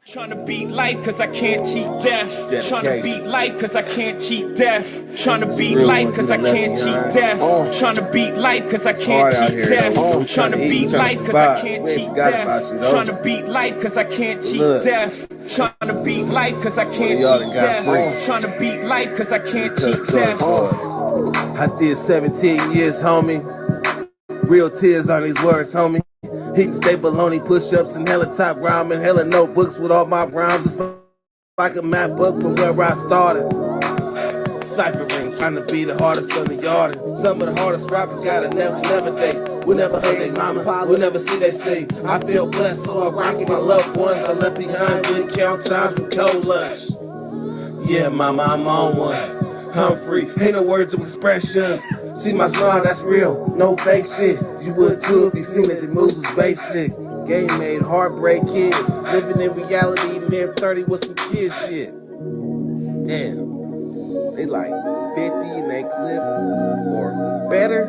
Tryna beat life cause I can't cheat death. Tryna beat life cause I can't cheat death. Tryna beat life cause I can't cheat death. Tryna beat life cause I can't cheat death. Tryna beat life cause I can't cheat death. Tryna beat life cause I can't cheat death. Tryna beat life cause I can't cheat death. Tryna beat life cause I can't cheat death. I did 17 years, homie. Real tears on these words, homie. Heat stay baloney, push-ups and hella top rhyming, hella notebooks with all my rhymes. It's like a map book from where I started. Ciphering, trying to be the hardest on the yard. Some of the hardest rappers got a never day. We'll never hug they mama, we'll never see they sing. I feel blessed, so I rock with my loved ones. I left behind good count times and cold lunch. Yeah, mama, I'm on one. I'm free, ain't no words of expressions. See my smile, that's real, no fake shit. You would too if you seen that the moves was basic. Game made, heartbreak kid. Living in reality, man 30 with some kid shit. Damn, they like 50 in they clip or better.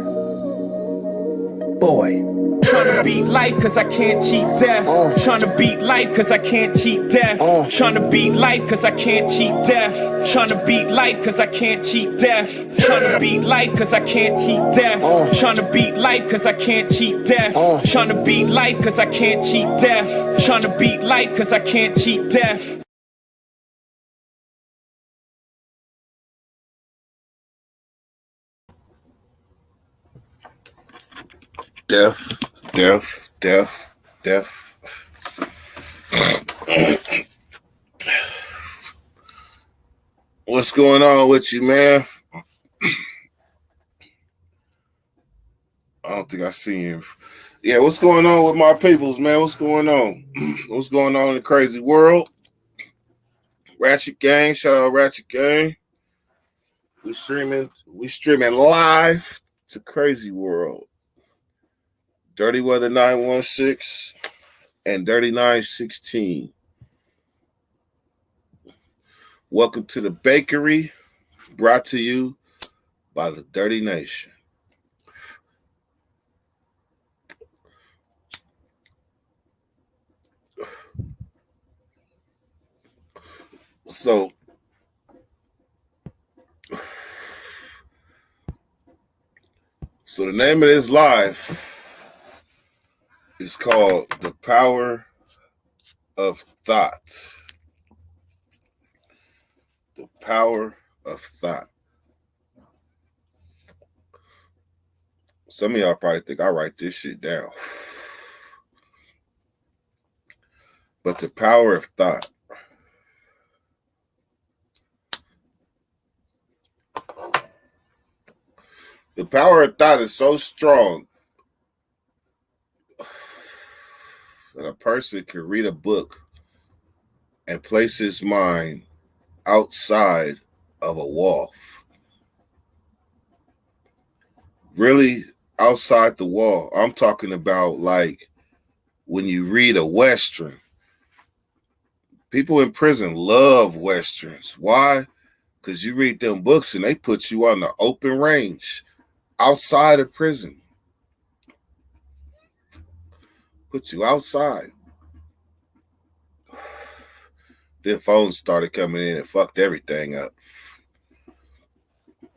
Boy. Tryna beat life cause I can't cheat death. Tryna beat life cause I can't cheat death. Tryna beat life cause I can't cheat death. Tryna beat life cause I can't cheat death. Tryna beat life cause I can't cheat death. Tryna beat life cause I can't cheat death. Tryna beat life cause I can't cheat death. Tryna beat life cause I can't cheat death. Death. What's going on with you, man? I don't think I seen you. Yeah, what's going on with my peoples, man? What's going on? What's going on in the crazy world? Ratchet Gang, shout out Ratchet Gang. We streaming live to Crazy World. Dirty Weather 916 and Dirty 916. Welcome to the bakery, brought to you by the Dirty Nation. So the name of this live is called The Power of Thought. The Power of Thought. Some of y'all probably think I write this shit down. But the power of thought. The power of thought is so strong that a person can read a book and place his mind outside of a wall. Really outside the wall. I'm talking about like when you read a Western. People in prison love Westerns. Why? Because you read them books and they put you on the open range outside of prison. Put you outside. Then phones started coming in and fucked everything up.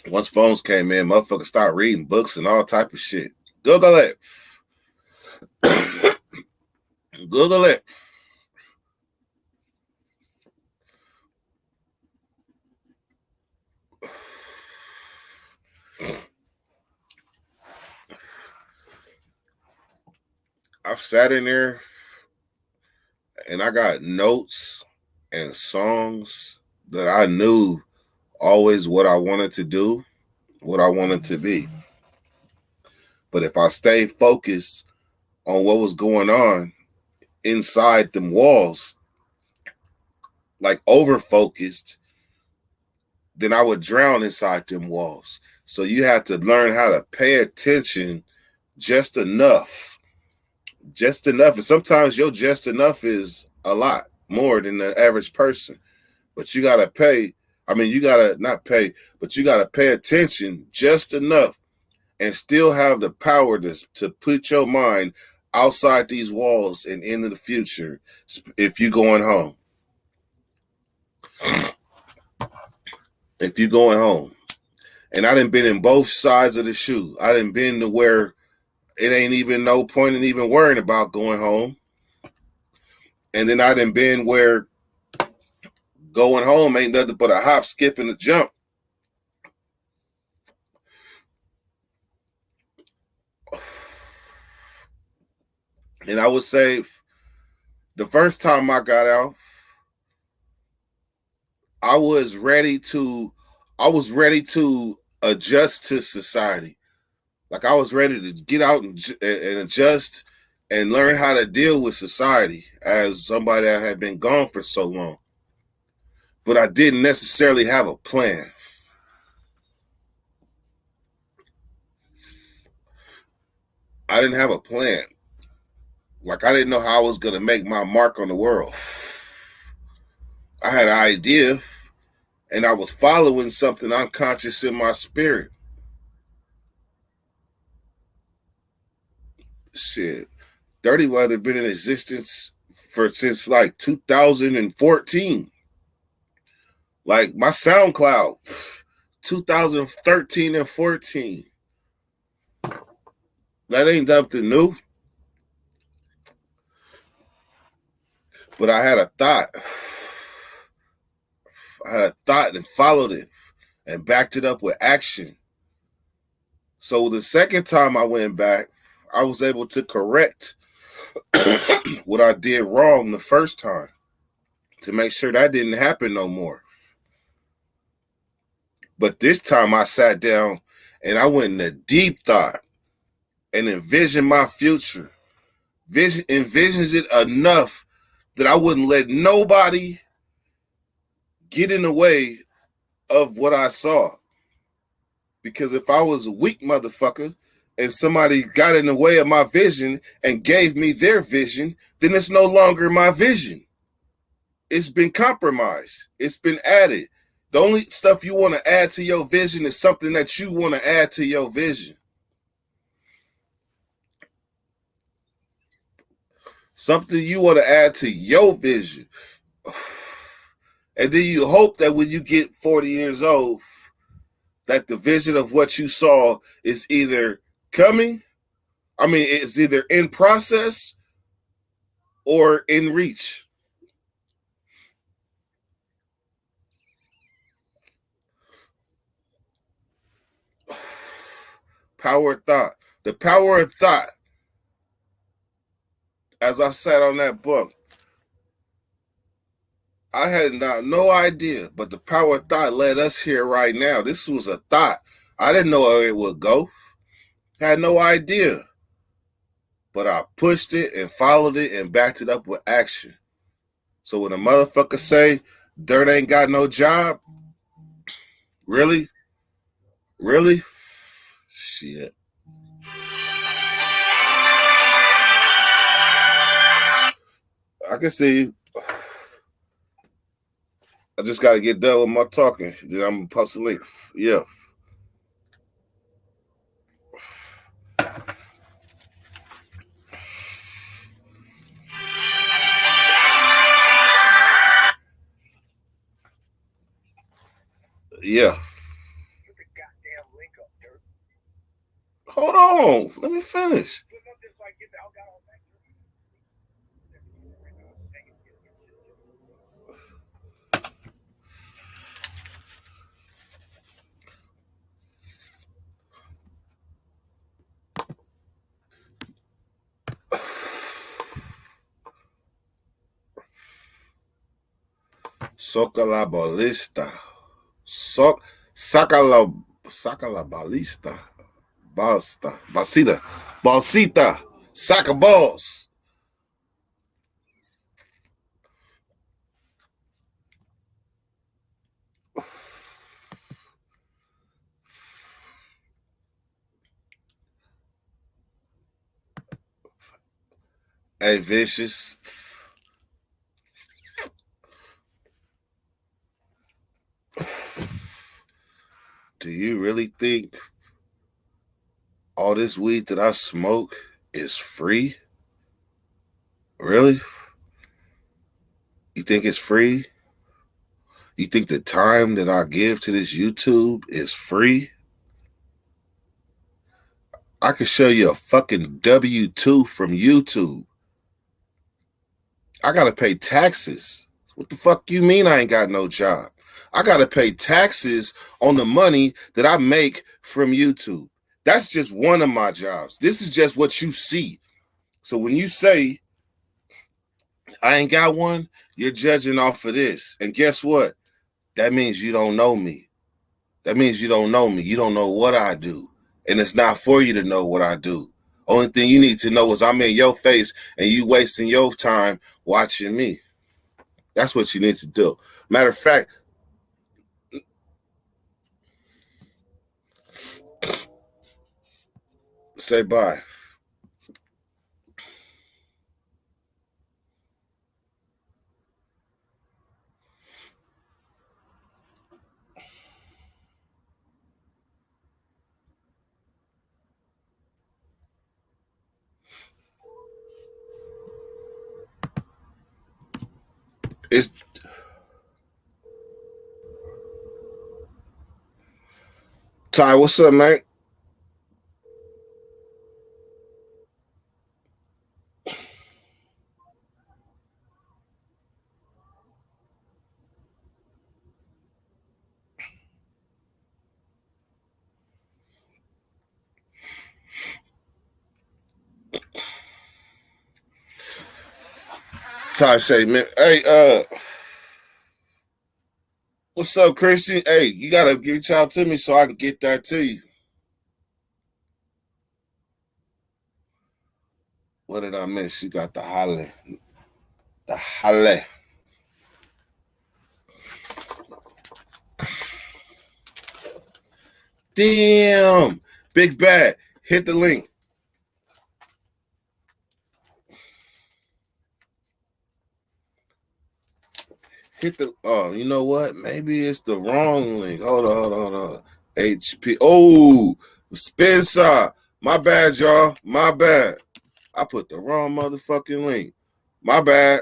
Once phones came in, motherfuckers started reading books and all type of shit. Google it. Google it. I've sat in there and I got notes and songs that I knew always what I wanted to do, what I wanted to be. But if I stayed focused on what was going on inside them walls, like over-focused, then I would drown inside them walls. So you have to learn how to pay attention just enough. Just enough. And sometimes your just enough is a lot more than the average person. But you got to pay. I mean, you got to not pay, but you got to pay attention just enough and still have the power to put your mind outside these walls and into the future if you're going home. if you going home, and I done been in both sides of the shoe. I done been to where it ain't even no point in even worrying about going home. And then I done been where going home ain't nothing but a hop, skip, and a jump. And I would say the first time I got out, I was ready to adjust to society. Like I was ready to get out and adjust and learn how to deal with society as somebody that had been gone for so long. But I didn't necessarily have a plan. I didn't have a plan. Like I didn't know how I was going to make my mark on the world. I had an idea and I was following something unconscious in my spirit. Shit. Dirty Weather been in existence since like 2014. Like my SoundCloud, 2013 and 14. That ain't nothing new. But I had a thought. And followed it and backed it up with action. So the second time I went back, I was able to correct what I did wrong the first time to make sure that didn't happen no more. But this time I sat down and I went into deep thought and envisioned my future. Envisions it enough that I wouldn't let nobody get in the way of what I saw. Because if I was a weak motherfucker and somebody got in the way of my vision and gave me their vision, then it's no longer my vision. It's been compromised. It's been added. The only stuff you want to add to your vision is something that you want to add to your vision. Something you want to add to your vision. And then you hope that when you get 40 years old, that the vision of what you saw is either coming, it's either in process or in reach. Power of thought. The power of thought. As I sat on that book, I had no idea, but the power of thought led us here right now. This was a thought. I didn't know where it would go. Had no idea. But I pushed it and followed it and backed it up with action. So when a motherfucker say, dirt ain't got no job, really? Really? Shit. I can see you. I just got to get done with my talking. Then I'm supposed to leave. Yeah. Yeah. Hold on. Let me finish. Soca la balista. Saca la balista. Balsita. Saca balls. Hey, Vicious. Do you really think all this weed that I smoke is free? Really? You think it's free? You think the time that I give to this YouTube is free? I could show you a fucking W-2 from YouTube. I gotta pay taxes. What the fuck you mean I ain't got no job? I gotta pay taxes on the money that I make from YouTube. That's just one of my jobs. This is just what you see. So when you say I ain't got one, you're judging off of this. And guess what? That means you don't know me. That means you don't know me. You don't know what I do. And it's not for you to know what I do. Only thing you need to know is I'm in your face and you wasting your time watching me. That's what you need to do. Matter of fact, say bye. It's Ty, what's up, man? Ty say, man, hey, what's up, Christian? Hey, you gotta reach out to me so I can get that to you. What did I miss? You got the holler. The holler. Damn. Big Bad. Hit the link. Hit the, oh, you know what? Maybe it's the wrong link. Hold on. HP. Oh, Spencer. My bad, y'all. My bad. I put the wrong motherfucking link. My bad.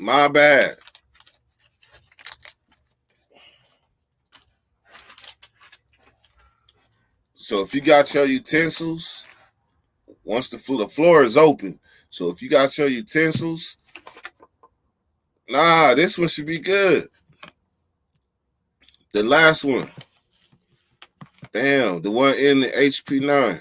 My bad. So if you got your utensils, once the floor is open. So if you got your utensils, nah, this one should be good. The last one. Damn, the one in the HP9.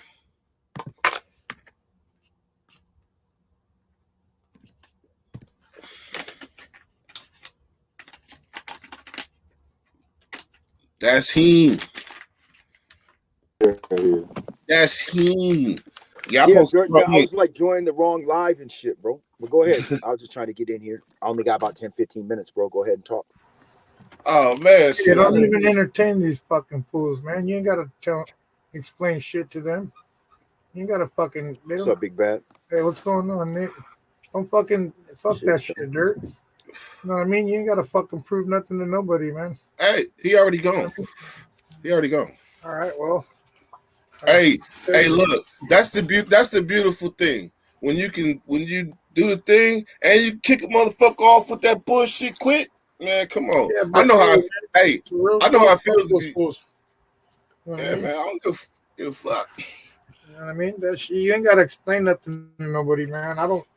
That's him. That's him. Yeah, I was like joining the wrong live and shit, bro. But go ahead. I was just trying to get in here. I only got about 10, 15 minutes, bro. Go ahead and talk. Oh man, you don't even entertain these fucking fools, man. You ain't gotta explain shit to them. You ain't gotta fucking. What's up, Big Bad? Hey, what's going on, Nick? Don't fucking fuck that shit, dirt. You know what I mean? You ain't gotta fucking prove nothing to nobody, man. Hey, he already gone. All right, well. Hey, look, that's the beautiful thing. When you do the thing and you kick a motherfucker off with that bullshit quick, man, come on. Yeah, I know how it feels to be. Yeah, man, I don't give a fuck. You know what I mean? That shit, you ain't gotta explain nothing to nobody, man. I don't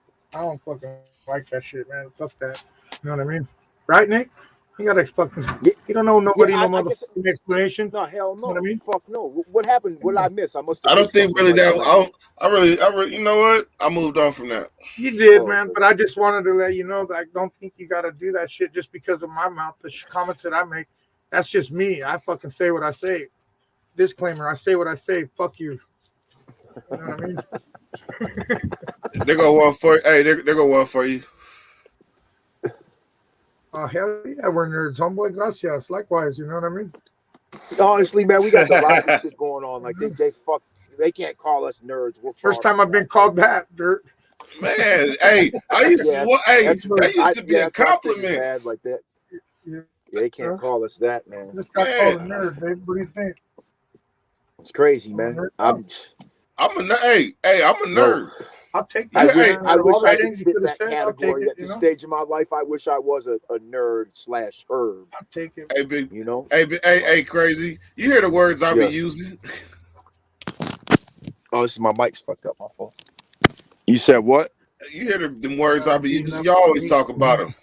fucking like that shit, man. Fuck that. You know what I mean? Right, Nick? You gotta explain. You don't know nobody, no motherfucking explanation. No, hell no. You know what I mean? Fuck no. What happened? What did I miss? I don't think really that. I really, you know what? I moved on from that. You did, man. But I just wanted to let you know that I don't think you gotta do that shit just because of my mouth. The comments that I make, that's just me. I fucking say what I say. Disclaimer: I say what I say. Fuck you. You know what I mean? They're gonna want for hey, they're gonna want for you. Oh hell yeah, we're nerds, homeboy. Gracias. Likewise, you know what I mean? Honestly, man, we got the live shit going on. Like they can't call us nerds. First time I've been called that, dirt. Man, hey, I used that used to be a compliment. Bad like that. Yeah, they can't call us that, man. This got called a nerd, babe. What do you think? It's crazy, man. I'm a nerd. I'll take I that. wish man. I Out of wish all the I things could you fit could have that said, I'll take category it. at You this know, stage of my life. I wish I was a nerd/herb. I'll take it. Hey, big. You know? Hey, crazy. You hear the words I be Yeah. using? Oh, this is my mic's fucked up. My fault. You said what? You hear them words I be Beating using? up You on always me. talk about them.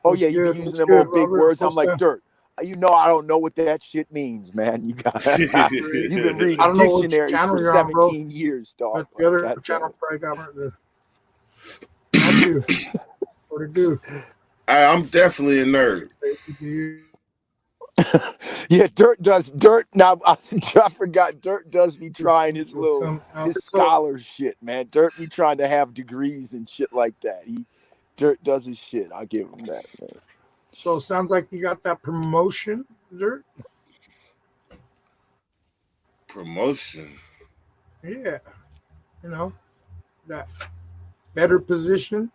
Oh What's yeah, you be good? using What's them good, old big Robert? words. I'm What's like that? Dirt. You know I don't know what that shit means, man. You've been I reading don't know which dictionaries channel for you're on, bro. 17 years, dog. But the Like, other goddamn. channel probably got my what it do? I'm definitely a nerd. Yeah, Dirt does. Dirt now. I forgot. Dirt does be trying his scholar shit, man. Dirt be trying to have degrees and shit like that. Dirt does his shit. I'll give him that, man. So it sounds like you got that promotion, Dirt. Promotion. Yeah, you know that better position.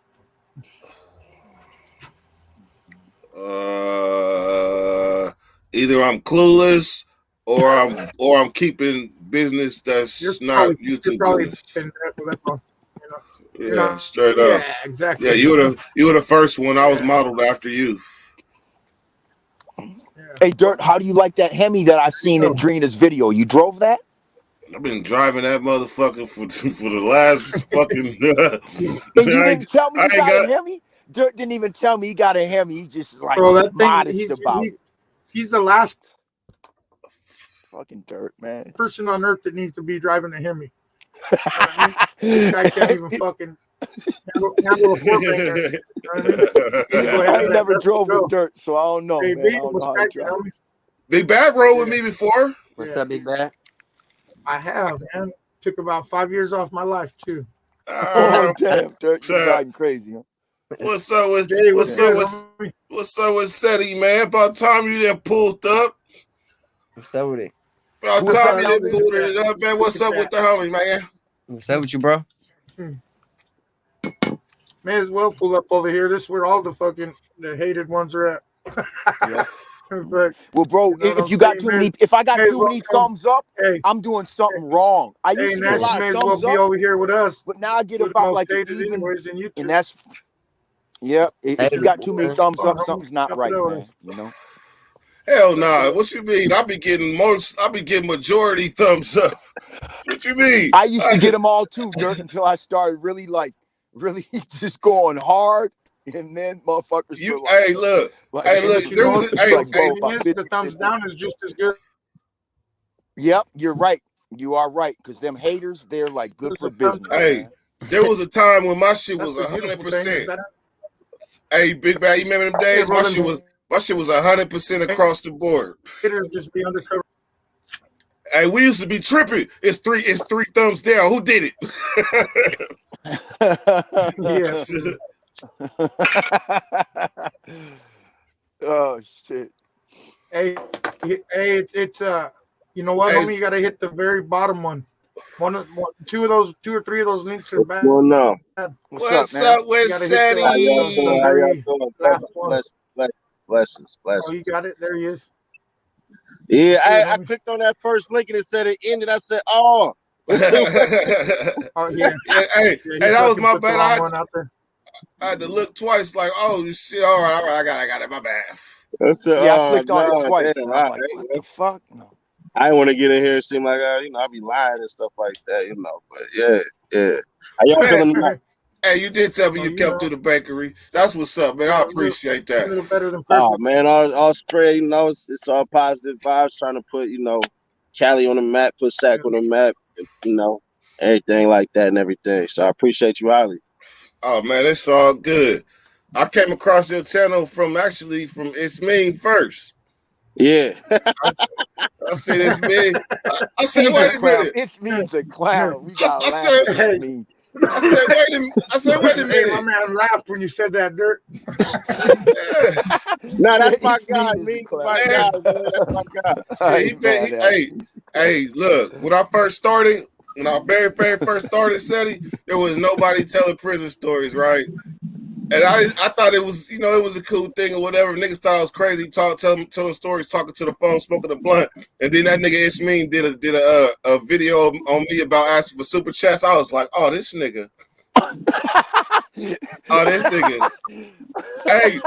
Either I'm clueless or I'm keeping business that's not YouTube business. Been there for that long, you know. Yeah, straight up. Yeah, exactly. Yeah, you were the first one. I was modeled after you. Yeah. Hey, Dirt, how do you like that Hemi that I seen in Drina's video? You drove that? I've been driving that motherfucker for the last fucking. And you didn't tell me you got a Hemi? Dirt didn't even tell me he got a Hemi. He's just like modest about it. He's the last fucking Dirt, man. Person on earth that needs to be driving a Hemi. This guy can't even fucking handle a four-banger. You know what I mean? I ain't never drove with Dirt, so I don't know, Hey, man. I don't know how to drive. Big Bad rode with me before. What's up, Big Bad? I have, man. Took about 5 years off my life too. Oh damn, Dirt, you're driving crazy, huh? What's up with Jay, what's up with Seti, man? About time you done pulled up. What's up with it? About time you done pulled it up, man. What's up with the homie, man? What's up with you, bro? May as well pull up over here. This is where all the hated ones are at. Yeah. But, well, bro, if you got too many, if I got too many thumbs up, I'm doing something wrong. I used to get a lot of thumbs up. Be over here with us. But now I get about like even, and that's if you got too many thumbs up, something's not right, man. You know. Hell nah. What you mean? I be getting majority thumbs up. What you mean? I used to get them all too, Dirk, until I started really just going hard. And then motherfuckers. Hey, look. There was the thumbs down is just as good. Yep, you're right. You are right. Because them haters, they're like good for business. Hey, there was a time when my shit was 100%. Hey, Big Bad, you remember them days? My shit was 100% across the board. Haters just be undercover. Hey, we used to be tripping. It's three thumbs down. Who did it? Yes. Oh shit. Hey, it's you know what, homie? You gotta hit the very bottom one. Two or three of those links are bad. Well, no. What's up with Seti? How y'all doing? Blessings. Oh, you got it. There he is. Yeah, I clicked on that first link and it said it ended. I said, oh. Oh yeah. Hey, that was my bad. I had to look twice, like, oh shit, all right, I got it, my bad. I said, I clicked on it twice. Damn, I'm like, what the fuck? No. I want to get in here and seem like I be lying and stuff like that, But yeah. How y'all feeling tonight? Hey, you did tell me you kept through the bakery. That's what's up, man. I appreciate that. A little better than oh man, all spread, it's all positive vibes. Trying to put, Cali on the map, put Sac on the map, everything like that and everything. So I appreciate you highly. Oh man, it's all good. I came across your channel from It's Me first. Yeah. I said It's Me. I said, wait a minute. It's Me's a clown. We got I said, wait a minute. Hey, my man laughed when you said that, Dirt. No, that's my guy. That's my guy. Hey, look, when I very, very first started Seti, there was nobody telling prison stories, right? And I thought it was, it was a cool thing or whatever. Niggas thought I was crazy, telling stories, talking to the phone, smoking a blunt. And then that nigga It's Me did a video on me about asking for super chats. I was like, oh, this nigga. Oh, this nigga. Hey,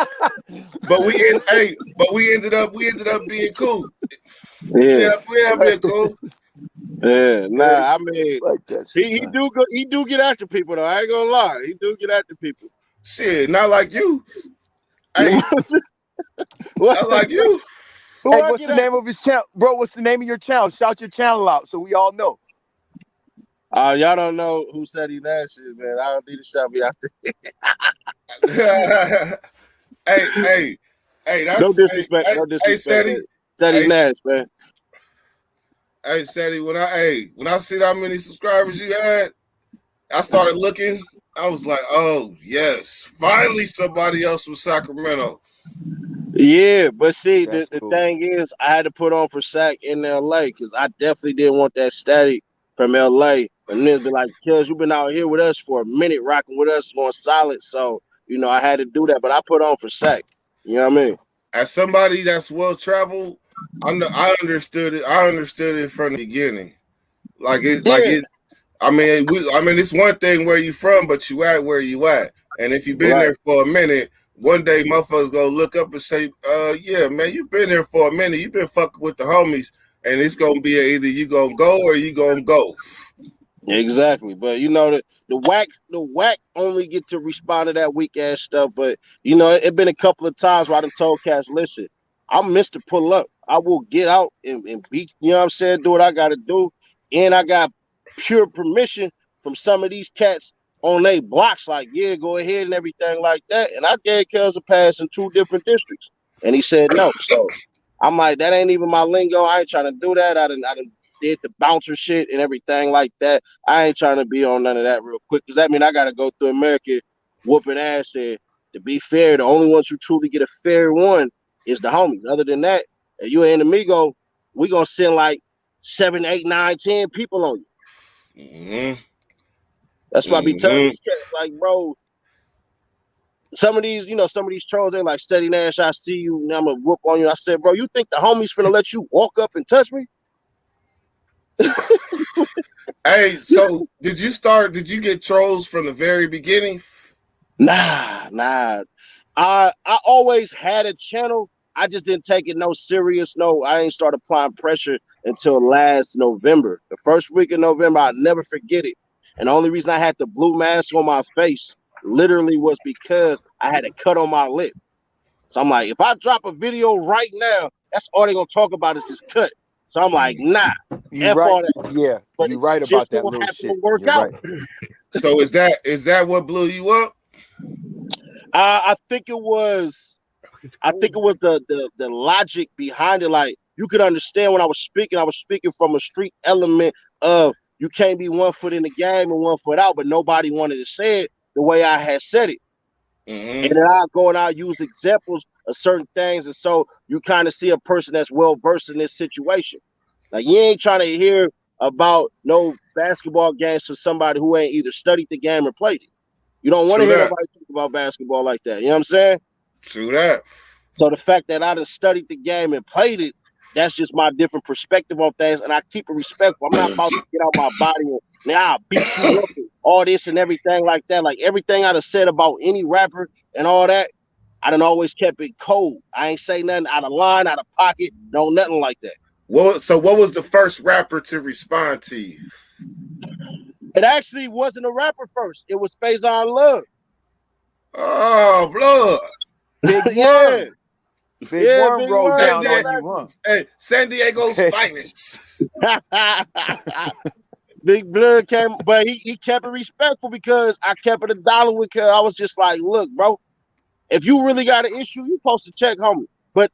but we ended up being cool. Yeah, We ended up being cool. yeah. Nah, I mean, It's like that he sometimes. he do get after people though. I ain't gonna lie, he do get after people. Shit, not like you. Hey, What? not like you. Who Hey, I what's get the name after? of his channel, bro? What's the name of your channel? Shout your channel out so we all know. Y'all don't know who said he that shit, man. I don't need to shout me out Hey, No that's disrespect, no hey, disrespect, Sadie. man. Said he Hey, Nash, man. hey, Sadie, when I see how many subscribers you had, I started looking. I was like, oh yes, finally somebody else from Sacramento. Yeah, but see, That's the cool. thing is, I had to put on for Sac in LA because I definitely didn't want that static from LA. And then be like, "Cuz you've been out here with us for a minute, rocking with us, going solid." So I had to do that, but I put on for Sac. You know what I mean? As somebody that's well traveled, I understood it. I understood it from the beginning. Like Yeah, it. I mean, it's one thing where you from, but you at where you at. And if you've been right. there for a minute, one day motherfuckers gonna look up and say, yeah, man, you've been there for a minute. You've been fucking with the homies, and it's gonna be either you gonna go or you gonna go." Exactly, but the whack only get to respond to that weak ass stuff. But it been a couple of times where I done told cats, listen, I'm Mister Pull Up. I will get out and be, what I'm saying, do what I got to do, and I got pure permission from some of these cats on they blocks. Like, yeah, go ahead and everything like that. And I gave Kels a pass in 2 different districts, and he said no. So I'm like, that ain't even my lingo. I ain't trying to do that. I done did the bouncer shit and everything like that. I ain't trying to be on none of that real quick because that mean I got to go through America whooping ass. And to be fair, the only ones who truly get a fair one is the homies. Other than that, if you an amigo, we gonna send like 7, 8, 9, 10 people on you. Mm-hmm. That's why I be telling Mm-hmm. these cats, like, bro, some of these trolls, they're like, Steady Nash, I see you, and I'm gonna whoop on you. I said, bro, you think the homies finna let you walk up and touch me? Hey, so did you get trolls from the very beginning? Nah. I always had a channel. I just didn't take it no serious. No, I ain't started applying pressure until last November. The first week of November, I'll never forget it. And the only reason I had the blue mask on my face literally was because I had a cut on my lip. So I'm like, if I drop a video right now, that's all they're gonna talk about is this cut. So I'm like, nah, You F right. all that. Yeah, But you it's right just about that so little happened to shit. work You're out. right. So is that what blew you up? I think it was the logic behind it. Like, you could understand when I was speaking from a street element of you can't be 1 foot in the game and 1 foot out, but nobody wanted to say it the way I had said it. And Mm-hmm. then I go and I use examples of certain things, and so you kind of see a person that's well versed in this situation. Like, you ain't trying to hear about no basketball games for somebody who ain't either studied the game or played it. You don't want to True hear that. nobody talk about basketball like that. You know what I'm saying? True that. So the fact that I just studied the game and played it, that's just my different perspective on things, and I keep it respectful. I'm not about to get out my body and now I'll beat you up and all this and everything like that. Like, everything I'd have said about any rapper and all that, I done always kept it cold. I ain't say nothing out of line, out of pocket, no nothing like that. What was the first rapper to respond to you? It actually wasn't a rapper first. It was Faison Love. Oh, blood. Big Yeah, Worm. Big yeah, Worm Big rolled Word, San down most on Diego, you, huh? actually. San Diego's finest. Big Blood came, but he kept it respectful because I kept it a dollar with her. I was just like, look, bro, if you really got an issue, you supposed to check homie. But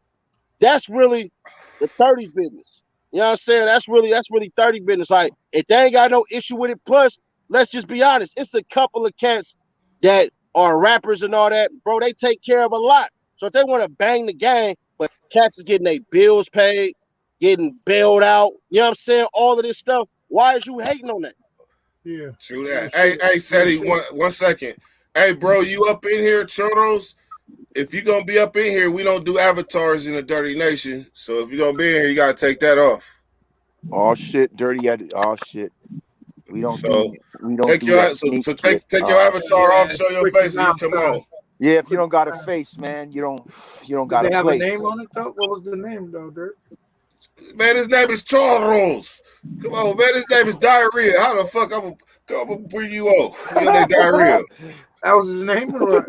that's really the 30s business. You know what I'm saying? That's really 30 business. Like, if they ain't got no issue with it, plus, let's just be honest, it's a couple of cats that are rappers and all that, bro. They take care of a lot. So if they want to bang the game, but cats is getting their bills paid, getting bailed out, you know what I'm saying? All of this stuff. Why is you hating on that? Yeah. True Real that. shit. Hey, Real Sadie, shit. one second. Hey, bro, you up in here, Churros? If you're gonna be up in here, we don't do avatars in the Dirty Nation. So if you're gonna be in here, you gotta take that off. Oh shit, dirty at it. Oh shit. We don't So do that sneak shit. take your avatar off, show your face, and you come on. Yeah, if you don't got a face, man, you don't Did got they a have place. a name on it though? What was the name though, Dirt? Man, his name is Charles. Come on, man, his name is Diarrhea. How the fuck I'm gonna bring you on? Your name Diarrhea. That was his name or what?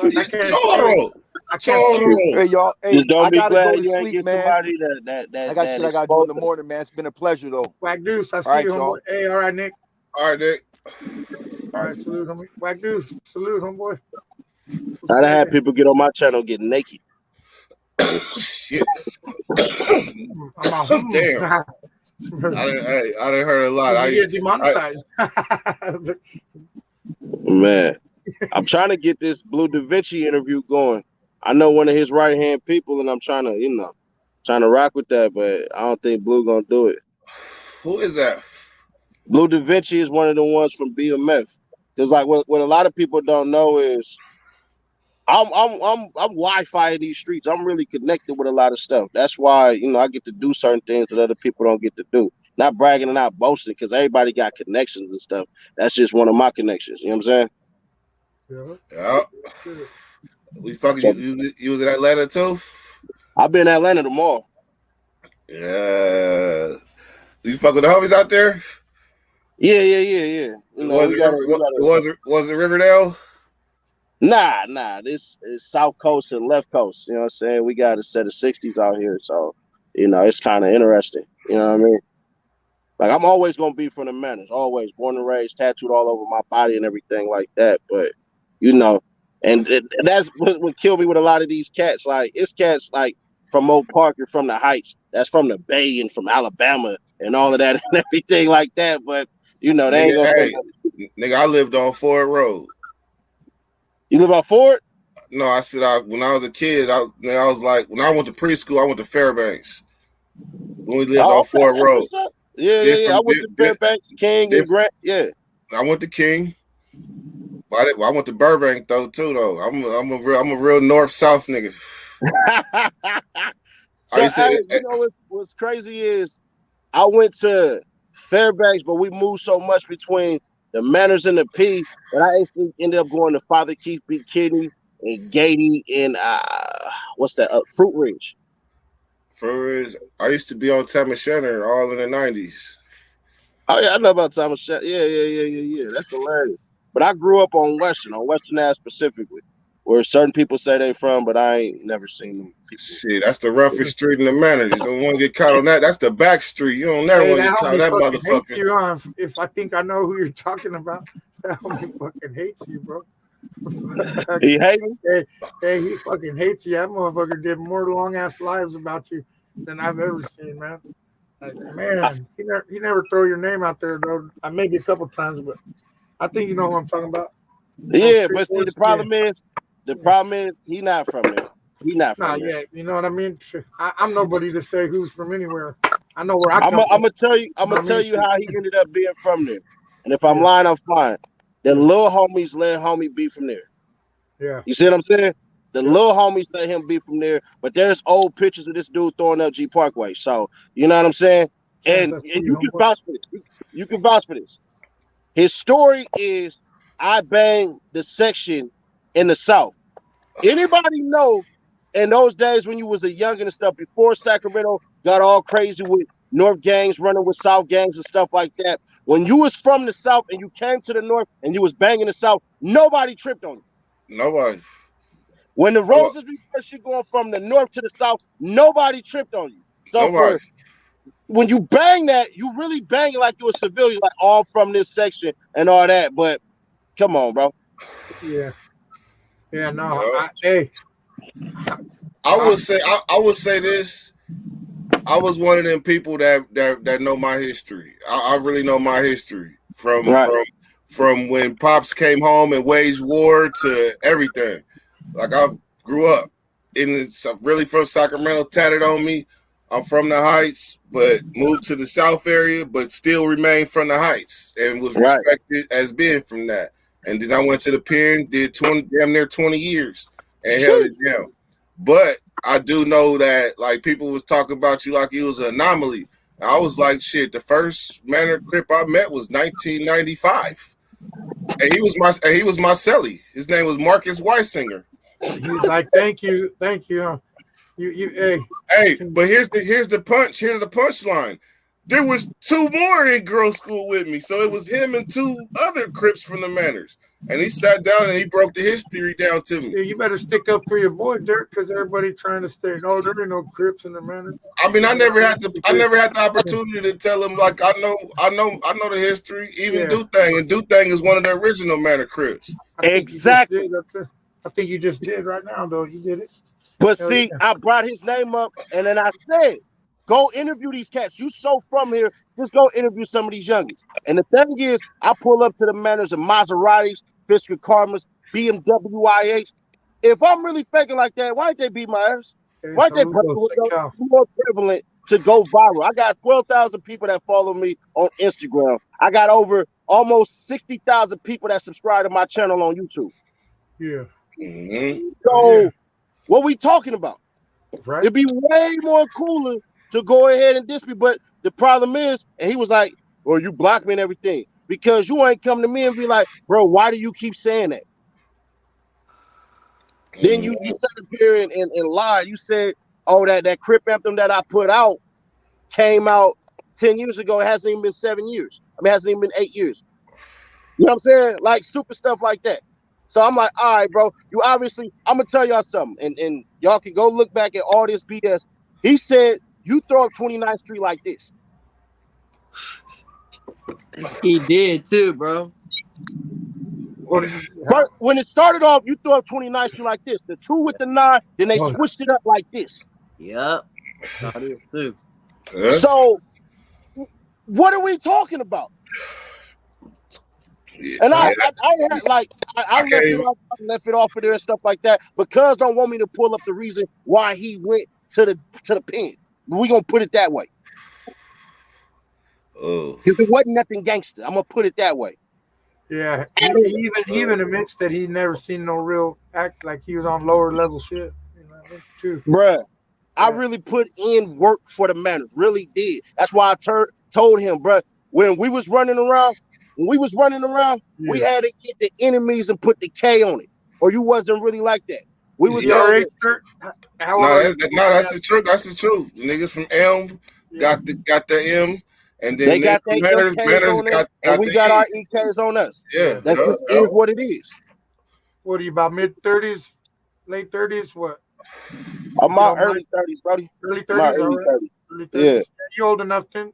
I can't Charles. I can't see. Hey y'all, hey, Just don't I be gotta glad go to you ain't sleep, get man. somebody that I got shit I gotta do in the exposed morning, man. It's been a pleasure though. Whack Deuce, I see All right, you, y'all. homeboy. Hey, all right, Nick. All right, Nick. All right, salute, homie. Whack Deuce, salute, homeboy. I done had people get on my channel getting naked. Shit. I'm out. Damn. I didn't heard a lot. You get demonetized. Man, I'm trying to get this Blue Da Vinci interview going. I know one of his right hand people, and I'm trying to rock with that, but I don't think Blue gonna do it. Who is that? Blue Da Vinci is one of the ones from BMF. Because like what a lot of people don't know is I'm Wi-Fi in these streets. I'm really connected with a lot of stuff. That's why I get to do certain things that other people don't get to do. Not bragging and not boasting, because everybody got connections and stuff. That's just one of my connections. You know what I'm saying? Yeah. We fucking So, you was in Atlanta too? I've been in Atlanta tomorrow. Yeah. You fuck with the homies out there? Yeah. Was it Riverdale? Nah. This is South Coast and Left Coast. You know what I'm saying? We got a set of 60s out here, so it's kind of interesting. You know what I mean? Like, I'm always gonna be from the Manors, always born and raised, tattooed all over my body and everything like that. But and that's what killed me with a lot of these cats. Like, it's cats like from Oak Park or from the Heights, that's from the Bay and from Alabama and all of that and everything like that. But they ain't gonna say nothing. Nigga, I lived on Ford Road. You live on Ford? No, I said when I was a kid, I was like, when I went to preschool, I went to Fairbanks. When we lived on Ford Road. Yeah. I went to Fairbanks, King, and Grant. Yeah. I went to King. I went to Burbank though. I'm a real north-south nigga. What's crazy is I went to Fairbanks, but we moved so much between the Manors and the P that I actually ended up going to Father Keith B. Kidney and Gady and Fruit Ridge. I used to be on Tamashana all in the 90s. Oh yeah, I know about Thomas. Yeah. That's hilarious. But I grew up on Western Ave specifically, where certain people say they from, but I ain't never seen them. Shit, that's the roughest street in the Manor. You don't want to get caught on that. That's the back street. You don't never want to get caught on that motherfucker. If I think I know who you're talking about, that homie fucking hates you, bro. He hates me? Hey, he fucking hates you. That motherfucker did more long ass lives about you than I've ever seen, man. Like, man, he never throw your name out there though. Maybe a couple times, but I think you know who I'm talking about. Yeah, but see, the problem is he not from there. He not from there. Yeah, you know what I mean. I'm nobody to say who's from anywhere. I know where I'm gonna tell you how he ended up being from there. And if I'm lying, I'm fine. The little homies let homie be from there. Yeah. You see what I'm saying? The little homies let him be from there, but there's old pictures of this dude throwing up G Parkway. So you know what I'm saying? And you can vouch for this. You can vouch for this. His story is I banged the section in the South. Anybody know in those days when you was a youngin' and stuff, before Sacramento got all crazy with North gangs running with South gangs and stuff like that, when you was from the South and you came to the North and you was banging the South, nobody tripped on you. Nobody. When the Roses reversed you going from the North to the South, nobody tripped on you. So when you bang that, you really bang it like you a civilian, like all from this section and all that. But come on, bro. Yeah. Yeah, no. I would say this. I was one of them people that know my history. I really know my history from when Pops came home and waged war to everything. Like, I grew up really from Sacramento, tatted on me. I'm from the Heights, but moved to the South area, but still remained from the Heights and was respected as being from that. And then I went to the pen, did damn near 20 years and held it down. But I do know that, like, people was talking about you like you was an anomaly. I was like, shit. The first Manor Crip I met was 1995, and he was my celly. His name was Marcus Weisinger. He's like, thank you. Hey. Hey, but here's the punchline. There was two more in girl school with me, so it was him and two other Crips from the Manors. And he sat down and he broke the history down to me. Yeah, you better stick up for your boy Dirk, because everybody trying to stay. No, there ain't no Crips in the Manor. I mean, I never had the opportunity to tell him, like, I know the history. Even Do Thing, and Do Thing is one of the original Manor Crips. Exactly. I think you just did right now, though. You did it. But see, I brought his name up, and then I said, go interview these cats. You so from here, just go interview some of these youngins. And the thing is, I pull up to the Manors and Maseratis, Fisker Karmas, BMW IH. If I'm really faking like that, why ain't they beat my ass? Why ain't they more prevalent to go viral? I got 12,000 people that follow me on Instagram. I got over almost 60,000 people that subscribe to my channel on YouTube. Yeah. Mm-hmm. So what we talking about? Right. It'd be way more cooler to go ahead and diss me, but the problem is, and he was like, well, you block me and everything, because you ain't come to me and be like, bro, why do you keep saying that? Then you sat up here and lied. You said, oh, that Crip anthem that I put out came out 10 years ago. It hasn't even been 7 years. I mean, it hasn't even been 8 years. You know what I'm saying? Like stupid stuff like that. So I'm like, all right, bro, you obviously, I'm going to tell y'all something, and y'all can go look back at all this BS. He said, you throw up 29th Street like this. He did too, bro. But when it started off, you threw up 29th Street like this. The 2 with the 9, then they switched it up like this. Yep. That is too. So what are we talking about? Yeah, and I left it off of there and stuff like that, because don't want me to pull up the reason why he went to the pen. We're gonna put it that way. Because it wasn't nothing gangster. I'm gonna put it that way. Yeah, he even admits that he never seen no real act, like he was on lower level shit. You know, too. Bruh, I really put in work for the Manors, really did. That's why I told him, bruh, when we was running around, we had to get the enemies and put the K on it, or you wasn't really like that. We was that's the truth. That's the truth. The niggas from Elm got the M, and then they got their Manners got and we got our EKs on us. Yeah, that just is what it is. What are you, about mid-30s, late 30s? What? I'm my early 30s, buddy. Early 30s, early 30s. Yeah, you old enough, then.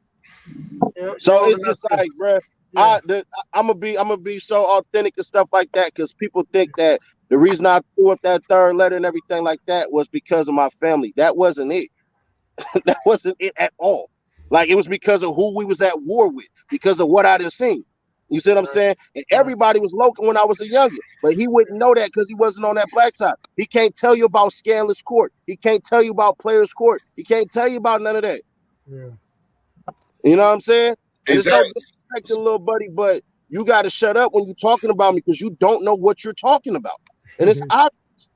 Yeah, so it's just like, bro, I'm gonna be so authentic and stuff like that, because people think that the reason I threw up that third letter and everything like that was because of my family. That wasn't it. That wasn't it at all. Like, it was because of who we was at war with, because of what I done seen. You see what I'm saying? And everybody was local when I was a youngin', but he wouldn't know that because he wasn't on that blacktop. He can't tell you about Scandalous Court. He can't tell you about Players Court. He can't tell you about none of that. Yeah. You know what I'm saying? Exactly. It's no disrespect to little buddy, but you got to shut up when you're talking about me, because you don't know what you're talking about. And it's obvious.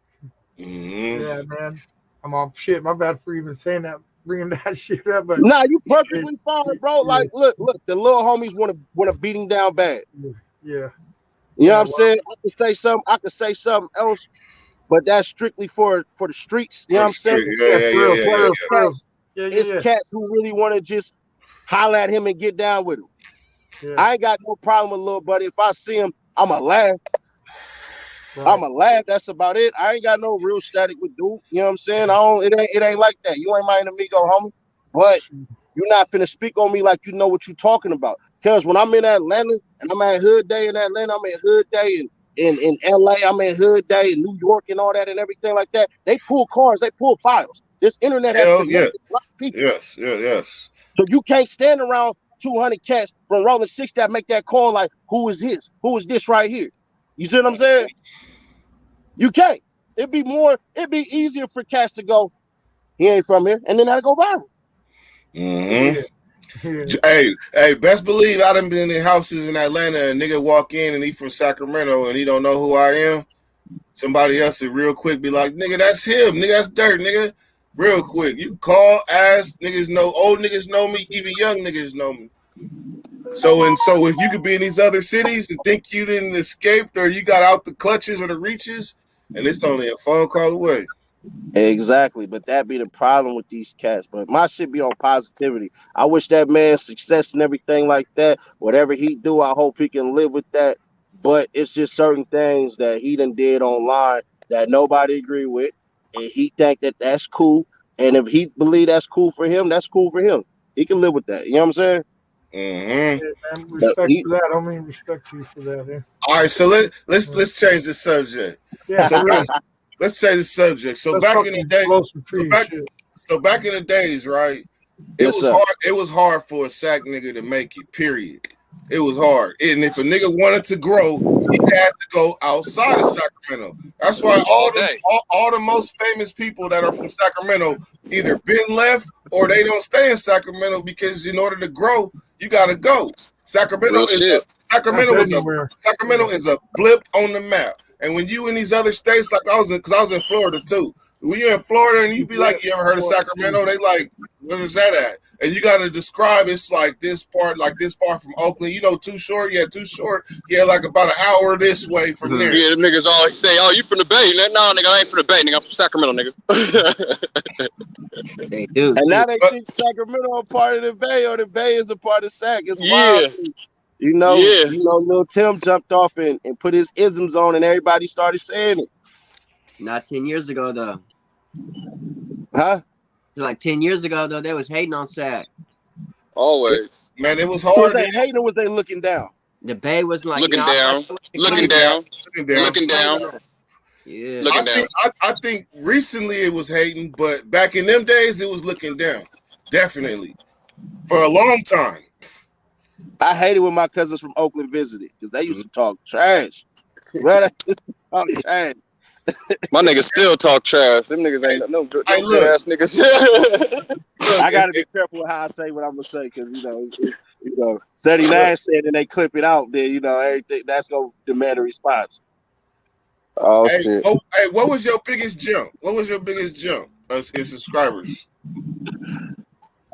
Yeah, man. I'm all shit. My bad for even saying that, bringing that shit up. But nah, you perfectly fine, bro. Like, look, the little homies want to beat him down bad. Yeah. You know what I'm saying? I could say something else, but that's strictly for the streets. You know what I'm saying? It's cats who really want to just holler at him and get down with him. Yeah. I ain't got no problem with little buddy. If I see him, I'ma laugh. Right. I'ma laugh. That's about it. I ain't got no real static with dude. You know what I'm saying? It ain't like that. You ain't mind me, go homie. But you're not finna speak on me like you know what you're talking about. Because when I'm in Atlanta and I'm at Hood Day in Atlanta, I'm at Hood Day in LA, I'm at Hood Day in New York and all that and everything like that. They pull cars, they pull files. This internet has connected a lot of people. Yes. So you can't stand around 200 cats from Rolling 6 that make that call like, who is this? Who is this right here? You see what I'm saying? You can't. It'd be easier for cats to go, he ain't from here, and then that'll go viral. Mm-hmm. Hey, best believe I done been in houses in Atlanta and nigga walk in and he from Sacramento and he don't know who I am. Somebody else would real quick be like, nigga, that's him. Nigga, that's Dirt, nigga. real quick. You call, ask, niggas know, old niggas know me, even young niggas know me. So if you could be in these other cities and think you didn't escape or you got out the clutches or the reaches, and it's only a phone call away. Exactly, but that be the problem with these cats. But my shit be on positivity. I wish that man success and everything like that. Whatever he do, I hope he can live with that. But it's just certain things that he done did online that nobody agree with, and he think that that's cool. And if he believe that's cool for him, that's cool for him. He can live with that. You know what I'm saying? Mm-hmm. Yeah, man, respect for that. I mean, respect to you for that. Yeah. All right, so let's change the subject. Yeah, So for real. let's change the subject. So Let's back in the fucking day, blow some trees. back in the days, right? It Yes, was sir. hard. It was hard for a sack nigga to make it. Period. It was hard, and if a nigga wanted to grow, he had to go outside of Sacramento. That's why all the most famous people that are from Sacramento either been left or they don't stay in Sacramento because in order to grow, you gotta go. Sacramento Real is shit. Sacramento is Anywhere. Sacramento is a blip on the map. And when you in these other states, like I was in Florida too. When you're in Florida and you be like, you ever heard of Sacramento? They like, what is that at? And you got to describe it's like this part from Oakland. You know, Too Short. Yeah, Too Short. Yeah, like about an hour this way from there. Yeah, the niggas always say, "Oh, you from the Bay?" No, nigga, I ain't from the Bay, nigga. I'm from Sacramento, nigga. They do. And too. now they think Sacramento a part of the Bay, or the Bay is a part of Sac. It's Yeah. wild. You know, Lil Tim jumped off and put his isms on, and everybody started saying it. Not 10 years ago though. Huh? Like 10 years ago though, they was hating on Sac. Always Man, it was Was hard. they hating or was they looking down? The Bay was like looking down. Looking down. Yeah. Looking down. I think recently it was hating, but back in them days it was looking down. Definitely. For a long time. I hated when my cousins from Oakland visited because they used to talk trash. Well, they used to talk trash. My niggas still talk trash. Them niggas ain't no good ass niggas. I gotta be careful with how I say what I'm gonna say because you know, 79 said and they clip it out. Then everything that's gonna demand a response. Oh shit! Hey, what was your biggest jump? What was your biggest jump in subscribers?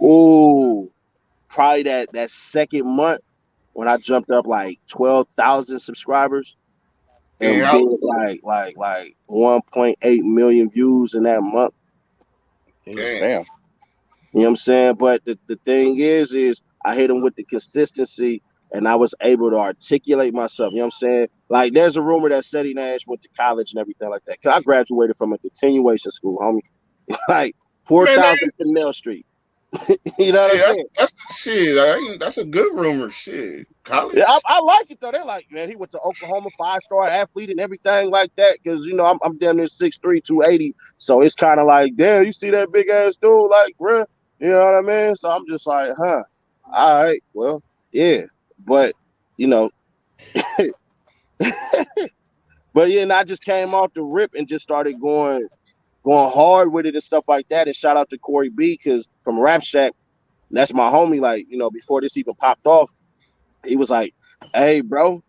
Ooh, probably that second month when I jumped up like 12,000 subscribers. And we did like 1.8 million views in that month. Damn. You know what I'm saying? But the thing is I hit them with the consistency and I was able to articulate myself. You know what I'm saying? Like there's a rumor that Seti Nash went to college and everything like that. Cause I graduated from a continuation school, homie. Like 4,000 Canal Street. You know what I'm saying? That's a good rumor. Shit. College. Yeah, I like it though. They're like, man, he went to Oklahoma, 5-star athlete and everything like that. Cause I'm damn near 6'3", 280. So it's kind of like, damn, you see that big ass dude, like, bruh, you know what I mean? So I'm just like, all right, well, yeah. But but yeah, and I just came off the rip and just started going hard with it and stuff like that. And shout out to Corey B, because from Rap Shack, that's my homie. Like, before this even popped off, he was like, "Hey, bro,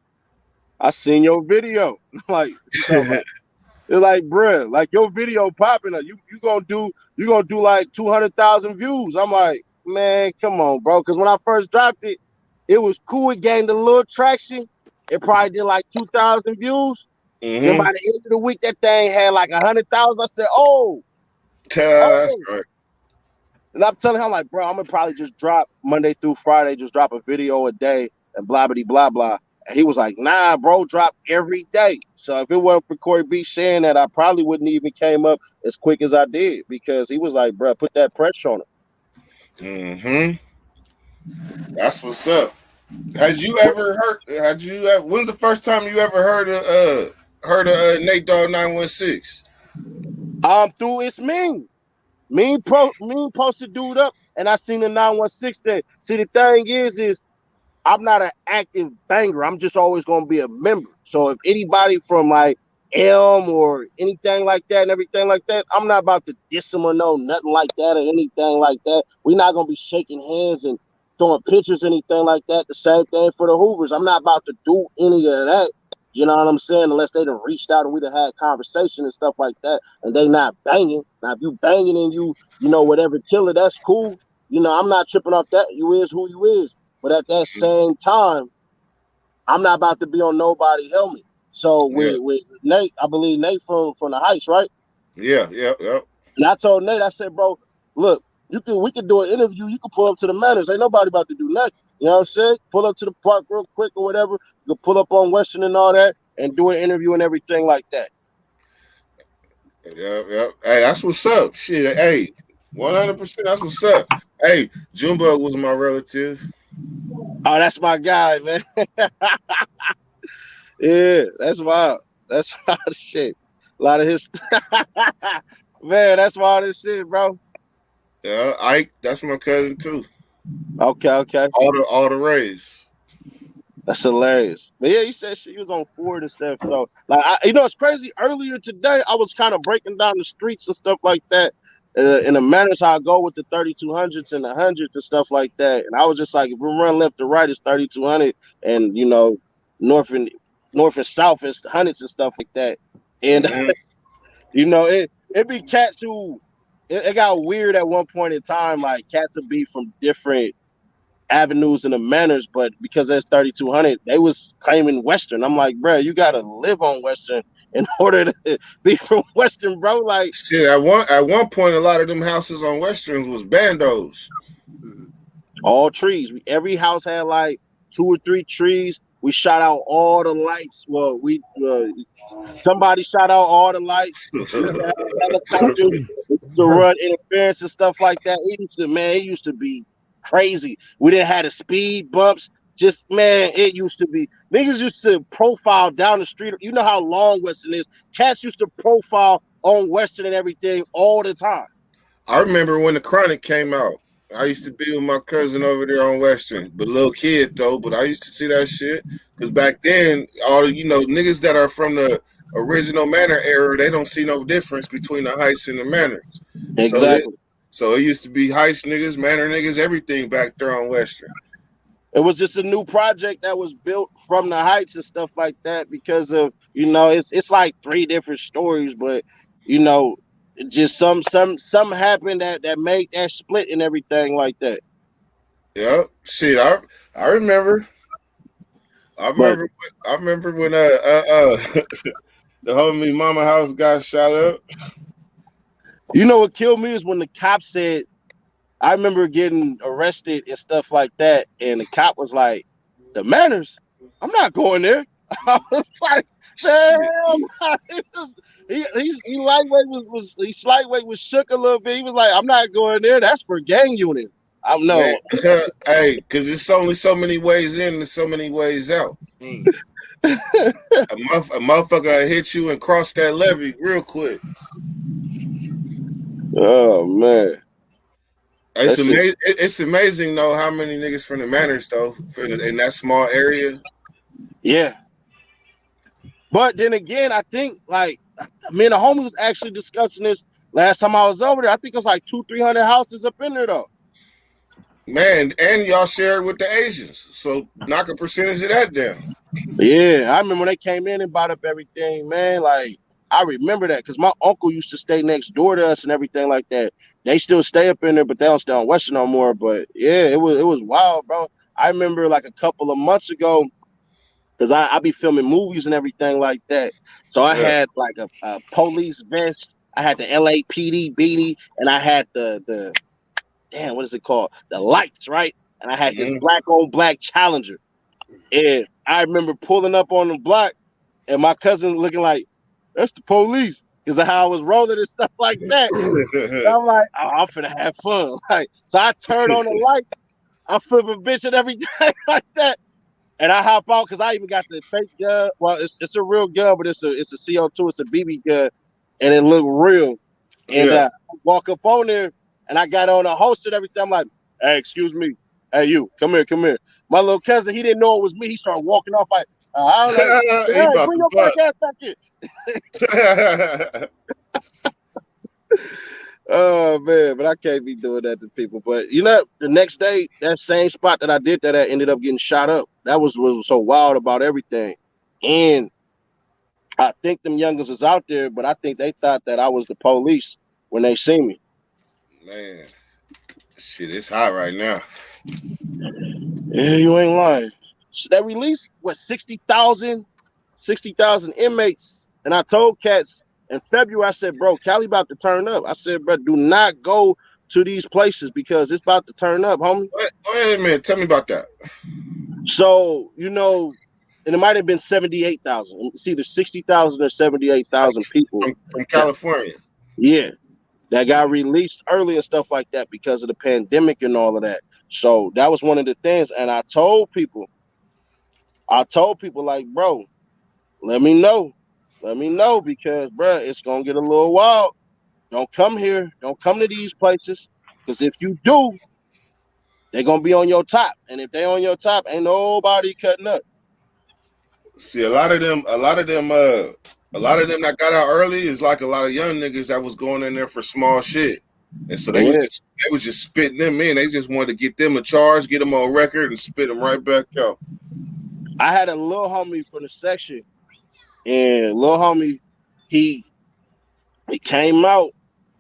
I seen your video." Like, it's like, bruh, like your video popping up. You gonna do like 200,000 views. I'm like, man, come on, bro. Because when I first dropped it, it was cool. It gained a little traction. It probably did like 2,000 views. Mm-hmm. Then by the end of the week, that thing had like 100,000. I said, that's right. And I'm telling him, like, bro, I'm gonna probably just drop Monday through Friday, just drop a video a day and blah blah blah. And he was like, nah, bro, drop every day. So if it wasn't for Corey B saying that, I probably wouldn't even came up as quick as I did because he was like, bro, put that pressure on him. Mm-hmm. That's what's up. When's the first time you ever heard of Nate Dogg 916? Through It's Mean. Mean posted dude up and I seen the 916 thing. See, the thing is I'm not an active banger. I'm just always gonna be a member. So if anybody from like Elm or anything like that and everything like that, I'm not about to diss them or nothing like that or anything like that. We're not gonna be shaking hands and throwing pictures, anything like that. The same thing for the Hoovers. I'm not about to do any of that. You know what I'm saying? Unless they done reached out and we done had conversation and stuff like that, and they not banging. Now, if you banging and you know, whatever killer, that's cool. You know, I'm not tripping off that. You is who you is. But at that same time, I'm not about to be on nobody helmet. So with Nate, I believe Nate from the Heights, right? Yeah. And I told Nate, I said, bro, look, we could do an interview. You can pull up to the Manors. Ain't nobody about to do nothing. You know what I'm saying? Pull up to the park real quick or whatever. You can pull up on Western and all that and do an interview and everything like that. Yeah. Hey, that's what's up. Shit. Hey, 100%. That's what's up. Hey, Junebug was my relative. Oh, that's my guy, man. Yeah, that's wild. That's wild shit. A lot of his man, that's wild as shit, bro. Yeah, Ike, that's my cousin too. Okay. All the Rays. That's hilarious. But yeah, you said she was on Ford and stuff. So, like, it's crazy. Earlier today, I was kind of breaking down the streets and stuff like that. In the manners how I go with the 3200s and the hundreds and stuff like that. And I was just like, if we run left to right, it's 3200, and north and south is hundreds and stuff like that. And it be cats who it got weird at one point in time. Like, cats would be from different avenues and the manners, but because that's 3200, they was claiming Western. I'm like, bro, you gotta live on Western in order to be from Western, bro. Like, shit, at one point, a lot of them houses on Westerns was bandos. All trees. Every house had like 2 or 3 trees. We shot out all the lights. Well, somebody shot out all the lights. Helicopters to run interference and stuff like that. It used to be crazy. We didn't have the speed bumps. Just, man, it used to be. Niggas used to profile down the street. You know how long Western is. Cats used to profile on Western and everything all the time. I remember when the Chronic came out. I used to be with my cousin over there on Western, but little kid though. But I used to see that shit because back then, all niggas that are from the original Manor era, they don't see no difference between the Heights and the Manors. Exactly. So it used to be Heights niggas, Manor niggas, everything back there on Western. It was just a new project that was built from the Heights and stuff like that because of it's like 3 different stories, but just some happened that made that split and everything like that. Yeah, shit, I remember. I remember when the homie mama house got shot up. You know what killed me is when the cop said, I remember getting arrested and stuff like that, and the cop was like, "The Manors, I'm not going there." I was like, "Damn!" He lightweight was shook a little bit. He was like, "I'm not going there. That's for gang unit." I'm no. Hey, because there's only so many ways in and so many ways out. A motherfucker hit you and cross that levee real quick. Oh man. It's amazing though how many niggas from the Manors though in that small area. Yeah. But then again, I think like me and the homie was actually discussing this last time I was over there. I think it was like 200-300 houses up in there though. Man, and y'all share it with the Asians, so knock a percentage of that down. Yeah, I remember when they came in and bought up everything, man. Like, I remember that because my uncle used to stay next door to us and everything like that. They still stay up in there, but they don't stay on Western no more. But yeah, it was wild, bro. I remember like a couple of months ago, because I be filming movies and everything like that. So I had like a police vest, I had the LAPD beanie, and I had the damn, what is it called? The lights, right? And I had this black on black Challenger. And I remember pulling up on the block and my cousin looking like, that's the police. Because of how I was rolling and stuff like that. I'm like, oh, I'm finna have fun. Like, so I turn on the light, I flip a bitch and everything like that. And I hop out because I even got the fake gun. Well, it's a real gun, but it's a CO2, it's a BB gun, and it looked real. And I walk up on there, and I got on a holster and everything. I'm like, hey, excuse me. Hey, you, come here. My little cousin, he didn't know it was me. He started walking off like, I was like, hey, bring your black ass back here. Oh, man, but I can't be doing that to people. But, the next day, that same spot that I did that at ended up getting shot up. That was so wild about everything. And I think them youngers was out there, but I think they thought that I was the police when they seen me. Man, shit, it's hot right now. Yeah, you ain't lying. So they released what 60,000 inmates, and I told cats in February, I said, bro, Cali about to turn up. I said, bro, do not go to these places because it's about to turn up, homie. Wait a minute, tell me about that. So, and it might have been 78,000. It's either 60,000 or 78,000 people from California. Yeah, that got released early and stuff like that because of the pandemic and all of that. So that was one of the things. And I told people like, bro, let me know because, bro, it's gonna get a little wild. Don't come here. Don't come to these places because if you do, they're gonna be on your top. And if they on your top, ain't nobody cutting up. See, a lot of them that got out early is like a lot of young niggas that was going in there for small shit. And so they was just spitting them in. They just wanted to get them a charge, get them on record, and spit them right back out. I had a little homie from the section, and little homie, he came out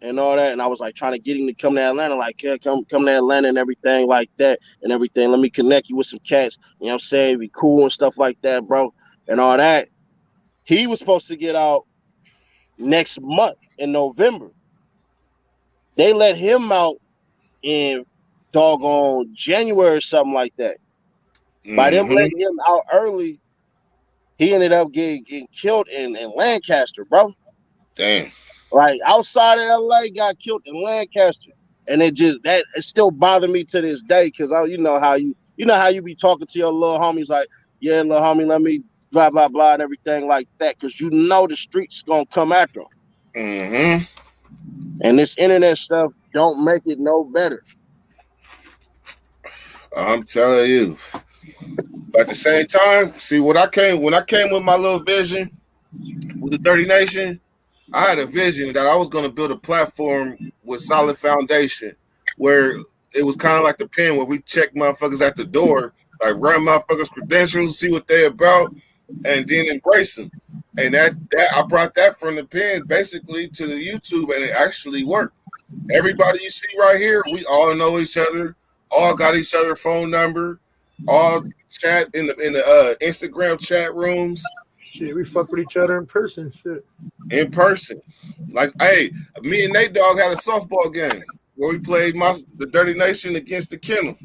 and all that, and I was like trying to get him to come to Atlanta, like, yeah, come to Atlanta and everything like that and everything. Let me connect you with some cats, you know what I'm saying? Be cool and stuff like that, bro, and all that. He was supposed to get out next month in November. They let him out in doggone January or something like that. Mm-hmm. By them letting him out early, he ended up getting killed in Lancaster, bro. Damn. Like outside of LA, got killed in Lancaster. And it still bothered me to this day because you know how you be talking to your little homies like, yeah, little homie, let me blah blah blah and everything like that, because you know the streets gonna come after them. Mm-hmm. And this internet stuff don't make it no better. I'm telling you. But at the same time, see when I came with my little vision with the Dirty Nation, I had a vision that I was going to build a platform with solid foundation where it was kind of like the pen where we check motherfuckers at the door, like run motherfuckers' credentials, see what they about, and then embrace them. And that I brought that from the pen basically to the YouTube, and it actually worked. Everybody you see right here, we all know each other, all got each other phone number, all chat in the Instagram chat rooms. Shit, we fuck with each other in person. Shit. In person. Like, hey, me and Nate Dogg had a softball game where we played the Dirty Nation against the Kennel.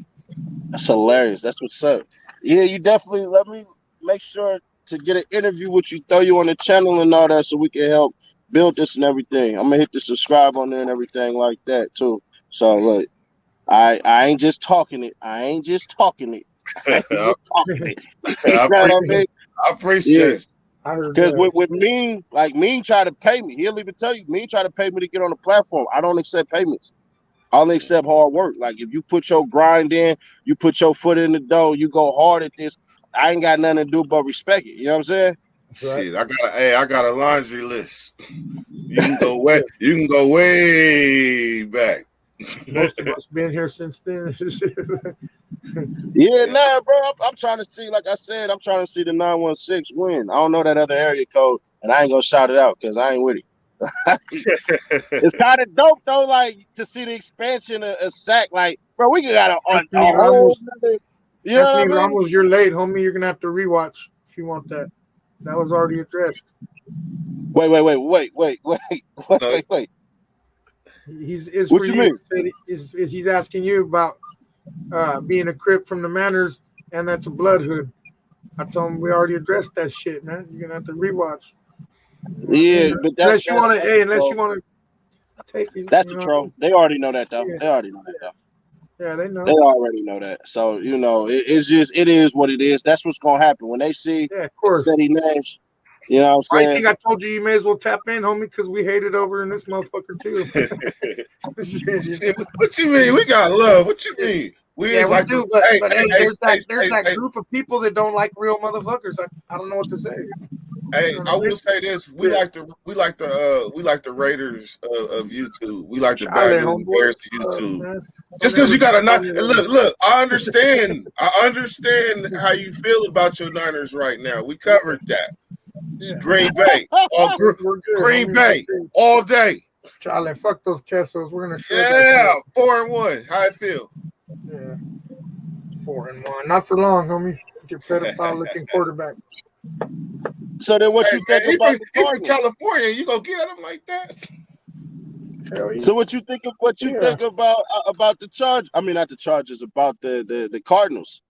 That's hilarious. That's what's up. Yeah, you definitely let me make sure to get an interview with you, throw you on the channel and all that so we can help build this and everything. I'm gonna hit the subscribe on there and everything like that too. So look, I ain't just talking it. I appreciate it. Because with Mean, like Mean try to pay me. He'll even tell you, Mean try to pay me to get on the platform. I don't accept payments. I only accept hard work. Like if you put your grind in, you put your foot in the dough, you go hard at this, I ain't got nothing to do but respect it. You know what I'm saying? Shit, I got a laundry list. You can go way back. Most of us been here since then. Yeah, nah, bro. I'm trying to see, like I said, I'm trying to see the 916 win. I don't know that other area code, and I ain't gonna shout it out because I ain't with it. It's kind of dope though, like to see the expansion of SAC. Like, bro, we got a whole other, you know what I mean? Ramos, you're late, homie. You're gonna have to rewatch if you want that. That was already addressed. Wait. What you mean? He's asking you about being a Crip from the Manors, and that's a Blood Hood. I told him we already addressed that shit, man. You're gonna have to rewatch. Yeah, but unless you want to take these. That's the troll. They already know that though. Yeah. They already know that though. Yeah, they know. They already know that. So it is what it is. That's what's gonna happen when they see. Yeah, of course. Ceddy Nash. You know what I'm saying? I think I told you may as well tap in, homie, because we hate it over in this motherfucker too. What you mean? We got love. What you mean? We there's that group of people that don't like real motherfuckers. I don't know what to say. Hey, I will say this: we like the Raiders of YouTube. We like the bad news bears of YouTube. Just because you got a look, I understand how you feel about your Niners right now. We covered that. It's Yeah. Green Bay. We're good. Green homie. Bay We're good. all day. Charlie, fuck those Kessos. We're gonna shred Yeah, that 4-1. How I feel? shit. Yeah. 4-1. Not for long, homie. Your pedophile looking quarterback. So then, what Hey you man, think about the he from Cardinals? California. You gonna get at him like that? Hell yeah. So what you think of think about the Chargers? I mean, not the Chargers, about the Cardinals.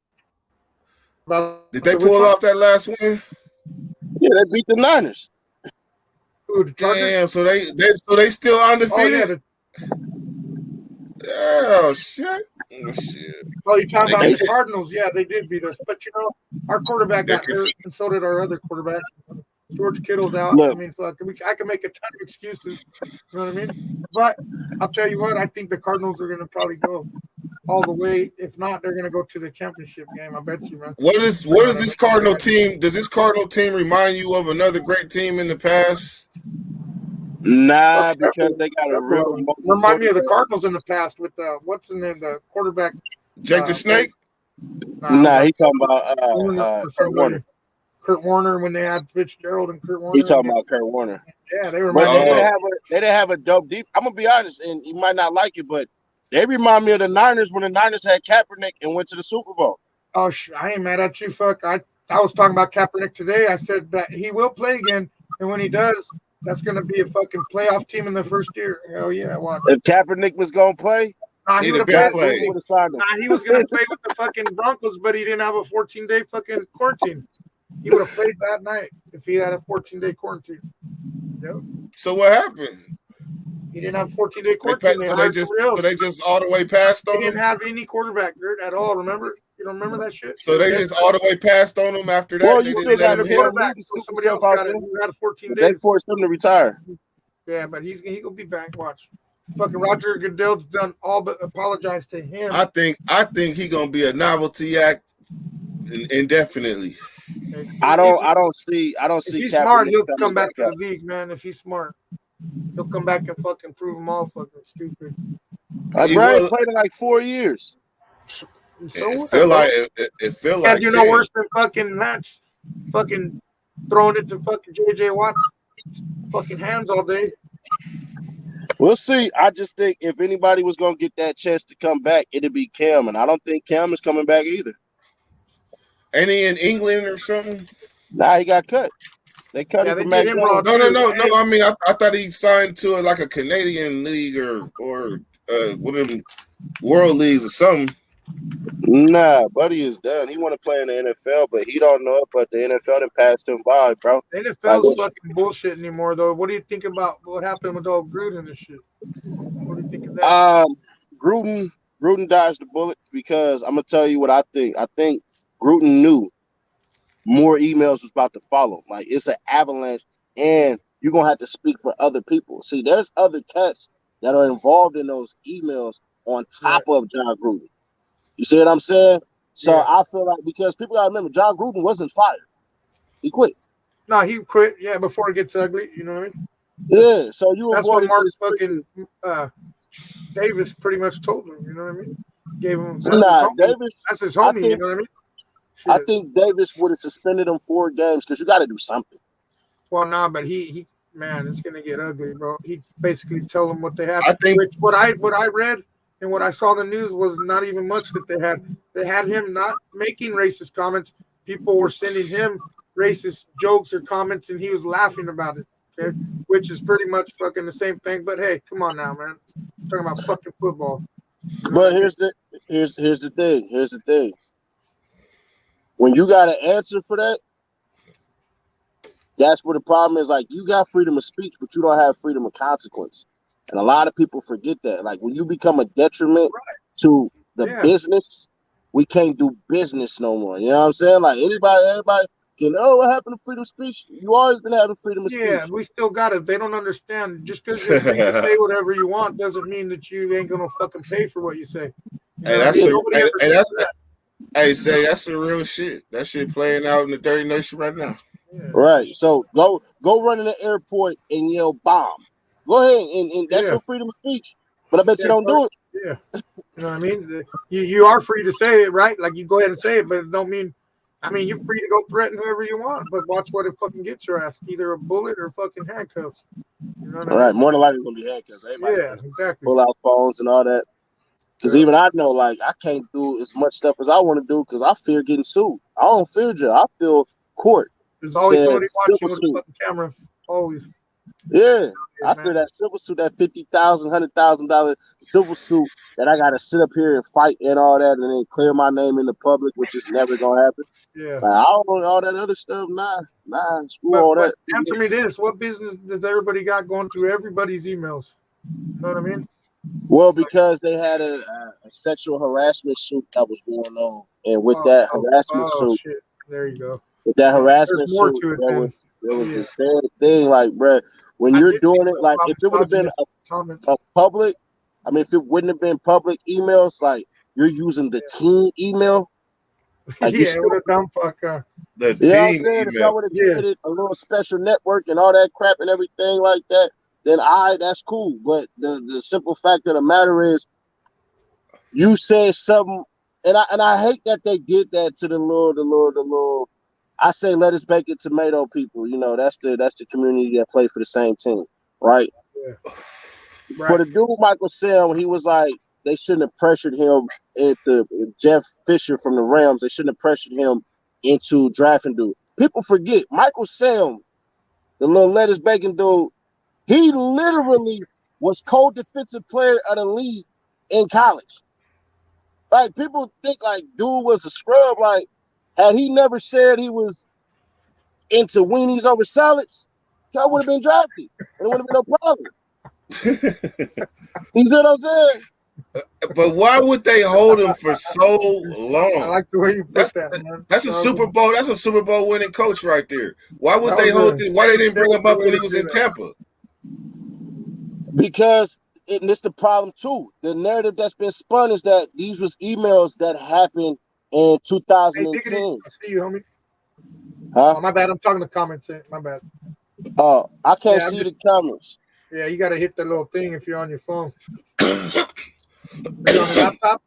About Did they the which pull one? off that last win? Yeah, they beat the Niners. Ooh, the Chargers? Damn, so they still Oh, yeah. undefeated? Oh shit. Oh shit. Oh, you're talking about They- the Cardinals? Yeah, they did beat us. But you know, our quarterback got hurt, and so did our other quarterback. George Kittle's out. Look. I mean, fuck, I can make a ton of excuses. You know what I mean? But I'll tell you what, I think the Cardinals are going to probably go all the way. If not, they're going to go to the championship game. I bet you, man. What is this Cardinal team? Does this Cardinal team remind you of another great team in the past? Nah, because they got a real. Remind me of the Cardinals in the past with what's the name, the quarterback. Jake the Snake? Nah, he talking about Kurt Warner. Kurt Warner when they had Fitzgerald and Kurt Warner. He talking about Kurt Warner. Yeah, they But remind they me. didn't have a dope deep. I'm gonna be honest, and you might not like it, but they remind me of the Niners when the Niners had Kaepernick and went to the Super Bowl. Oh, I ain't mad at you. Fuck, I was talking about Kaepernick today. I said that he will play again, and when he does, that's gonna be a fucking playoff team in the first year. Hell yeah, watch. If Kaepernick was gonna play, he would have played. He was gonna play with the fucking Broncos, but he didn't have a 14-day fucking quarantine. He would have played that night if he had a 14-day quarantine. Yep. So what happened? He didn't have 14-day quarantine. So they just all the way passed on He him? didn't have any quarterback at all. Remember? You don't remember that shit? So they just all the way passed on him after that? Well, they you didn't still let got him a hit? quarterback. So somebody else got it. He had 14 days. They forced him to retire. Yeah, but he gonna be back. Watch. Fucking Roger Goodell's done all but apologize to him. I think he gonna be a novelty act indefinitely. I don't see. If he's smart, he'll come back to the league, man. If he's smart, he'll come back and fucking prove them all fucking stupid. Brian played in like 4 years. So it feel like you're no worse than fucking Lance, fucking throwing it to fucking JJ Watt's fucking hands all day. We'll see. I just think if anybody was gonna get that chance to come back, it'd be Cam, and I don't think Cam is coming back either. Ain't he in England or something? Nah, he got cut. They cut him from No. I mean, I thought he signed to like a Canadian league or one of them world leagues or something. Nah, buddy is done. He want to play in the NFL, but he don't know it. But the NFL done passed him by, bro. The NFL's fucking bullshit anymore, though. What do you think about what happened with old Gruden and shit? What do you think of that? Gruden dodged the bullet because I'm gonna tell you what I think. I think Gruden knew more emails was about to follow. Like it's an avalanche, and you're gonna have to speak for other people. See, there's other cats that are involved in those emails on top of John Gruden. You see what I'm saying? So I feel like because people gotta remember, John Gruden wasn't fired; he quit. No, he quit. Yeah, before it gets ugly. You know what I mean? Yeah. So you. That's what Mark fucking Davis pretty much told him. You know what I mean? Gave him. Davis. That's his homie. You know what I mean? I think Davis would have suspended him 4 games because you got to do something. Well, nah, but he man, it's gonna get ugly, bro. He basically told them what they had. I think what I read and what I saw in the news was not even much that they had. They had him not making racist comments. People were sending him racist jokes or comments, and he was laughing about it. Okay, which is pretty much fucking the same thing. But hey, come on now, man. I'm talking about fucking football. But here's the thing. When you got an answer for that, that's where the problem is. Like, you got freedom of speech, but you don't have freedom of consequence. And a lot of people forget that. Like, when you become a detriment to the business, we can't do business no more. You know what I'm saying? Like, everybody can, what happened to freedom of speech? You always been having freedom of speech. Yeah, we still got it. They don't understand. Just because you're free to say whatever you want doesn't mean that you ain't going to fucking pay for what you say. That's the real shit. That shit playing out in the dirty nation right now. Yeah. Right. So go run in the airport and yell bomb. Go ahead and that's your freedom of speech. But I bet you don't do it. Yeah. You know what I mean? You are free to say it, right? Like you go ahead and say it, but it don't mean I mean, you're free to go threaten whoever you want, but watch what it fucking gets your ass. Either a bullet or fucking handcuffs. You know what All I right, mean? more than likely it's gonna be handcuffs. Everybody Yeah, gonna exactly. pull out phones and all that. Because Yeah. even I know, like, I can't do as much stuff as I want to do because I fear getting sued. I don't fear jail. I feel court. There's always Said somebody civil watching with a suit. fucking camera. Always. Yeah, I Man. feel that civil suit, that $50,000, $100,000 civil suit that I got to sit up here and fight and all that, and then clear my name in the public, which is never gonna happen. Yeah. Like, I don't want all that other stuff. Nah, screw all But that. answer me this: what business does everybody got going through everybody's emails? You know what I mean? Well, because they had a sexual harassment suit that was going on, and with that harassment Oh suit, shit! There you go. with that There's harassment more suit, to it there was Yeah. the sad thing, like, bruh, when I you're did see doing it, something like, about if it would have been misogynist comments. a public, I mean, if it wouldn't have been public emails, like, you're using the team email, like, Yeah, what a dumb fuck. The you know what I'm team saying? If email. y'all would have created a little special network and all that crap and everything like that, then that's cool. But the simple fact of the matter is, you said something, and I hate that they did that to the little. I say lettuce, bacon, tomato people. You know, that's the community that play for the same team, right? Yeah. For the dude Michael Sam, he was like, they shouldn't have pressured him into Jeff Fisher from the Rams. They shouldn't have pressured him into drafting dude. People forget Michael Sam, the little lettuce bacon dude. He literally was co-defensive player of the league in college. Like, people think like dude was a scrub. Like, had he never said he was into weenies over salads, I would have been drafted, and it would have been no problem. You see what I'm saying? But why would they hold him for so long? I like the way you put that, man. That's a Super Bowl. That's a Super Bowl winning coach right there. Why would they hold him? Why they didn't bring him up when he was in Tampa? Because and this the problem too. The narrative that's been spun is that these was emails that happened in 2010. Hey, I see you, homie. Huh? Oh, my bad. I'm talking to comments. My bad. Oh, I can't see the comments. Yeah, you got to hit the little thing if you're on your phone. Are you on the laptop?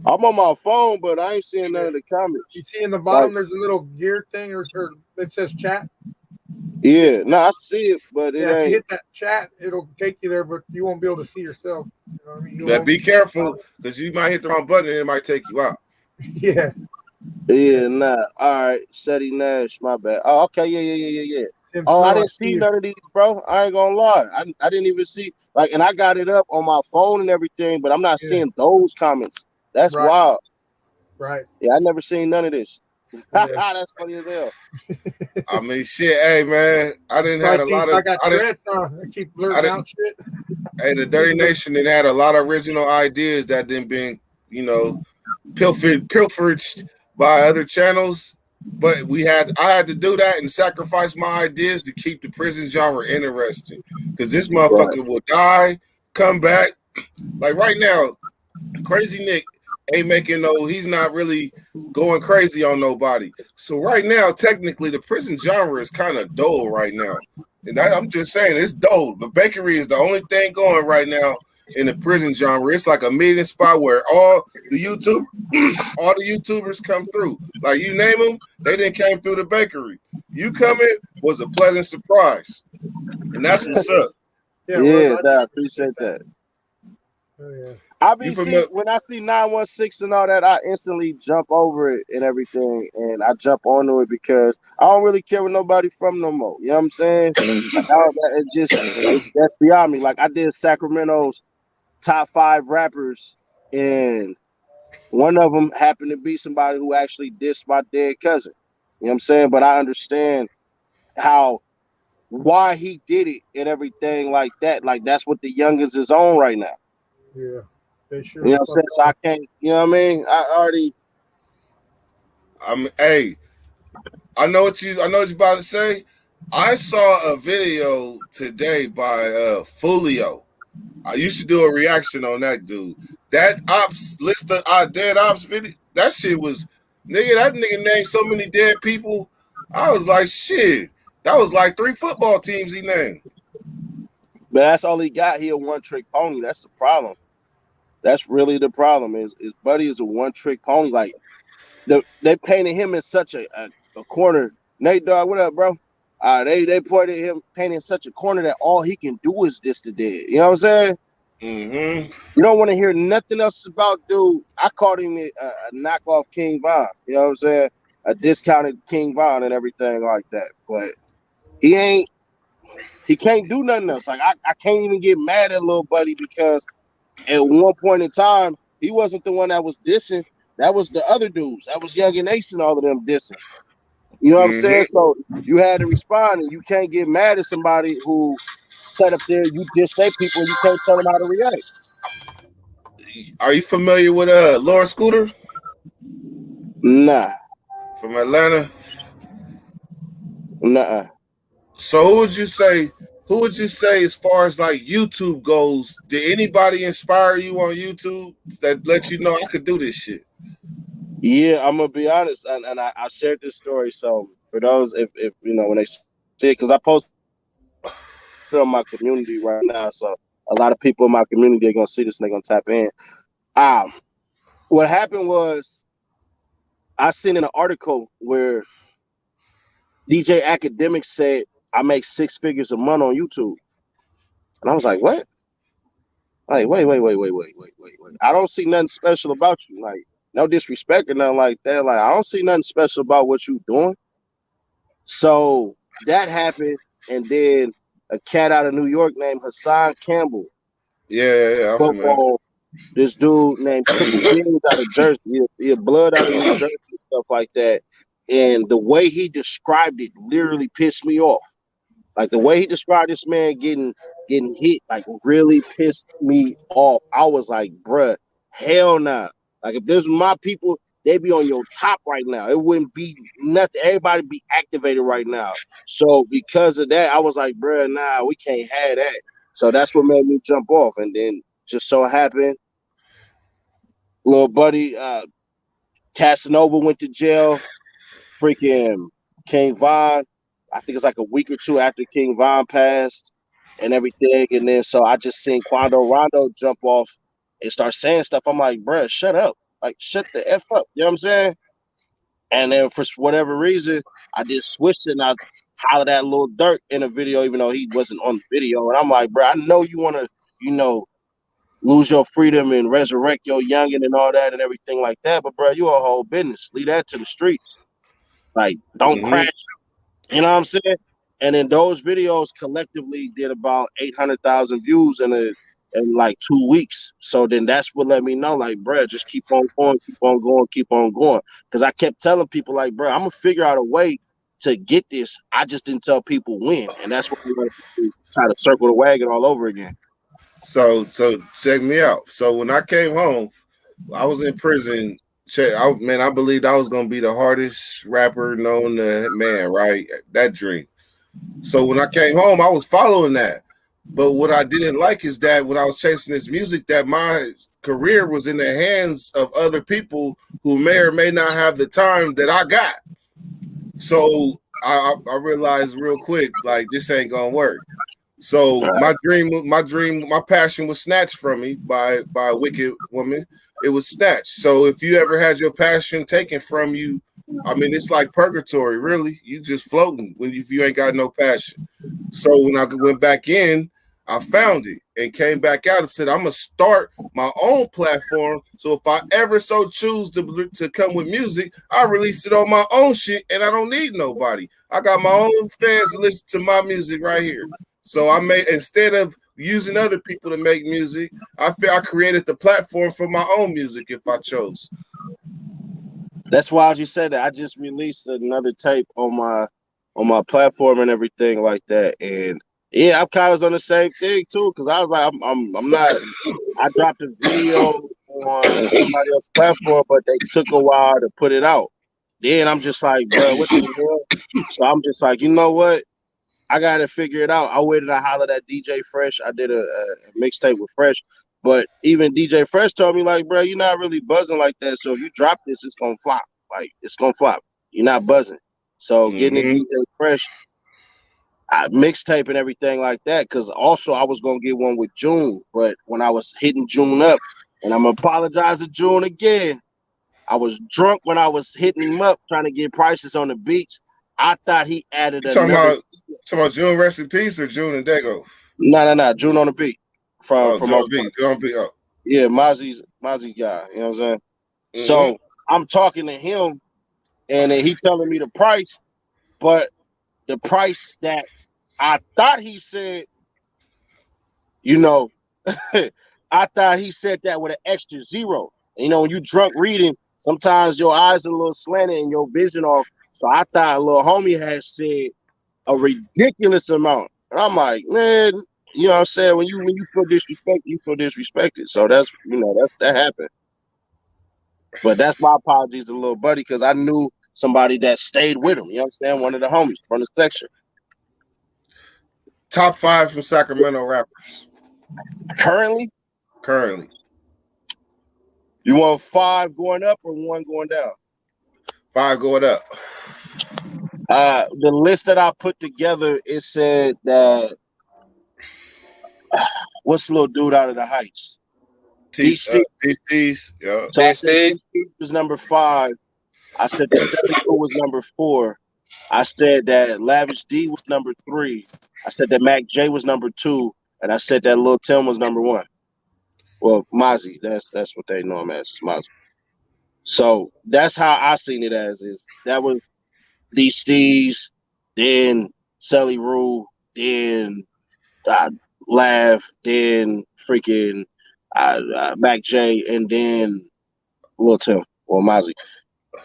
I'm on my phone, but I ain't seeing none of the comments. You see in the bottom, there's a little gear thing, or it says chat. Yeah, no, I see it, but it ain't. If you hit that chat, it'll take you there, but you won't be able to see yourself. You know what I mean? But be careful, because you might hit the wrong button and it might take you out. Yeah. Yeah, nah. All right, Seti Nash, my bad. Oh, okay, yeah. Oh, I didn't see none of these, bro. I ain't gonna lie. I didn't even see, like, and I got it up on my phone and everything, but I'm not seeing those comments. That's wild. Right. Yeah, I never seen none of this. Yeah. That's funny as hell. I mean, shit. Hey, man, I didn't have a lot of. I got threats. I keep blurting out shit. Hey, the Dirty Nation that had a lot of original ideas that didn't been, pilfered by other channels. But I had to do that and sacrifice my ideas to keep the prison genre interesting. Because this motherfucker will die, come back. Like right now, Crazy Nick ain't he's not really going crazy on nobody. So right now, technically, the prison genre is kind of dull right now. And I'm just saying, it's dull. The bakery is the only thing going right now in the prison genre. It's like a meeting spot where all the YouTubers come through. Like, you name them, they didn't came through the bakery. You coming was a pleasant surprise. And that's what's up. Yeah, I appreciate that. Oh, yeah. When I see 916 and all that, I instantly jump over it and everything, and I jump onto it because I don't really care what nobody from no more. You know what I'm saying? That's beyond me. Like, I did Sacramento's top 5 rappers, and one of them happened to be somebody who actually dissed my dead cousin. You know what I'm saying? But I understand why he did it and everything like that. Like, that's what the youngest is on right now. Yeah. You know what I'm saying? So I can't, you know what I mean? Hey, I know what you about to say. I saw a video today by Fulio. I used to do a reaction on that dude. That list of dead ops video, that shit was that nigga named so many dead people. I was like, shit, that was like 3 football teams he named. But that's all he got. He a one-trick pony. That's the problem. That's really the problem. Is Buddy is a one-trick pony. Like, they painted him in such a corner. Nate Dogg, what up, bro? They pointed him painting such a corner that all he can do is this to dead. You know what I'm saying? Mm-hmm. You don't want to hear nothing else about dude. I called him a knockoff King Von. You know what I'm saying? A discounted King Von and everything like that. But he can't do nothing else. Like I can't even get mad at little buddy because at one point in time, he wasn't the one that was dissing. That was the other dudes. That was Young and Ace and all of them dissing. You know what I'm saying? Mm-hmm. So you had to respond, and you can't get mad at somebody who sat up there, you diss their people, and you can't tell them how to react. Are you familiar with Laura Scooter Nah. from Atlanta? Nuh-uh. So who would you say? Who would you say, as far as like YouTube goes, did anybody inspire you on YouTube that let you know I could do this shit? Yeah, I'm gonna be honest, and I shared this story. So for those, if you know when they see it, because I post it on my community right now, so a lot of people in my community are gonna see this and they're gonna tap in. What happened was I seen in an article where DJ Academic said I make 6 figures a month on YouTube, and I was like, what? Like, wait. I don't see nothing special about you. Like, no disrespect or nothing like that. Like, I don't see nothing special about what you doing. So that happened, and then a cat out of New York named Hassan Campbell Yeah, I'm spoke familiar. on this dude named Triple Beans out of Jersey. He a blood out of New Jersey and stuff like that. And the way he described it literally pissed me off. Like the way he described this man getting hit, like really pissed me off. I was like, bruh, hell nah. Like if this was my people, they'd be on your top right now. It wouldn't be nothing. Everybody be activated right now. So because of that, I was like, bruh, nah, we can't have that. So that's what made me jump off. And then just so happened, little buddy, Casanova went to jail. Freaking King Von, I think it's like a week or two after King Von passed and everything. And then so I just seen Quando Rondo jump off and start saying stuff. I'm like, bruh, shut up. Like, shut the F up. You know what I'm saying? And then for whatever reason, I just switched it and I hollered at Lil Durk in a video, even though he wasn't on the video. And I'm like, bruh, I know you want to, lose your freedom and resurrect your youngin' and all that and everything like that. But, bruh, you a whole business. Leave that to the streets. Like, don't Mm-hmm. crash. You know what I'm saying? And then those videos collectively did about 800,000 views in like 2 weeks. So then that's what let me know, like, bruh, just keep on going. Because I kept telling people, like, bruh, I'm gonna figure out a way to get this. I just didn't tell people when, and that's what we want to try to circle the wagon all over again. So check me out. So when I came home, I was in prison. I believed I was gonna be the hardest rapper known to man, right? That dream. So when I came home, I was following that. But what I didn't like is that when I was chasing this music, that my career was in the hands of other people who may or may not have the time that I got. So I realized real quick, like this ain't gonna work. So my passion was snatched from me by a wicked woman. It was snatched. So if you ever had your passion taken from you, I mean, it's like purgatory, really. You just floating if you ain't got no passion. So when I went back in, I found it and came back out and said, I'm gonna start my own platform. So if I ever so choose to come with music, I release it on my own shit, and I don't need nobody. I got my own fans to listen to my music right here. So I made, instead of using other people to make music, I feel I created the platform for my own music if I chose. That's why you said that. I just released another tape on my platform and everything like that. And yeah, I'm kind of on the same thing too, because I was like, I'm not. I dropped a video on somebody else's platform, but they took a while to put it out. Then I'm just like, bro, what the hell? So I'm just like, you know what? I gotta figure it out. I waited. I hollered at DJ Fresh. I did a mixtape with Fresh, but even DJ Fresh told me, like, bro, you're not really buzzing like that. So if you drop this, it's gonna flop. Like, it's gonna flop. You're not buzzing. So getting it DJ Fresh, mixtape and everything like that. Because also I was gonna get one with June, but when I was hitting June up, and I'm gonna apologize to June again. I was drunk when I was hitting him up trying to get prices on the beats. I thought he added You talking another. about June Rest in Peace or June and Dago? No. June on the beat Oh, from June on beat. June on beat. Oh. Yeah, Mozzie's guy. You know what I'm saying? So I'm talking to him, and then he telling me the price, but the price that I thought he said, you know, I thought he said that with an extra zero. You know, when you drunk reading, sometimes your eyes are a little slanted and your vision off. So I thought a little homie had said a ridiculous amount. And I'm like, man, you know what I'm saying? When you feel disrespected, you feel disrespected. So that's that happened. But that's my apologies to little buddy, because I knew somebody that stayed with him. You know what I'm saying? One of the homies from the section. Top 5 from Sacramento rappers. Currently? You want 5 going up or 1 going down? 5 going up. The list that I put together, it said that what's the little dude out of the Heights? DC's. Yeah. So I said DC was number 5. I said that 72 was number 4. I said that Lavish D was number 3. I said that Mac J was number 2, and I said that Lil Tim was number 1. Well, Mozzie, that's what they know him as, Mozzie. So that's how I seen it as. Is that was these Steez, then Sully Rule, then Lav, then freaking Mac J, and then Lil Tim or Mozzie.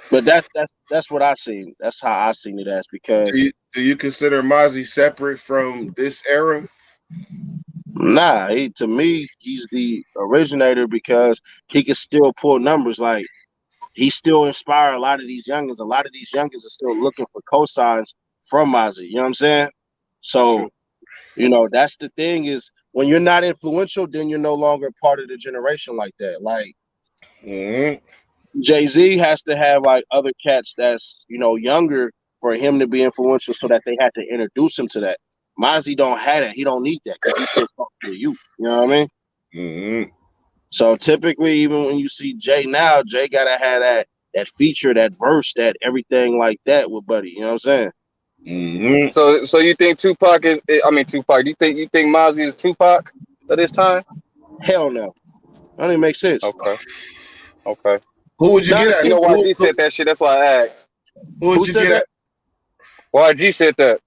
But that's what I seen. That's how I seen it as. Because do you consider Mozzie separate from this era? Nah, to me, he's the originator because he can still pull numbers. Like, he still inspire a lot of these youngins. A lot of these youngins are still looking for cosigns from Mozzie. You know what I'm saying? So, you know, that's the thing is when you're not influential, then you're no longer part of the generation like that. Like, Jay-Z has to have like other cats that's, you know, younger for him to be influential, so that they had to introduce him to that. Mozzie don't have that. He don't need that because he's still talking to you. You know what I mean? So typically, even when you see Jay now, Jay gotta have that feature, that verse, that everything like that with Buddy. You know what I'm saying? So you think Tupac is? I mean Tupac. You think Mozzie is Tupac at this time? Hell no. That don't even make sense. Okay. Who would you get at? You know, YG said that shit. That's why I asked. Who would you get at? YG said that.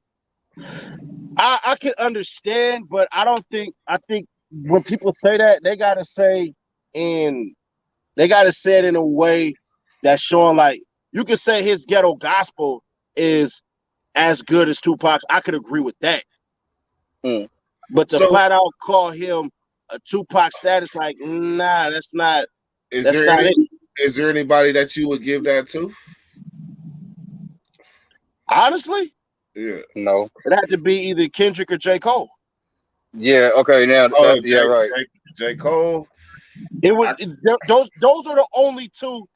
I can understand, but I think when people say that, they gotta say it in a way that's showing, like, you could say his ghetto gospel is as good as Tupac's. I could agree with that. But to flat out call him a Tupac status, like, nah, that's not. Is there anybody that you would give that to? Honestly? Yeah. No. It had to be either Kendrick or J. Cole. Yeah, okay, now right. J. Cole. Those are the only two,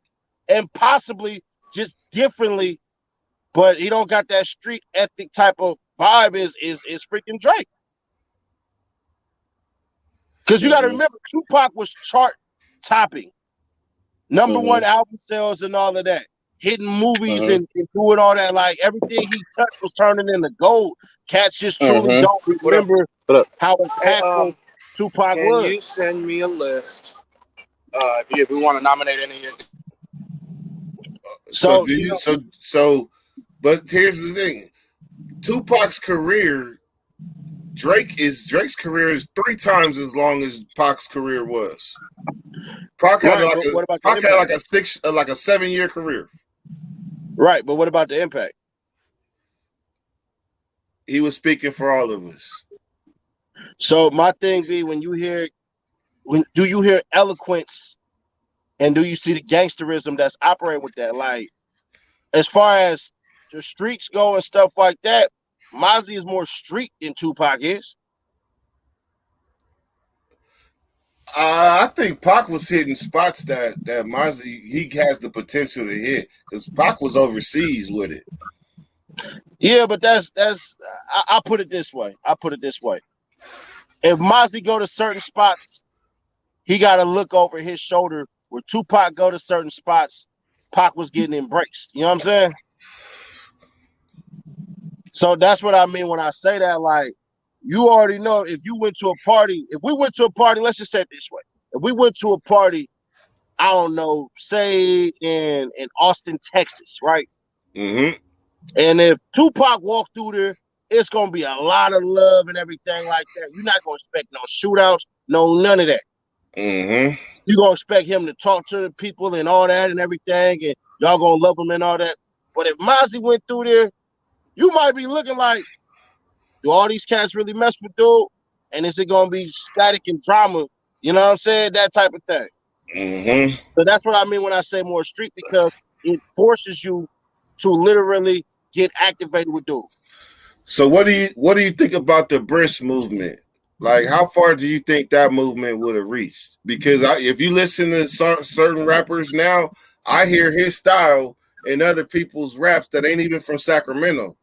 and possibly just differently, but he don't got that street ethic type of vibe is freaking Drake. Because you gotta remember, Tupac was chart topping. Number 1 album sales and all of that. Hitting movies and doing all that. Like, everything he touched was turning into gold. Cats just truly don't remember how impactful Tupac was. Can you send me a list if we want to nominate any of But here's the thing. Tupac's career, Drake's career is 3 times as long as Pac's career was. Pac had like a 7-year career. Right, but what about the impact? He was speaking for all of us. So my thing be, do you hear eloquence, and do you see the gangsterism that's operating with that? Like, as far as the streets go and stuff like that, Mozzie is more street than Tupac is. I think Pac was hitting spots that Mozzie, he has the potential to hit, because Pac was overseas with it. Yeah, but I put it this way. If Mozzie go to certain spots, he got to look over his shoulder. Where Tupac go to certain spots, Pac was getting embraced. You know what I'm saying? So that's what I mean when I say that. Like, you already know if you went to a party, if we went to a party, let's just say it this way. If we went to a party, I don't know, say in Austin, Texas, right? Mm-hmm. And if Tupac walked through there, it's gonna be a lot of love and everything like that. You're not gonna expect no shootouts, no none of that. Mm-hmm. You're gonna expect him to talk to the people and all that and everything, and y'all gonna love him and all that. But if Mozzie went through there, you might be looking like, do all these cats really mess with dude? And is it gonna be static and drama? You know what I'm saying? That type of thing. Mm-hmm. So that's what I mean when I say more street, because it forces you to literally get activated with dude. So what do you think about the Brisk movement? Like, how far do you think that movement would have reached? Because if you listen to certain rappers now, I hear his style in other people's raps that ain't even from Sacramento.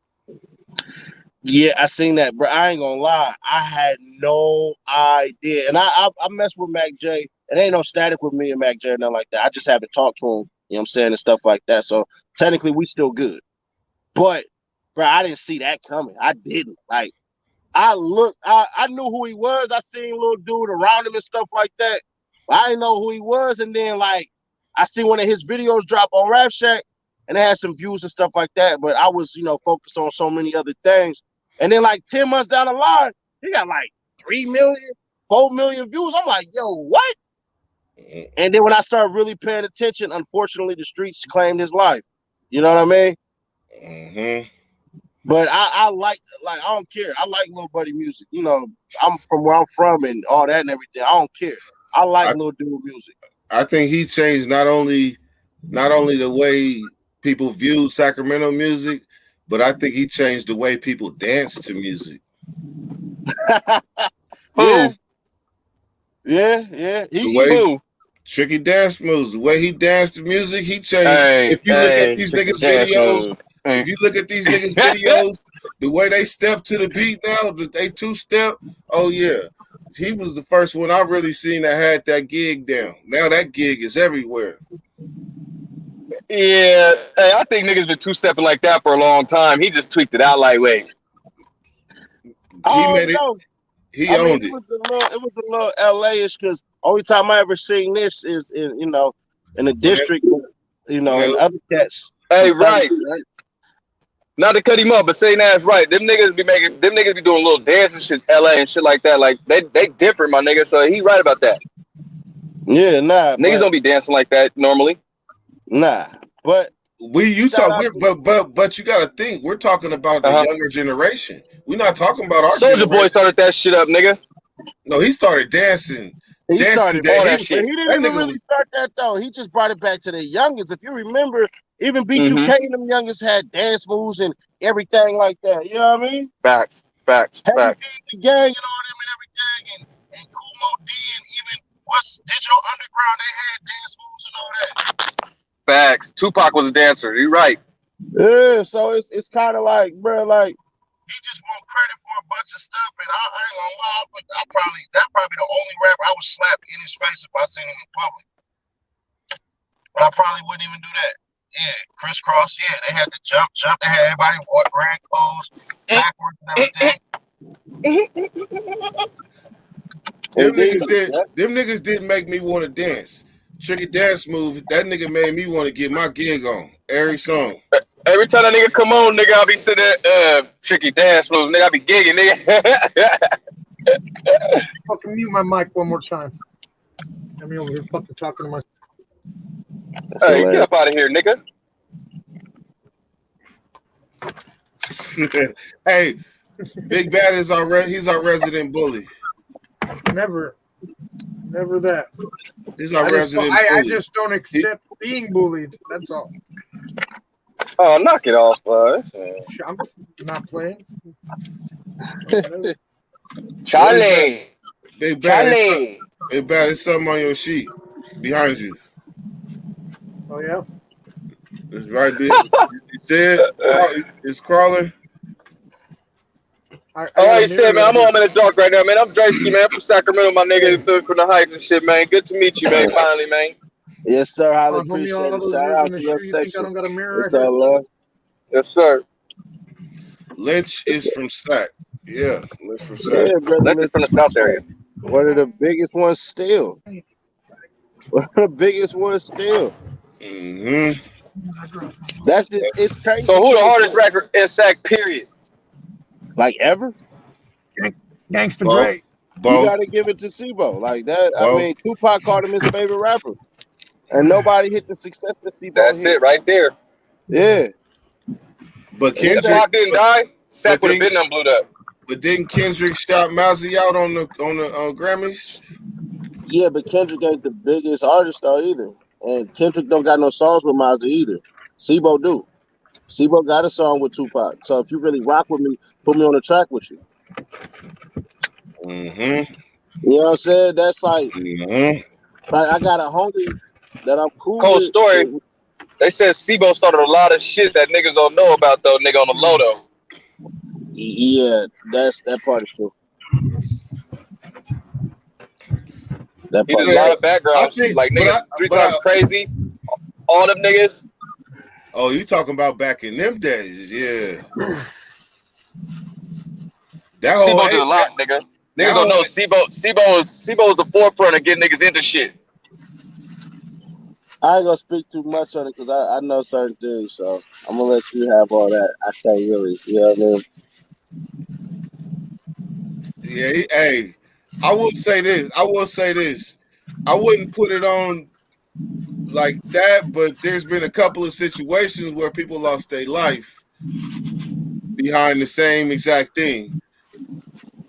Yeah, I seen that, bro. I ain't gonna lie, I had no idea. And I messed with Mac J. It ain't no static with me and Mac J or nothing like that. I just haven't talked to him, you know what I'm saying, and stuff like that. So technically we still good. But bro, I didn't see that coming. I didn't. Like, I knew who he was. I seen little dude around him and stuff like that. But I didn't know who he was. And then, like, I see one of his videos drop on Rap Shack, and it had some views and stuff like that. But I was, focused on so many other things. And then, like, 10 months down the line, he got like 3 million, 4 million views. I'm like, yo, what? And then when I started really paying attention, unfortunately, the streets claimed his life. You know what I mean? Mm-hmm. But I like I don't care. I like Lil Buddy music. I'm from where I'm from and all that and everything. I don't care. I like Lil Dude music. I think he changed not only the way people viewed Sacramento music, but I think he changed the way people dance to music. Yeah. Who? Tricky dance moves. The way he danced to music, he changed. If you look at these niggas' videos, the way they step to the beat now, they two-step, oh yeah. He was the first one I really seen that had that gig down. Now that gig is everywhere. Yeah, hey, I think niggas been two-stepping like that for a long time. He just tweaked it out lightweight. He made it. He owned it. It was a little LA-ish, because only time I ever seen this is in the district, and other cats. Hey, right. Not to cut him up, but saying that's right. Them niggas be doing little dance and shit, LA and shit like that. Like they different, my nigga. So he right about that. Yeah, nah. Niggas don't be dancing like that normally. Nah, but but you gotta think, we're talking about the younger generation. We're not talking about our Soulja Boy started that shit up, nigga. No, he started dancing. He started all that shit. He didn't even really start that though. He just brought it back to the youngins. If you remember, even B2K and them youngins had dance moves and everything like that. You know what I mean? Facts. The gang, them and everything, and Kool Moe D, and even what's Digital Underground, they had dance moves and all that. Facts. Tupac was a dancer. You're right. Yeah, so it's kind of like, bro, like, he just want credit for a bunch of stuff, and I ain't gonna lie, but that's probably the only rapper I would slap in his face if I seen him in public. But I probably wouldn't even do that. Yeah, crisscross. Yeah, they had to jump. They had everybody wearing clothes backwards and everything. Them niggas didn't make me want to dance. Tricky dance move. That nigga made me want to get my gig on every song. Every time that nigga come on, nigga, I'll be sitting there, tricky dance moves, nigga, I'll be gigging, nigga. Fucking mute my mic one more time. I mean, over here fucking talking to myself. Hey, get up out of here, nigga. Hey, Big Bad is he's our resident bully. Never that. He's our resident bully. I just don't accept being bullied. That's all. Oh, knock it off, I'm not playing. Charlie. Big Bad, it's something on your sheet behind you. Oh yeah. It's right there. You see it? It's crawling. He said, man, I'm in the dark right now, man. I'm Draysky, man, from Sacramento, my nigga, from the Heights and shit, man. Good to meet you, man, finally, man. Yes, sir. Highly Homie, all appreciate it. those Shout years out in to the your shoe, you think I section. don't got a mirror It's right here? all love. Yes, sir. Lynch is from Sac. Yeah, Lynch from Sac. Yeah, brother. Lynch is from the South area. One of the biggest ones still. One of the biggest ones still. Mm-hmm. That's just, it's crazy. So who the hardest rapper in Sac? Period. Like ever? Gangsta Bo, Dre. You Bo, gotta give it to Sibo. Like that. I Bo. mean, Tupac called him his favorite rapper. And nobody hit the success that Sibo That's hit. it right there. Yeah. But And it's If Kendrick, Pac didn't die, Sac would have didn't been done blew up. but didn't Kendrick shout Mozzie out on the Grammys? yeah, but Kendrick ain't the biggest artist though either. And Kendrick don't got no songs with Mazda either. Sibo do. Sibo got a song with Tupac. So if you really rock with me, put me on the track with you. Mm-hmm. You know what I'm saying? That's like Mm-hmm. I got a homie that I'm cool Cold with. story. They said Sibo started a lot of shit that niggas don't know about though, nigga on the low though. Yeah, that part is true. That He part did a is lot true. of backgrounds, like niggas 3 times crazy, all them niggas. Oh, you talking about back in them days? Yeah. That whole Sibo did a lot, nigga. Niggas don't know Sibo is the forefront of getting niggas into shit. I ain't gonna speak too much on it because I know certain things, so I'm gonna let you have all that. I can't really, you know what I mean? Yeah, hey, I will say this. I wouldn't put it on like that, but there's been a couple of situations where people lost their life behind the same exact thing.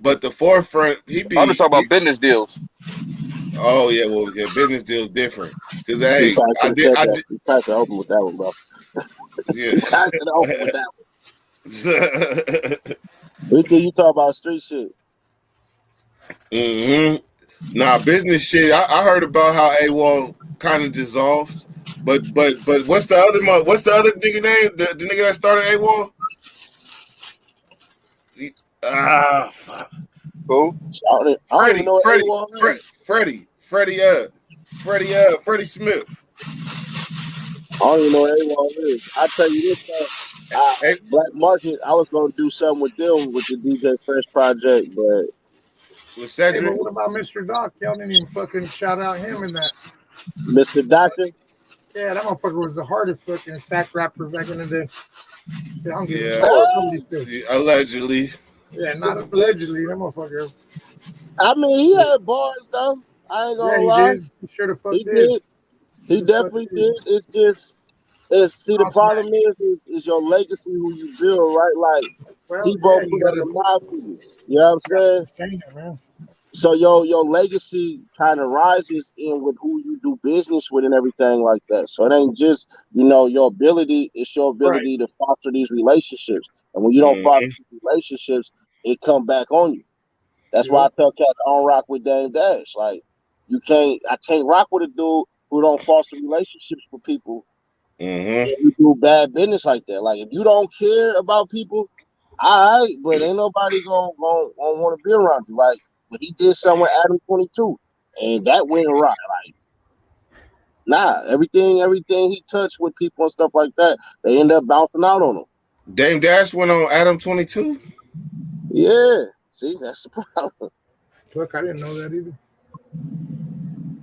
But the forefront, I'm just talking about business deals. Oh yeah, well, yeah, business deals different. Because hey, You probably should have said that. You probably should open with that one, bro. Yeah, you probably should open with that one. We think you talk about street shit. Mm-hmm. Nah, business shit. I heard about how AWOL kind of dissolved, but what's the other nigga name? The nigga that started AWOL? Fuck. Who? I don't even know what AWOL is. Freddie Smith. I don't even know what AWOL is. I tell you this, Black Market. I was gonna do something with them with the DJ Fresh project, but with Cedric. Hey, but what about Mr. Doc? Y'all didn't even fucking shout out him in that. Mr. Doctor. Yeah, that motherfucker was the hardest fucking sack rapper back in the day. Yeah, I don't give a fuck. Allegedly. Yeah, not allegedly. That motherfucker. I mean, he had bars though. I ain't gonna lie. Did. He sure the fuck he did. He definitely did. It's just, the problem is your legacy, who you build, right? Like, Sibo put up the mouthpiece. You know what I'm saying? So your legacy kind of rises in with who you do business with and everything like that. So it ain't just, your ability, it's your ability to foster these relationships. And when you don't foster these relationships, it come back on you. That's why I tell cats I don't rock with Dame Dash. Like, I can't rock with a dude who don't foster relationships with people. You do bad business like that. Like, if you don't care about people, all right, but ain't nobody gonna want to be around you. Like, but he did something with Adam 22, and that went awry. Like, nah, everything he touched with people and stuff like that, they end up bouncing out on him. Dame Dash went on Adam 22. Yeah, see, that's the problem. Look, I didn't know that either.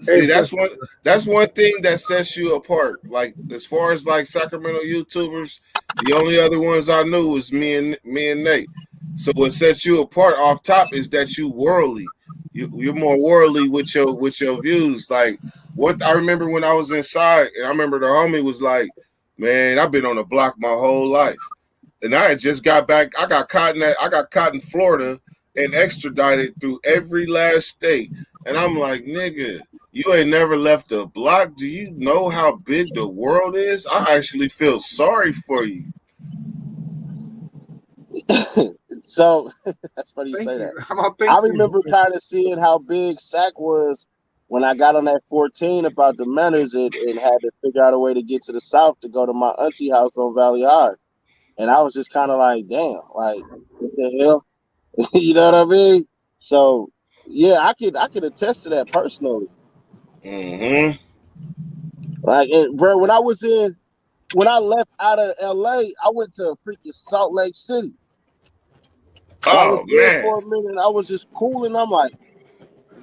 See, that's one thing that sets you apart. Like, as far as like Sacramento YouTubers, the only other ones I knew was me and Nate. So what sets you apart off top is that you worldly. You're more worldly with your views. Like, what I remember when I was inside, and I remember the homie was like, "Man, I've been on the block my whole life, and I had just got back. I got caught in Florida and extradited through every last state." And I'm like, "Nigga, you ain't never left the block. Do you know how big the world is? I actually feel sorry for you." So that's funny you say that. I remember kind of seeing how big Sac was when I got on that 14 about the manners and had to figure out a way to get to the south to go to my auntie house on Valley High. And I was just kind of like, damn, like, what the hell? You know what I mean? So yeah, I could attest to that personally. Like, and, bro, when I left out of LA, I went to freaking Salt Lake City. I was Oh there man, for a minute. I was just cooling. I'm like,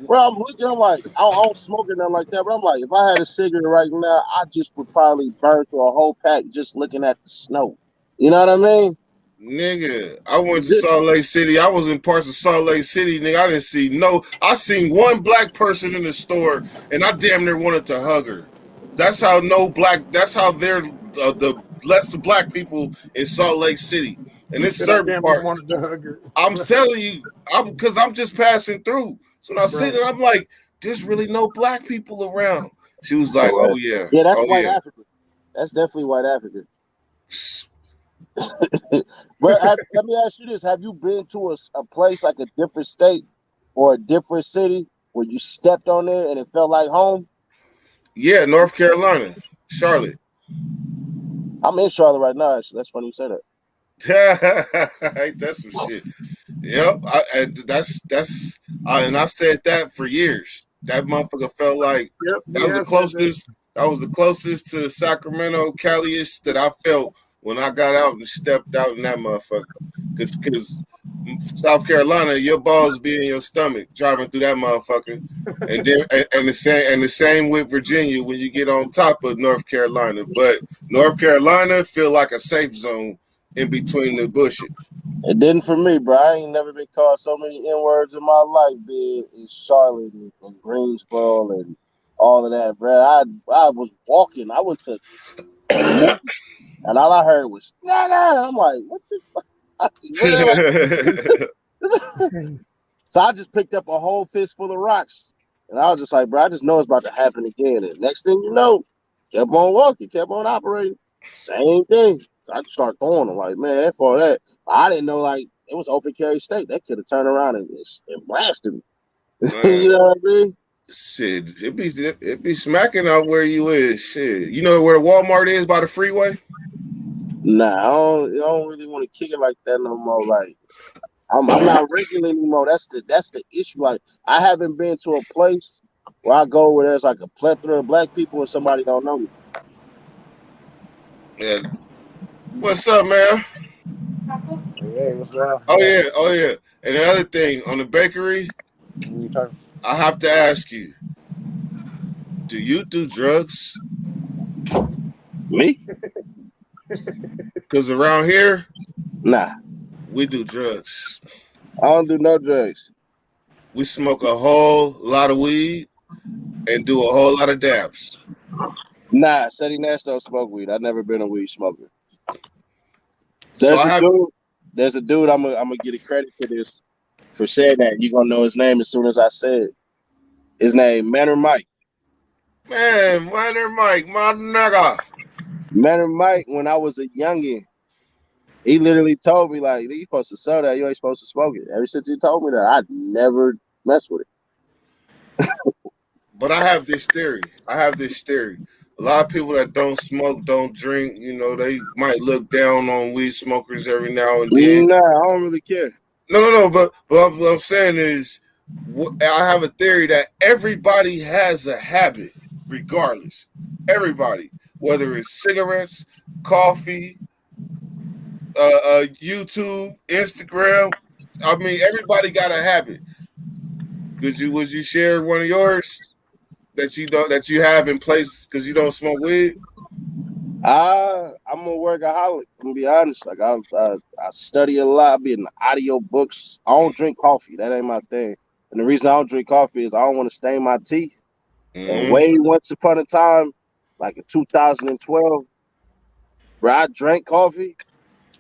bro, I'm like, I don't smoke or nothing like that. But I'm like, if I had a cigarette right now, I just would probably burn through a whole pack just looking at the snow. You know what I mean? nigga, I went to Salt Lake City. I was in parts of Salt Lake City, nigga. I didn't see no. I seen one black person in the store, and I damn near wanted to hug her. That's how no black. That's how they're the less black people in Salt Lake City. And this Said I certain damn near part, wanted to hug her. I'm telling you, because I'm just passing through. So when I was Right. sitting, I'm like, there's really no black people around. She was like, oh yeah, Yeah, that's oh white yeah. Africa. That's definitely white Africa. But let me ask you this: have you been to a place like a different state or a different city where you stepped on there and it felt like home? Yeah, North Carolina, Charlotte. I'm in Charlotte right now. Actually, that's funny you say that. Ain't that some shit? Yep, and I said that for years. That motherfucker felt like Yep. that was the closest. That was the closest to Sacramento, Cali-ish that I felt when I got out and stepped out in that motherfucker. Because South Carolina, your balls be in your stomach driving through that motherfucker, and then and the same with Virginia when you get on top of North Carolina. But North Carolina feel like a safe zone in between the bushes. It didn't for me, bro. I ain't never been called so many N-words in my life, being in Charlotte and Greensboro and all of that, bro. I was walking. I went to Milton, and all I heard was nah, nah. I'm like, what the fuck? So I just picked up a whole fistful of rocks, and I was just like, bro, I just know it's about to happen again. And next thing you know, kept on walking, kept on operating. Same thing. So I just started throwing them like, man, for that. I didn't know like it was open carry state. They could have turned around and blasted me. You know what I mean? Shit, it be smacking out where you is. Shit, you know where the Walmart is by the freeway? Nah, I don't really want to kick it like that no more. Like I'm not regular anymore. That's the issue. Like I haven't been to a place where I go where there's like a plethora of black people and somebody don't know me. Yeah. What's up, man? Hey, what's going on? Oh yeah. And the other thing on the bakery, I have to ask you: do you do drugs? Me? Because around here, Nah, we do drugs. I don't do no drugs. We smoke a whole lot of weed and do a whole lot of dabs. Nah, Seti Nash don't smoke weed. I've never been a weed smoker. So There's a dude. I'm gonna get a credit to this for saying that. You're gonna know his name as soon as I say it. His name Manor Mike. Man, Minor Mike, my nigga. Manor Mike. When I was a youngin', he literally told me like, "You supposed to sell that. You ain't supposed to smoke it." Ever since he told me that, I never mess with it. But I have this theory. A lot of people that don't smoke, don't drink, you know, they might look down on weed smokers every now and then. Nah, I don't really care. No. But what I'm saying is, I have a theory that everybody has a habit, regardless. Everybody, whether it's cigarettes, coffee, YouTube, Instagram. I mean, everybody got a habit. Would you share one of yours that you have in place because you don't smoke weed? I'm a workaholic. I'm gonna be honest. Like I study a lot. I be in audio books. I don't drink coffee. That ain't my thing. And the reason I don't drink coffee is I don't want to stain my teeth. Mm-hmm. And way once upon a time, like in 2012, where I drank coffee,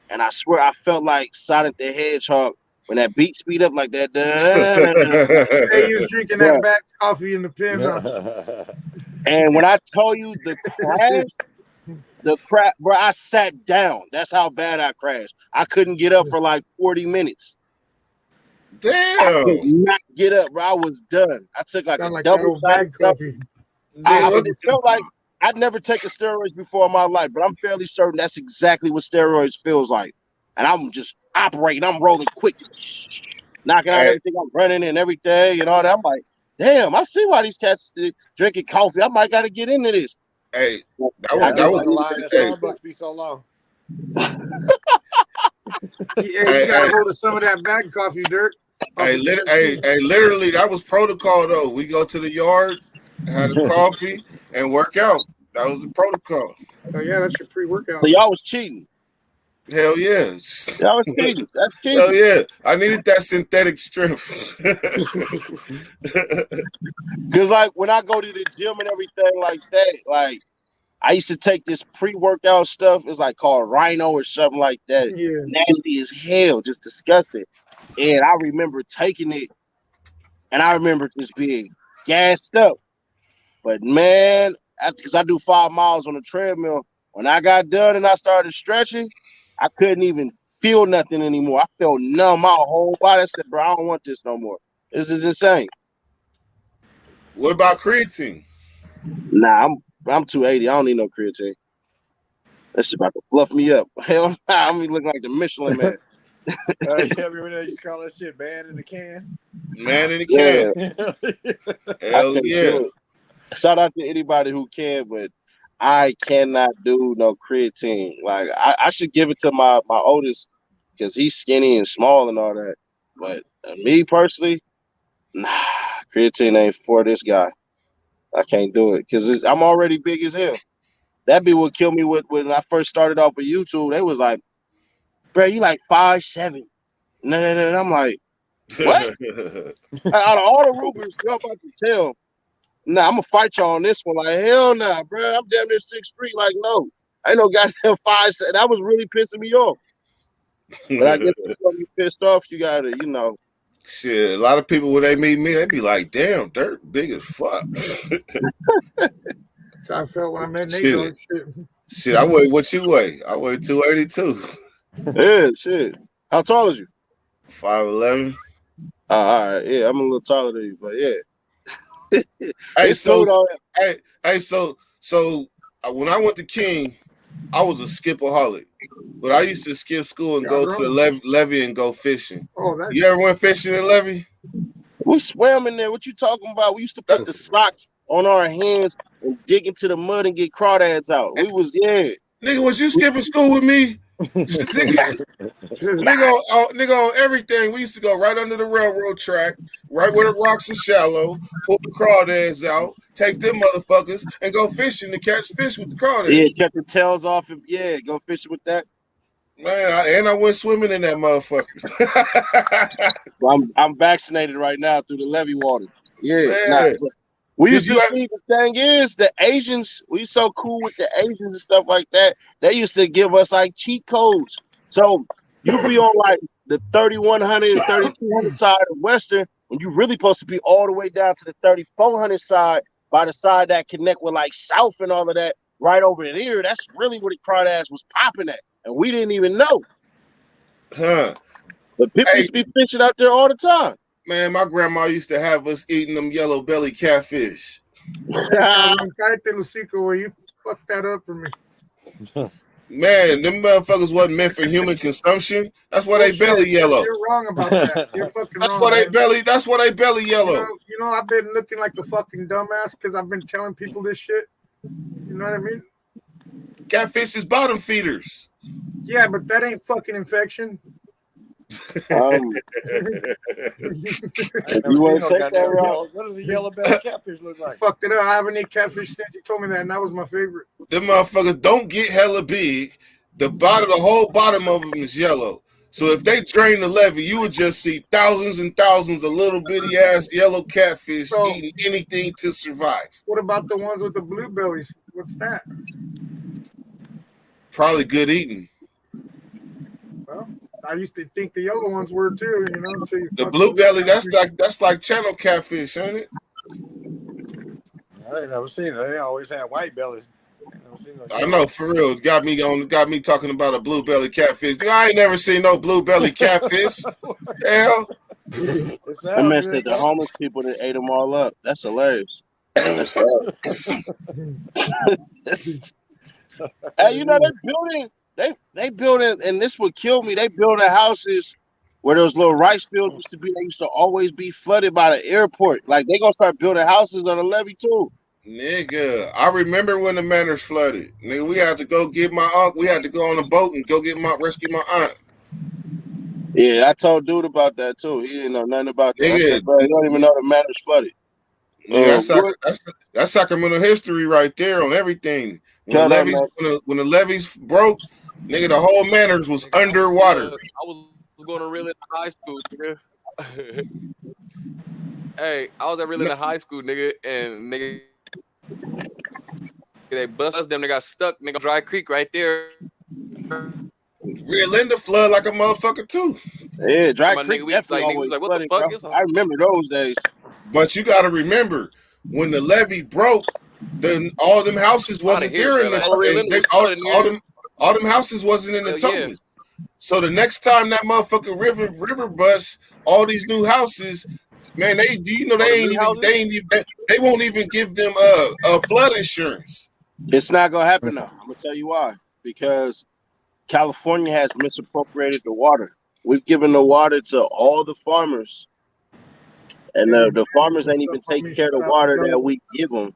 and I swear I felt like Sonic the Hedgehog when that beat speed up like that. Hey, you was drinking that back coffee in the pen, huh? And when I tell you the crash, bro, I sat down. That's how bad I crashed. I couldn't get up for like 40 minutes. Damn. I could not get up, bro. I was done. I took like a double shot of coffee. It felt like I'd never taken steroids before in my life, but I'm fairly certain that's exactly what steroids feels like. And I'm just operating. I'm rolling quick, knocking out everything. I'm running and everything and all that. I'm like, damn, I see why these cats drinking coffee. I might got to get into this. Hey, I that just was like the line at hey, Starbucks be so long. Yeah, you got a hold of some of that bag coffee, Dirt. Literally, that was protocol though. We go to the yard, had a coffee, and work out. That was the protocol. Oh yeah, that's your pre-workout. So y'all was cheating. Hell yeah. Y'all was cheating. That's cheating. Hell yeah. I needed that synthetic strength. Cause like when I go to the gym and everything like that, like I used to take this pre-workout stuff. It's like called Rhino or something like that. Yeah. Nasty as hell, just disgusting. And I remember taking it, and I remember just being gassed up. But man, because I do 5 miles on the treadmill, when I got done and I started stretching, I couldn't even feel nothing anymore. I felt numb. My whole body. I said, "Bro, I don't want this no more. This is insane." What about creatine? Nah, I'm 280. I don't need no creatine. That shit about to fluff me up. Hell, I'm looking like the Michelin Man. Yeah, remember they used to call that shit man in the can? Man in the Yeah. can. Hell yeah. Shout out to anybody who can, but I cannot do no creatine. Like I should give it to my oldest because he's skinny and small and all that. But me personally, nah, creatine ain't for this guy. I can't do it because I'm already big as hell. That be what killed me when I first started off with YouTube. They was like, "Bro, you like 5'7". No. I'm like, what? Out of all the rumors you're about to tell, nah, I'm gonna fight y'all on this one. Like, hell nah, bro. I'm damn near 6'3". Like, no, I ain't no goddamn 5'7". That was really pissing me off. But I guess if you pissed off, you gotta, Shit, a lot of people when they meet me, they be like, "Damn, Dirt big as fuck." That's how I felt when I met Nate. Shit, I weigh what you weigh. I weigh 282. Yeah, shit. How tall is you? 5'11". All right, yeah, I'm a little taller than you, but yeah. Hey, It's cool though. so when I went to King, I was a skipaholic, but I used to skip school and go to the levee and go fishing. Oh, that's... You ever went fishing in levee? We swam in there. What you talking about? We used to put the socks on our hands and dig into the mud and get crawdads out. We was Nigga, was you skipping school with me? nigga on everything. We used to go right under the railroad track, right where the rocks are shallow, pull the crawdads out, take them motherfuckers, and go fishing to catch fish with the crawdads. Yeah, cut the tails off and go fishing with that. Man, I went swimming in that motherfucker. Well, I'm vaccinated right now through the levee water. Yeah, Man. We used to see, the thing is, the Asians, we so cool with the Asians and stuff like that. They used to give us like cheat codes. So you be on like the 3100 and 3200 side of Western, and you really supposed to be all the way down to the 3400 side by the side that connect with like South and all of that right over there. That's really where the crawdads was popping at, and we didn't even know. Huh. But people used to be fishing out there all the time. Man, my grandma used to have us eating them yellow belly catfish. Where you fucked that up for me. Man, them motherfuckers wasn't meant for human consumption. That's why they belly yellow. You're wrong about that. You're fucking that's wrong. That's why they belly yellow. You know, I've been looking like a fucking dumbass because I've been telling people this shit. You know what I mean? Catfish is bottom feeders. Yeah, but that ain't fucking infection. You want to take that route? What does the yellow belly catfish look like? Fucked it up. I haven't eaten catfish since you told me that, and that was my favorite. Them motherfuckers don't get hella big. The whole bottom of them is yellow. So if they drain the levee, you would just see thousands and thousands of little bitty ass yellow catfish eating anything to survive. What about the ones with the blue bellies? What's that? Probably good eating. Well, I used to think the yellow ones were too, you know. The blue belly, that's like channel catfish, ain't it? I ain't never seen it. They always had white bellies. I know, for real. It got me talking about a blue belly catfish. I ain't never seen no blue belly catfish. Hell. I messed at the homeless people that ate them all up. That's hilarious. That's Hey, you know, they building, and this would kill me. They building houses where those little rice fields used to be. They used to always be flooded by the airport. Like they gonna start building houses on the levee too. Nigga, I remember when the manors flooded. Nigga, we had to go get my aunt. We had to go on a boat and go rescue my aunt. Yeah, I told dude about that too. He didn't know nothing about that. I Nigga, said, bro, you don't even know the manors flooded. nigga, that's Sacramento history right there on everything. When the levees broke, nigga, the whole manors was underwater. I was going to reel in high school, nigga. Hey, I was at real in high school, nigga, and nigga, they bust us. Them they got stuck, nigga, Dry Creek right there. Real in the flood like a motherfucker too. Yeah, Dry My Creek nigga, definitely nigga was like, what the fuck is? I remember those days. But you got to remember, when the levee broke, then all them houses wasn't there in the all them houses wasn't in the Thomas. So the next time that motherfucking river bust, all these new houses, man, they won't even give them a flood insurance. It's not gonna happen though. I'm gonna tell you why. Because California has misappropriated the water. We've given the water to all the farmers, and the farmers ain't even taking care of the water that we give them.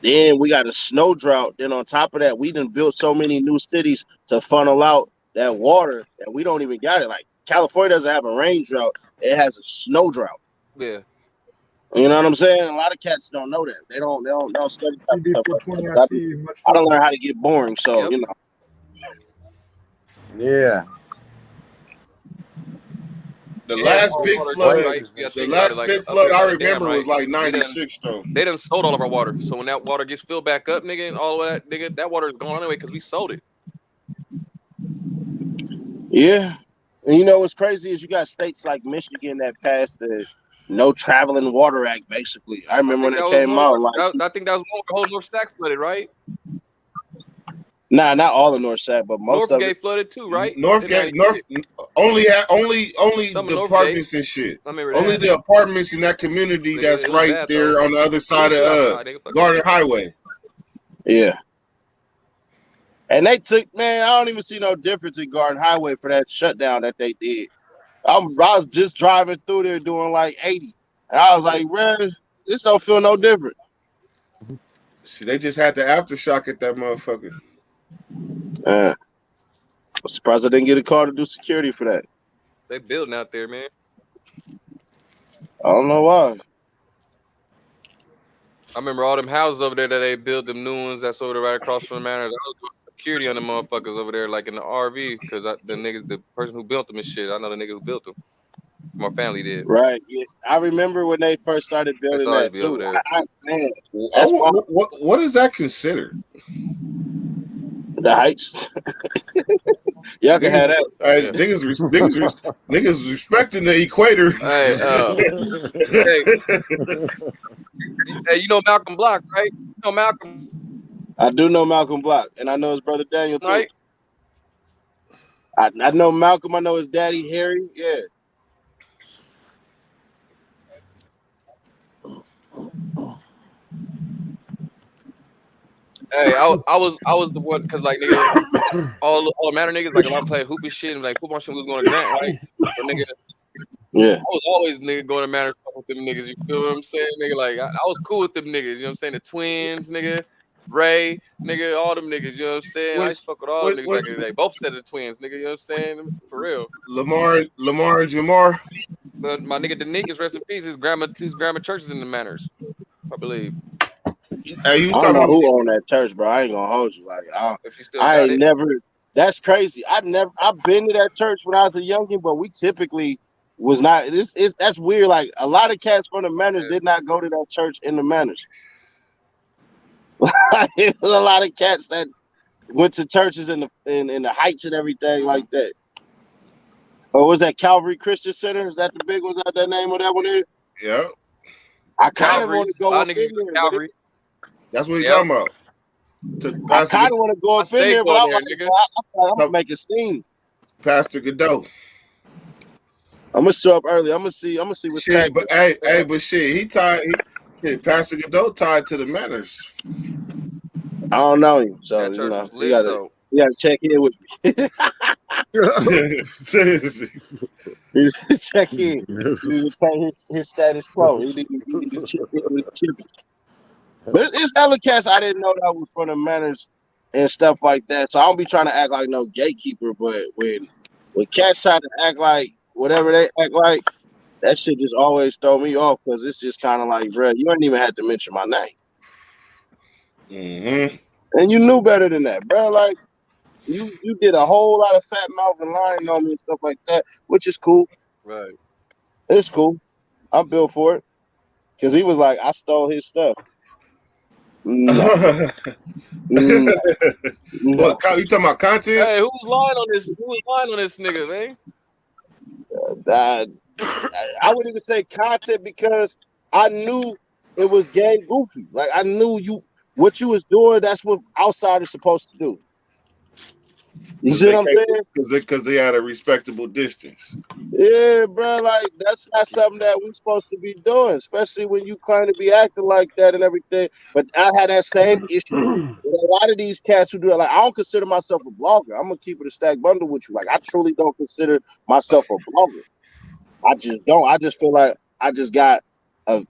Then we got a snow drought. Then on top of that, we done built so many new cities to funnel out that water that we don't even got it. Like California doesn't have a rain drought; it has a snow drought. Yeah, you know what I'm saying. A lot of cats don't know that. They don't study type stuff. I don't learn how to get boring, so you know. Yeah. The last big flood I remember was like 96 though. They done sold all of our water. So when that water gets filled back up, nigga, and all of that, nigga, that water is gone anyway because we sold it. Yeah. And you know what's crazy is you got states like Michigan that passed the No Traveling Water Act, basically. I remember when it came out. I think that was one the whole North Stack flooded, right? Nah, not all of North Sac, but most of it. Northgate flooded too, right? Northgate only the apartments and shit. Only the apartments in that community that's right there on the other side of Garden Highway. Yeah. And they took, man, I don't even see no difference in Garden Highway for that shutdown that they did. I was just driving through there doing like 80. And I was like, man, this don't feel no different. See, they just had the aftershock at that motherfucker. I'm surprised I didn't get a call to do security for that. They building out there, man. I don't know why. I remember all them houses over there that they built, them new ones that's over there right across from the manor. I was doing security on the motherfuckers over there, like in the RV, because the person who built them and shit, I know the nigga who built them. My family did. Right. Yeah. I remember when they first started building that too. Man, what is that considered? The heights. Y'all can have that. Hey, niggas respecting the equator. Hey, you know Malcolm Block, right? You know Malcolm. I do know Malcolm Block, and I know his brother Daniel too. Right. I know Malcolm. I know his daddy Harry. Yeah. Hey, I was the one because like nigga, all the matter niggas like a lot of play hoop and shit and like football shit was going to Grant, right? So nigga, yeah, I was always nigga going to matter with them niggas. You feel what I'm saying, nigga? Like I was cool with them niggas. You know what I'm saying? The twins, nigga, Ray, nigga, all them niggas. You know what I'm saying? I used to fuck with all them niggas back in the day. Both said the twins, nigga. You know what I'm saying? For real. Lamar and Jamar. But my nigga Denikas, rest in peace. His grandma church is in the Manors, I believe. Hey, I don't know who owned that church, bro. I ain't gonna hold you. Like, I ain't never. That's crazy. I've been to that church when I was a youngin, but we typically was not. That's weird. Like a lot of cats from the Manors did not go to that church in the Manors. It was a lot of cats that went to churches in the Heights and everything like that. Or was that Calvary Christian Center? Is that the big one? Is that the name of that one is? Yeah. I kind of want to go up in there. Calvary. That's what he's talking about. I kind of want to go up in there, but I'm gonna make a steam. Pastor Godot. I'm gonna show up early. I'm gonna see what's shit. But but shit, he tied. Pastor Godot tied to the Manors. I don't know him, so you gotta check in with me. Check in. His status quo. He need to check in with But it's hella cats I didn't know that was from the manners and stuff like that. So I don't be trying to act like no gatekeeper, but when cats try to act like whatever they act like, that shit just always throw me off because it's just kind of like, bro, you ain't even had to mention my name. Mm-hmm. And you knew better than that, bro. Like you did a whole lot of fat mouth and lying on me and stuff like that, which is cool. Right. It's cool. I'm built for it. Cause he was like, I stole his stuff. No. No. What you talking about content? Hey, who's lying on this? Who's lying on this nigga, man? I wouldn't even say content because I knew it was gang goofy. Like I knew what you was doing. That's what outsiders supposed to do. You see what I'm saying? Because they had a respectable distance. Yeah, bro. Like that's not something that we're supposed to be doing, especially when you claim to be acting like that and everything. But I had that same issue with a lot of these cats who do it. Like I don't consider myself a blogger. I'm gonna keep it a stack bundle with you. Like I truly don't consider myself a blogger. I just don't. I just feel like I just got a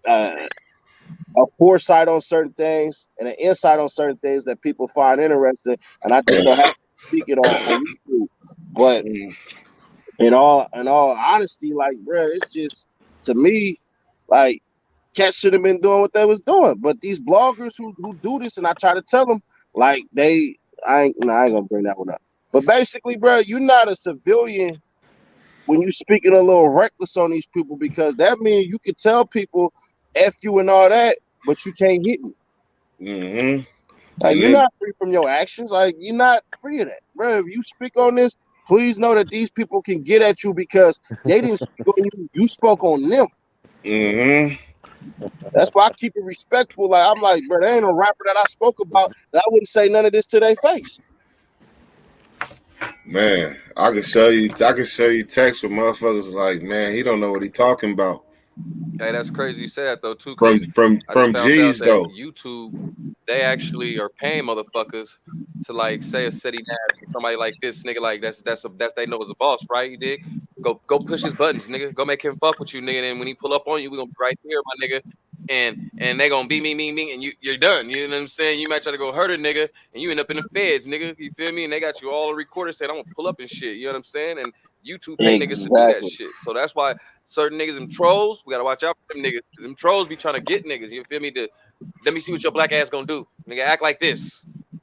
foresight on certain things and an insight on certain things that people find interesting, and I just so happen to speak it on YouTube. But in all honesty, like, bro, it's just to me, like, cats should have been doing what they was doing. But these bloggers who do this, and I try to tell them, like, I ain't gonna bring that one up. But basically, bro, you're not a civilian when you speaking a little reckless on these people because that means you can tell people F you and all that, but you can't hit me. Mm-hmm. Like you're not free from your actions. Like you're not free of that, bro. If you speak on this, please know that these people can get at you because they didn't speak on you. You spoke on them. Mm-hmm. That's why I keep it respectful. Like I'm like, bro, there ain't a rapper that I spoke about that I wouldn't say none of this to their face. Man, I can show you text with motherfuckers like, man, he don't know what he talking about. Hey, that's crazy you say that though too. From G's though. YouTube, they actually are paying motherfuckers to like say a city names or somebody like this nigga like that's they know is a boss, right? You dig? Go push his buttons, nigga. Go make him fuck with you, nigga. And when he pull up on you, we gonna be right here, my nigga. And they gonna be me, and you're done. You know what I'm saying? You might try to go hurt a nigga, and you end up in the feds, nigga. You feel me? And they got you all recorded saying I'm gonna pull up and shit. You know what I'm saying? And YouTube pay niggas to do that shit. So that's why certain niggas, them trolls, we gotta watch out for them niggas. Them trolls be trying to get niggas. You feel me? Let me see what your black ass gonna do. Nigga, act like this.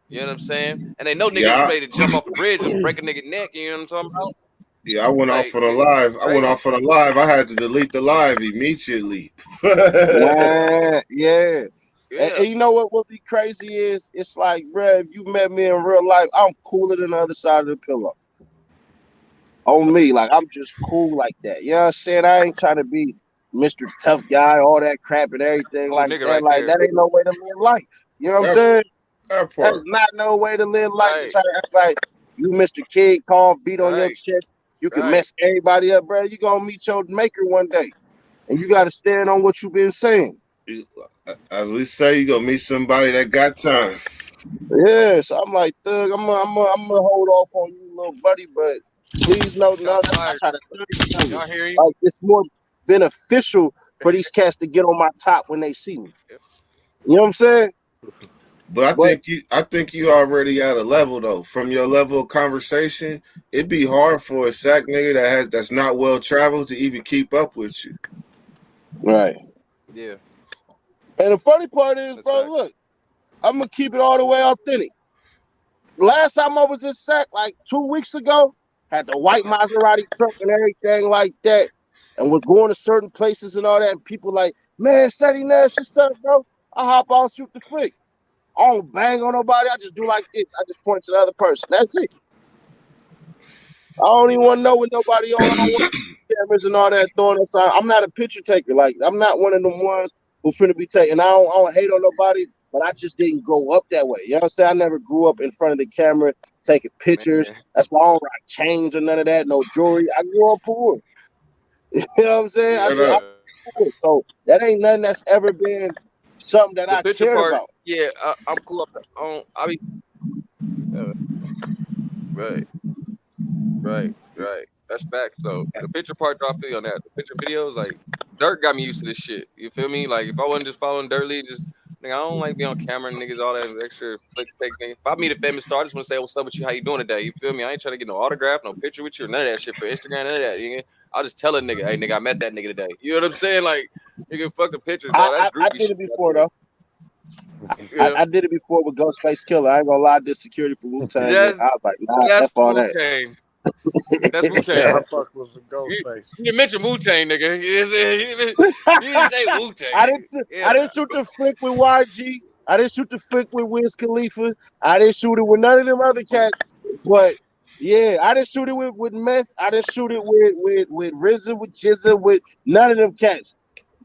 You know what I'm saying? And they know niggas ready to jump off a bridge and break a nigga neck. You know what I'm talking about? Yeah, I went off on a live. I had to delete the live immediately. Yeah. And you know what would be crazy is it's like, bro, if you met me in real life, I'm cooler than the other side of the pillow. On me, like I'm just cool like that. You know what I'm saying? I ain't trying to be Mr. Tough Guy, all that crap and everything like that. Right like there. That ain't no way to live life. You know what I'm saying? That is not no way to live life to try to act like you Mr. Kid, calm, beat on your chest. You can mess everybody up, bro. You gonna meet your maker one day. And you gotta stand on what you've been saying. As we say, you gonna meet somebody that got time. Yeah, so I'm like, Thug, I'm gonna hold off on you, little buddy, but please note, no, that's not trying to Y'all hear you? like it's more beneficial for these cats to get on my top when they see me. You know what I'm saying? But I think you already at a level though. From your level of conversation, it'd be hard for a sack nigga that's not well traveled to even keep up with you. Right. Yeah. And the funny part is, bro, look, I'm gonna keep it all the way authentic. Last time I was in Sac, like 2 weeks ago, had the white Maserati truck and everything like that, and was going to certain places and all that, and people like, man, Sadie Nash, what's up, bro? I hop out, shoot the flick. I don't bang on nobody. I just do like this. I just point to the other person. That's it. I don't even want to know what nobody on. I don't want cameras and all that throwing us out. I'm not a picture taker. Like I'm not one of them ones who finna be taking. I don't hate on nobody, but I just didn't grow up that way. You know what I'm saying? I never grew up in front of the camera taking pictures. That's why I don't rock chains or none of that. No jewelry. I grew up poor. You know what I'm saying? I'm poor. So that ain't nothing that's ever been something that I cared about. Yeah, I'm cool. I be right. That's facts though. The picture part, I feel on that. The picture videos, like Dirk got me used to this shit. You feel me? Like if I wasn't just following Dirt Lee, just Nigga, I don't like being on camera and niggas all that extra flick take nigga. If I meet a famous star, I just want to say what's up with you, how you doing today? You feel me? I ain't trying to get no autograph, no picture with you, or none of that shit for Instagram, none of that. Nigga. I'll just tell a nigga, hey nigga, I met that nigga today. You know what I'm saying? Like, nigga, fuck the pictures, dog. That's I groupie did shit. it before though. Yeah. I did it before with Ghostface Killer. I ain't gonna lie, I did security for Wu-Tang. I That's, was like, nah, that's F all Wu that. Tang. That's Wu Yeah, Tang. I fuck with some Ghostface. You didn't mention Wu Tang, nigga. You didn't say Wu Tang. I didn't shoot the flick with YG. I didn't shoot the flick with Wiz Khalifa. I didn't shoot it with none of them other cats. But yeah, I didn't shoot it with Meth. I didn't shoot it with RZA, with Jizza, with none of them cats.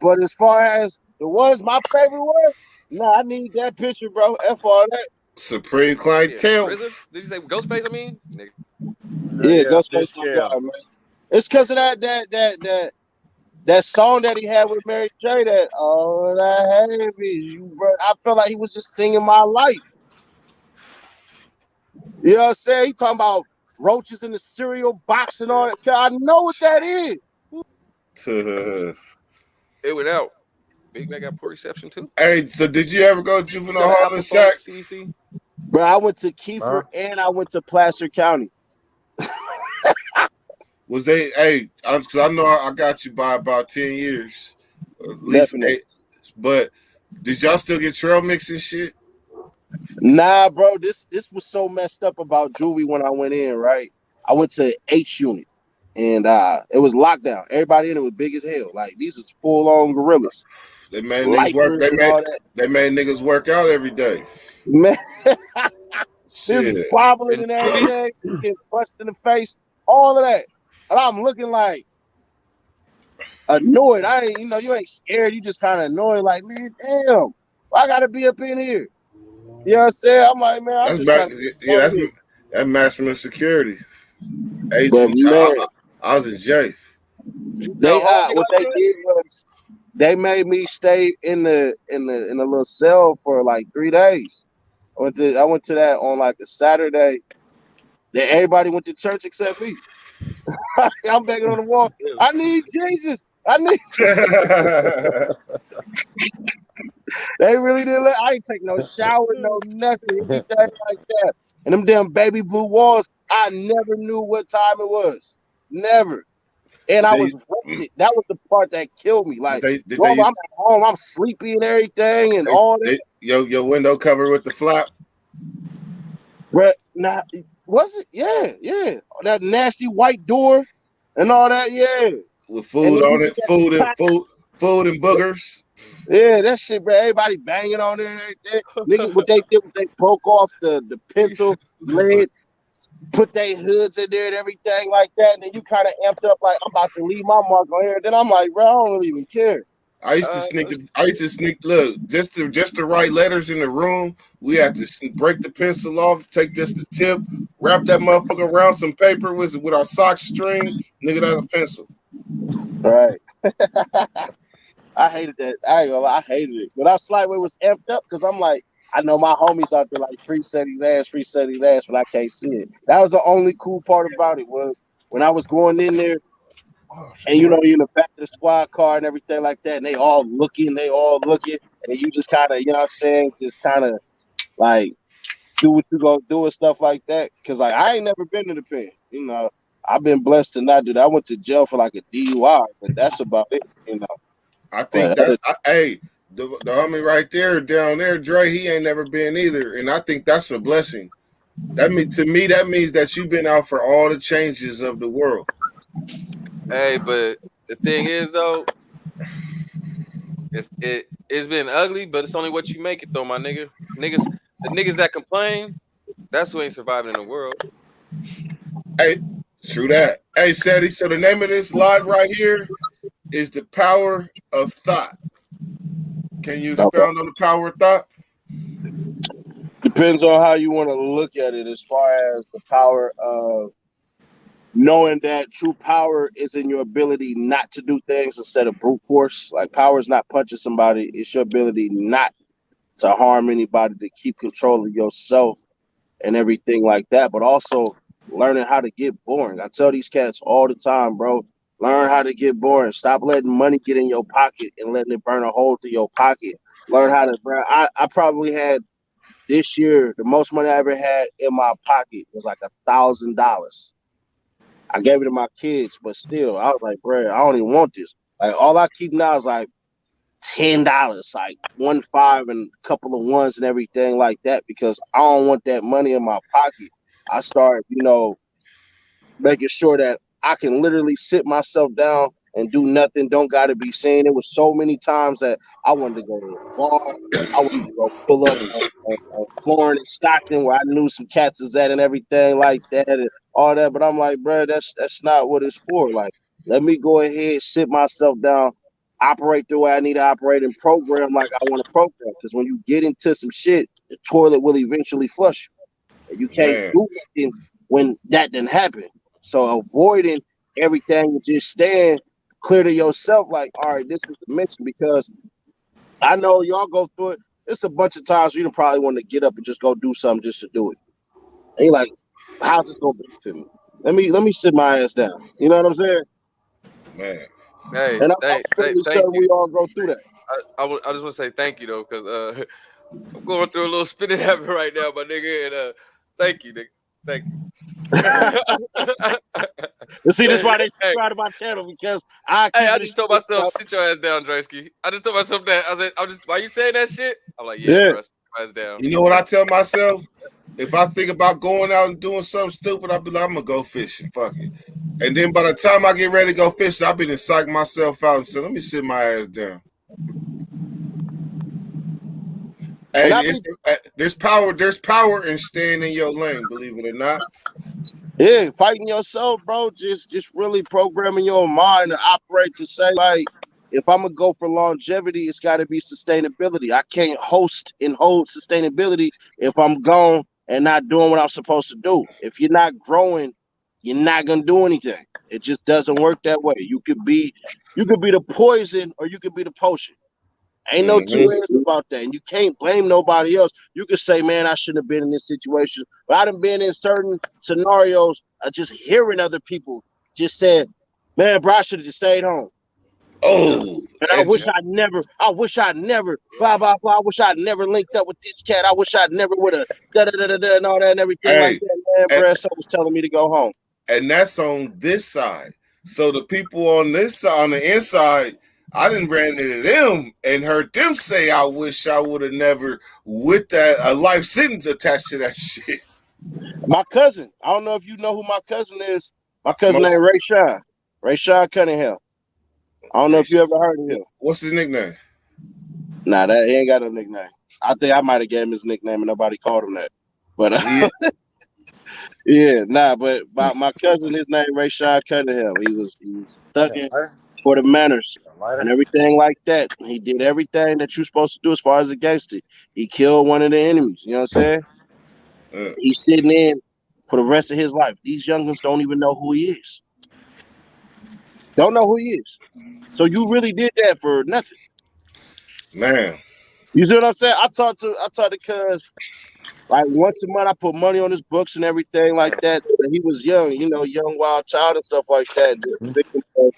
But as far as the ones my favorite one, nah, I need that picture, bro. F all that. Supreme Yeah. clientele. RZA? Did you say Ghostface? I mean, nigga. Yeah, Yeah, Ghostface fish my scale. guy, man. It's because of that song that he had with Mary J. That all that heavy, you bro. I felt like he was just singing my life. You know what I'm saying? He talking about roaches in the cereal box and all that. I know what that is. It went out. Big Mac got poor reception too. Hey, so did you ever go to You juvenile got an hall Apple in phone, Sac? CDC? Bro, I went to Kiefer and I went to Placer County. Was they? Hey, because I know I got you by about 10 years, at least Definitely. 8. But did y'all still get trail mix and shit? Nah, bro. This was so messed up about juvie when I went in. Right, I went to H unit, and it was lockdown. Everybody in it was big as hell. Like these is full on gorillas. They made niggas work. Lifers and all that. They made niggas work out every day. Man, this is Shit. wobbling And and everything, getting punched in the face, all of that. And I'm looking like annoyed. I ain't, you ain't scared. You just kind of annoyed. Like, man, damn, I gotta be up in here. You know what I'm saying? I'm like, man, I'm That's just back. trying to Yeah, here. that's maximum security. But man, I was in J. they what they did was they made me stay in the little cell for like 3 days. I went to that on like a Saturday. Then everybody went to church except me. I'm begging on the wall. I need Jesus. I need. They really didn't I ain't take no shower, no nothing, anything like that. And them damn baby blue walls, I never knew what time it was. Never. And I was rested. That was the part that killed me. Like, I'm at home, I'm sleepy and everything and all that. Your window covered with the flap? But nah, was it? Yeah. That nasty white door and all that, yeah. With food on it, food and boogers. Yeah, that shit, bro. Everybody banging on it and everything. Niggas, what they did was they broke off the pencil lead, put their hoods in there and everything like that. And then you kind of amped up like, I'm about to leave my mark on here. Then I'm like, bro, I don't really even care. I used to sneak. Look, just to write letters in the room. We had to break the pencil off, take just the tip, wrap that motherfucker around some paper with our sock string, nigga, that's a pencil. Right. I hated that. I ain't gonna lie, I hated it. But I slightly was amped up because I'm like, I know my homies out there like free setting ass, but I can't see it. That was the only cool part about it was when I was going in there, and you're in the back of the squad car and everything like that, and they all looking, and you just kind of, you know what I'm saying, just kind of like do what you gonna do and stuff like that. Because like I ain't never been to the pen, I've been blessed to not do that. I went to jail for like a DUI, but that's about it, I think the homie right there, down there, Dre, he ain't never been either, and I think that's a blessing. To me, that means that you've been out for all the changes of the world. Hey, but the thing is though, it's been ugly, but it's only what you make it though, my nigga. The niggas that complain, that's who ain't surviving in the world. Hey, true that. Hey, Seti, so the name of this live right here is The Power of Thought. Can you expound on the power of thought? Depends on how you want to look at it as far as the power of knowing that true power is in your ability not to do things instead of brute force. Like power is not punching somebody. It's your ability not to harm anybody, to keep control of yourself and everything like that. But also learning how to get boring. I tell these cats all the time, bro, learn how to get boring. Stop letting money get in your pocket and letting it burn a hole through your pocket. Learn how to, bro. I probably had this year the most money I ever had in my pocket was like $1,000. I gave it to my kids, but still, I was like, bro, I don't even want this. Like all I keep now is like $10, like 1 5 and a couple of ones and everything like that, because I don't want that money in my pocket. I start, making sure that I can literally sit myself down and do nothing. Don't got to be seen. It was so many times that I wanted to go to a bar. I wanted to go pull up on Florence and Stockton where I knew some cats is at and everything like that and all that. But I'm like, bro, that's not what it's for. Like, let me go ahead, sit myself down, operate the way I need to operate, and program like I want to program. Because when you get into some shit, the toilet will eventually flush you. And you can't Man, do nothing when that didn't happen. So avoiding everything and just staying clear to yourself, like, all right, this is the mission, because I know y'all go through it. It's a bunch of times you don't probably want to get up and just go do something just to do it. And you're like, how's this gonna benefit me? Let me sit my ass down. You know what I'm saying? man. Hey, And I'm fairly thank certain you. we all go through that. I just want to say thank you though, because I'm going through a little spinning habit right now, my nigga, and thank you, nigga. Thank you. You see, this is why they Hey, subscribe to my channel, because I hey, keep I it just told straight myself, up. sit your ass down, Draysky. I just told myself that. I said, why you saying that shit? I'm like, yeah, Yeah. bro, sit your ass down. You know what I tell myself? If I think about going out and doing something stupid, I'll be like, I'm gonna go fishing. Fuck it. And then by the time I get ready to go fishing, I've been to psych myself out and said, let me sit my ass down. And And I be there's power in staying in your lane, believe it or not. Yeah, fighting yourself, bro. Just really programming your mind to operate to say, like, if I'm gonna go for longevity, it's got to be sustainability. I can't host and hold sustainability if I'm gone and not doing what I'm supposed to do. If you're not growing, you're not gonna do anything. It just doesn't work that way. You could be the poison or you could be the potion. Ain't no two Mm-hmm. ways about that. And you can't blame nobody else. You could say, man, I shouldn't have been in this situation. But I done been in certain scenarios of just hearing other people just said, man, bro, I should have just stayed home. Oh, And and just I wish I'd never, blah, blah, blah. I wish I'd never linked up with this cat. I wish I'd never would have, da, da, da, da, da, and all that and everything like hey, that. Man, and, bro, someone's telling me to go home. and that's on this side. So the people on this side, on the inside, I didn't ran into them and heard them say, I wish I would have never, with that a life sentence attached to that shit. My cousin, I don't know if you know who my cousin is. My cousin Most named Ray Sean Cunningham. I don't know if you ever heard of him. What's his nickname? Nah, that he ain't got no nickname. I think I might have gave him his nickname and nobody called him that. But Yeah. yeah, nah. But my cousin, his name Ray Sean Cunningham. He was thugging for the manners and everything like that. He did everything that you're supposed to do as far as a gangster. He killed one of the enemies. You know what I'm saying? He's sitting in for the rest of his life. These youngins don't even know who he is. Don't know who he is. So you really did that for nothing. Man. You see what I'm saying? I talked to cuz like once a month I put money on his books and everything like that. And he was young, young wild child and stuff like that. Just a victim of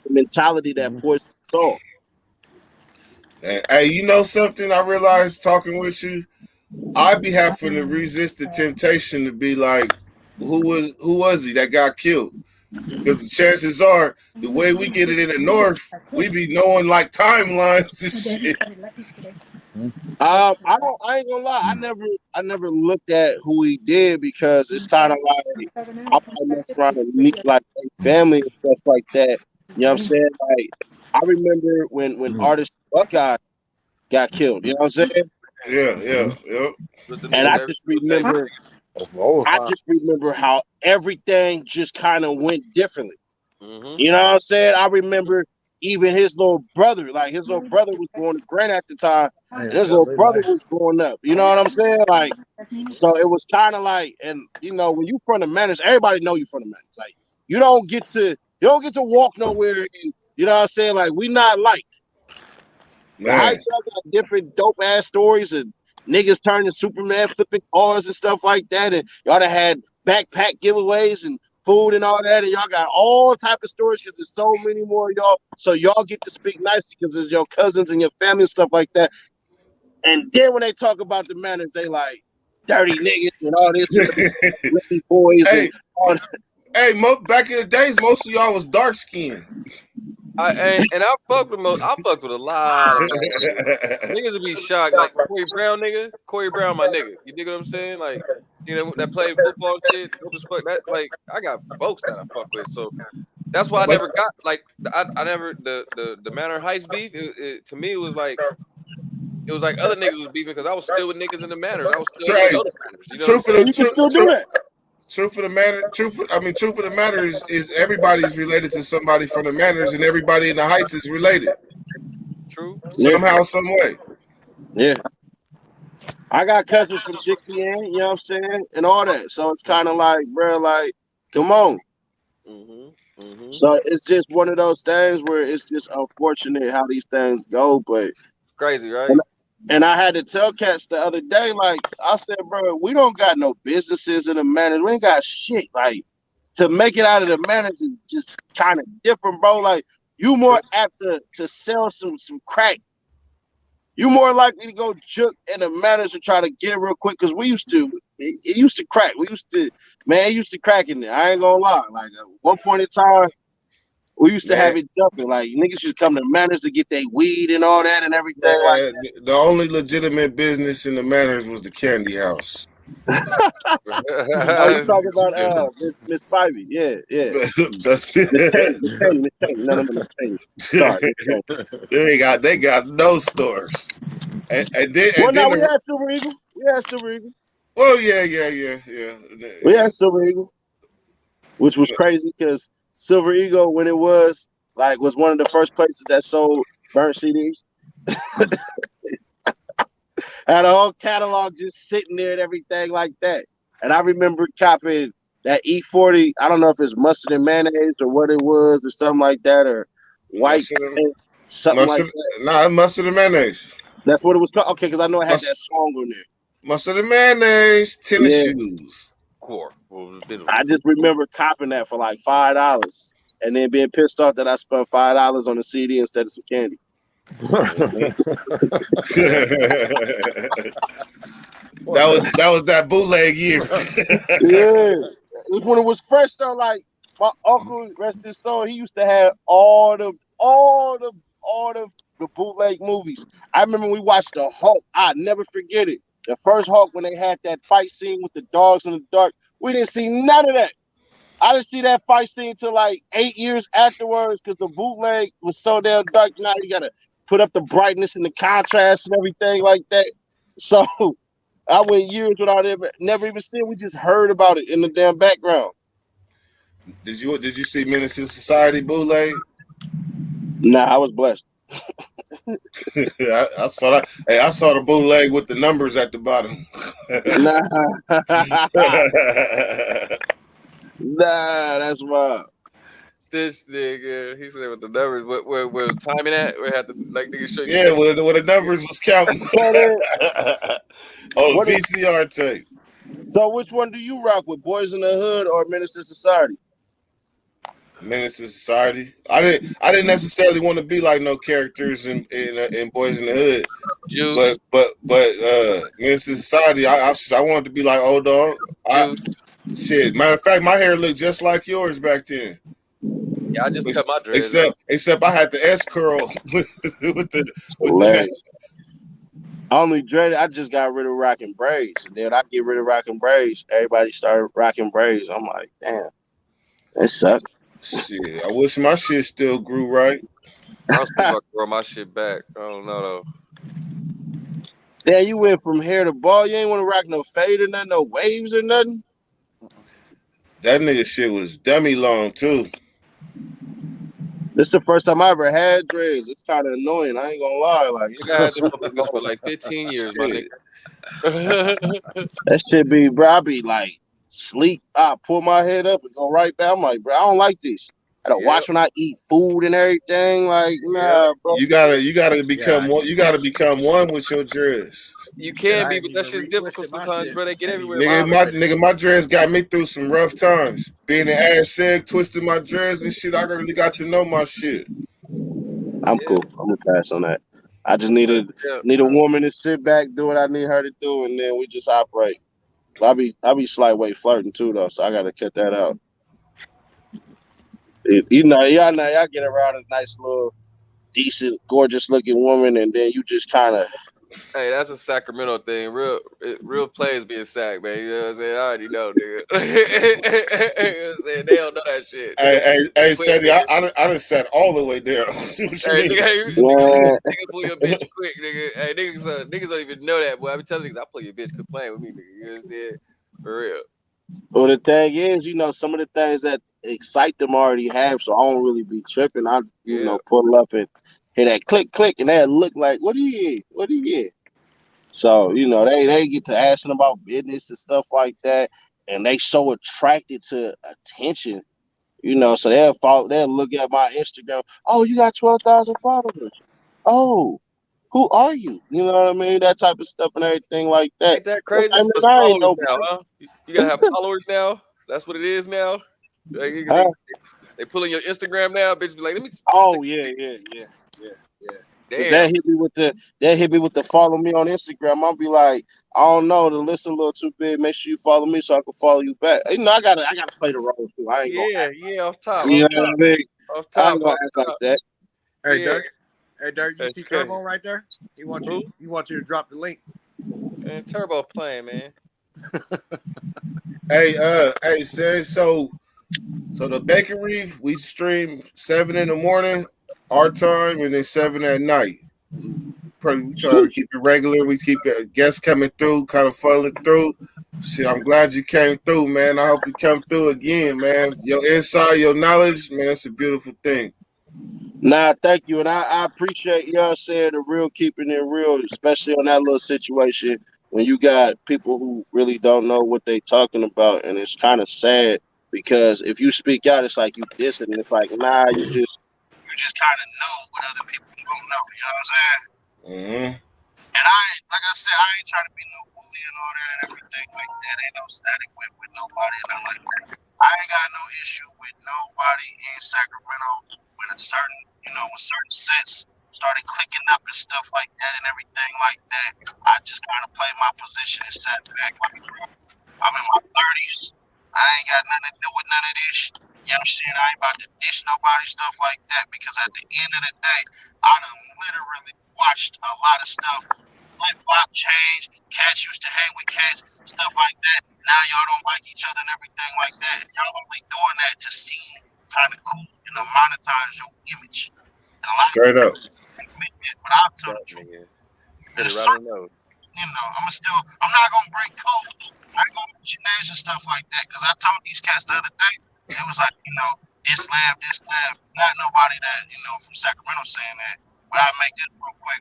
mentality that poisoned soul. And, hey, you know something I realized talking with you? I be having to resist the temptation to be like, who was he that got killed? Because the chances are, the way we get it in the north, we be knowing like timelines and shit. I ain't gonna lie. I never looked at who he did, because it's kind of like I might mess around and meet like family and stuff like that. You know what I'm saying? Like I remember when artist Buckeye got killed. You know what I'm saying? Yeah. And I just remember how everything just kind of went differently. You know what I'm saying? I remember even his little brother was going to Grant at the time, and his little brother was growing up. You know what I'm saying? Like, so it was kind of like, and when you from the Manors, everybody know you from the Manors. Like, you don't get to walk nowhere, and you know what I'm saying? Like, we not like the Man. Heights. Y'all got different dope ass stories and niggas turning Superman, flipping cars and stuff like that, and y'all done had backpack giveaways and food and all that, and y'all got all type of stories because there's so many more of y'all. So y'all get to speak nicely because it's your cousins and your family and stuff like that. And then when they talk about the manners, they like dirty niggas and all this, little boys and all that. Hey, back in the days, most of y'all was dark skinned. I fucked with a lot of niggas would be shocked. Like Corey Brown, Corey Brown, my nigga. You dig what I'm saying? Like, you know, that played football and shit. That, like, I got folks that I fuck with. So that's why I never got like I never the Manor Heights beef. To me, it was like other niggas was beefing because I was still with niggas in the Manors. I was still with other Manors. You know what I'm saying? You can still do that. Truth of the matter is everybody's related to somebody from the Manors, and everybody in the Heights is related. True. Somehow, some way. Yeah. I got cousins from Dixie Ann, you know what I'm saying, and all that. So it's kind of like, bro, like, come on. So it's just one of those things where it's just unfortunate how these things go, but crazy, right? And I had to tell cats the other day, like, I said, bro, we don't got no businesses in the Manors. We ain't got shit. Like, to make it out of the Manors is just kind of different, bro. Like, you more apt to sell some crack. You more likely to go juke in the Manors to try to get it real quick, because it used to crack. It used to crack in there. I ain't gonna lie. Like, at one point in time, we used to have it jumping. Like, niggas used to come to Manors to get their weed and all that and everything like that. The only legitimate business in the Manors was the candy house. Oh, you talking about Miss Spivey? Yeah. That's it. Miss Cheney. No, Miss Cheney. Sorry, they got no stores. And then we had Silver Eagle. Well, yeah. We had Silver Eagle, which was crazy because Silver Eagle, when it was one of the first places that sold burnt CDs. Had a whole catalog just sitting there and everything like that. And I remember copping that E40. I don't know if it's mustard and mayonnaise or what it was or something like that, or white something like that. Nah, mustard and mayonnaise. That's what it was called. Okay, because I know it had that song on there. Mustard and mayonnaise, tennis shoes. I just remember copping that for like $5 and then being pissed off that I spent $5 on a CD instead of some candy. that was that bootleg year. Yeah, it was when it was fresh though. Like my uncle, rest his soul, he used to have all the bootleg movies. I remember we watched the Hulk. I never forget it. The first Hulk, when they had that fight scene with the dogs in the dark, we didn't see none of that. I didn't see that fight scene until like 8 years afterwards because the bootleg was so damn dark. Now you gotta put up the brightness and the contrast and everything like that. So I went years without never even seeing. We just heard about it in the damn background. Did you see Menace to Society bootleg? Nah, I was blessed. I saw that. Hey, I saw the bootleg with the numbers at the bottom. Nah, that's wild. This nigga, he said with the numbers, where was timing at? We had to like nigga show you. Yeah, where the numbers was counting. On the VCR tape. So which one do you rock with, Boys in the Hood or Menace to Society? Menace to Society. I didn't necessarily want to be like no characters in Boys in the Hood. Juice. But Menace to Society, I wanted to be like old dog. Shit. Matter of fact, my hair looked just like yours back then. Yeah, I just cut my dreads. Except I had the S curl with the I only dreaded. I just got rid of rocking braids, and then I get rid of rocking braids. Everybody started rocking braids. I'm like, damn, that sucks. Shit, I wish my shit still grew right. I was thinking about growing my shit back. I don't know though. Damn, you went from hair to ball. You ain't want to rock no fade or nothing, no waves or nothing. That nigga shit was dummy long too. This is the first time I ever had dreads. It's kind of annoying. I ain't gonna lie. Like, you had them for like 15 years, my nigga. That shit be, bro. I be like sleep. I pull my head up and go right back. I'm like, bro, I don't like this. I gotta watch when I eat food and everything. Like, nah, bro. You gotta become one. You gotta become one with your dreads. You can be, but that shit's difficult sometimes, bro. They get everywhere. My dreads got me through some rough times. Being an ass seg, twisting my dreads and shit. I really got to know my shit. I'm cool. I'm gonna pass on that. I just need a woman to sit back, do what I need her to do, and then we just operate. I be slight weight flirting too though, so I gotta cut that out. Y'all get around a nice little, decent, gorgeous looking woman, and then you just kind of. Hey, that's a Sacramento thing. Real players being sacked, man. You know what I'm saying? I already know, nigga. You know what I'm saying? They don't know that shit. Hey, Sadie, I done sat all the way there. Hey, nigga, pull your bitch quick, nigga. Hey, niggas don't even know that, boy. I be telling niggas, I pull your bitch, quit playing with me, nigga. You know what I'm saying? For real. Well, the thing is, some of the things that excite them already have, so I don't really be tripping. I, pull up and hear that click, click, and they look like, what do you get? So, they get to asking about business and stuff like that, and they so attracted to attention, so they'll look at my Instagram. Oh, you got 12,000 followers. Oh, who are you? You know what I mean? That type of stuff and everything like that. Ain't that crazy? It's I ain't followers now, huh? You gotta have followers now. That's what it is now. Like, they pulling your Instagram now, bitch. Be like, let me. Oh yeah. Damn. They hit me with the follow me on Instagram. I'll be like, I don't know, the list a little too big. Make sure you follow me so I can follow you back. I gotta play the role too. I ain't off top. You know what I mean? Off top. I ain't gonna act like that. Hey, Dirk, you see Turbo right there? He wants you to drop the link. Man, Turbo playing, man. Hey, Sid, so the bakery, we stream 7 in the morning, our time, and then 7 at night. We try to keep it regular. We keep the guests coming through, kind of funneling through. Shit, I'm glad you came through, man. I hope you come through again, man. Your insight, your knowledge, man, that's a beautiful thing. Nah, thank you. And I appreciate y'all saying the real, keeping it real, especially on that little situation when you got people who really don't know what they talking about. And it's kind of sad because if you speak out, it's like you dissing. And it's like, nah, you just kind of know what other people don't know. You know what I'm saying? Mm-hmm. And like I said, I ain't trying to be no bully and all that and everything like that. Ain't no static with nobody and nothing like that. I ain't got no issue with nobody in Sacramento when when certain sets started clicking up and stuff like that and everything like that. I just kind of played my position and sat back like, I'm in my 30s. I ain't got nothing to do with none of this. You know what I'm saying? I ain't about to dish nobody, stuff like that, because at the end of the day, I done literally watched a lot of stuff flip-flop change. Cats used to hang with cats, stuff like that. Now y'all don't like each other and everything like that. Y'all only doing that to seem kind of cool and to monetize your image. And a lot Straight of up. But I'll tell the truth. I'm not gonna break code. I ain't gonna mention names and stuff like that because I told these cats the other day. It was like, this lab. Not nobody that from Sacramento saying that. But I'll make this real quick.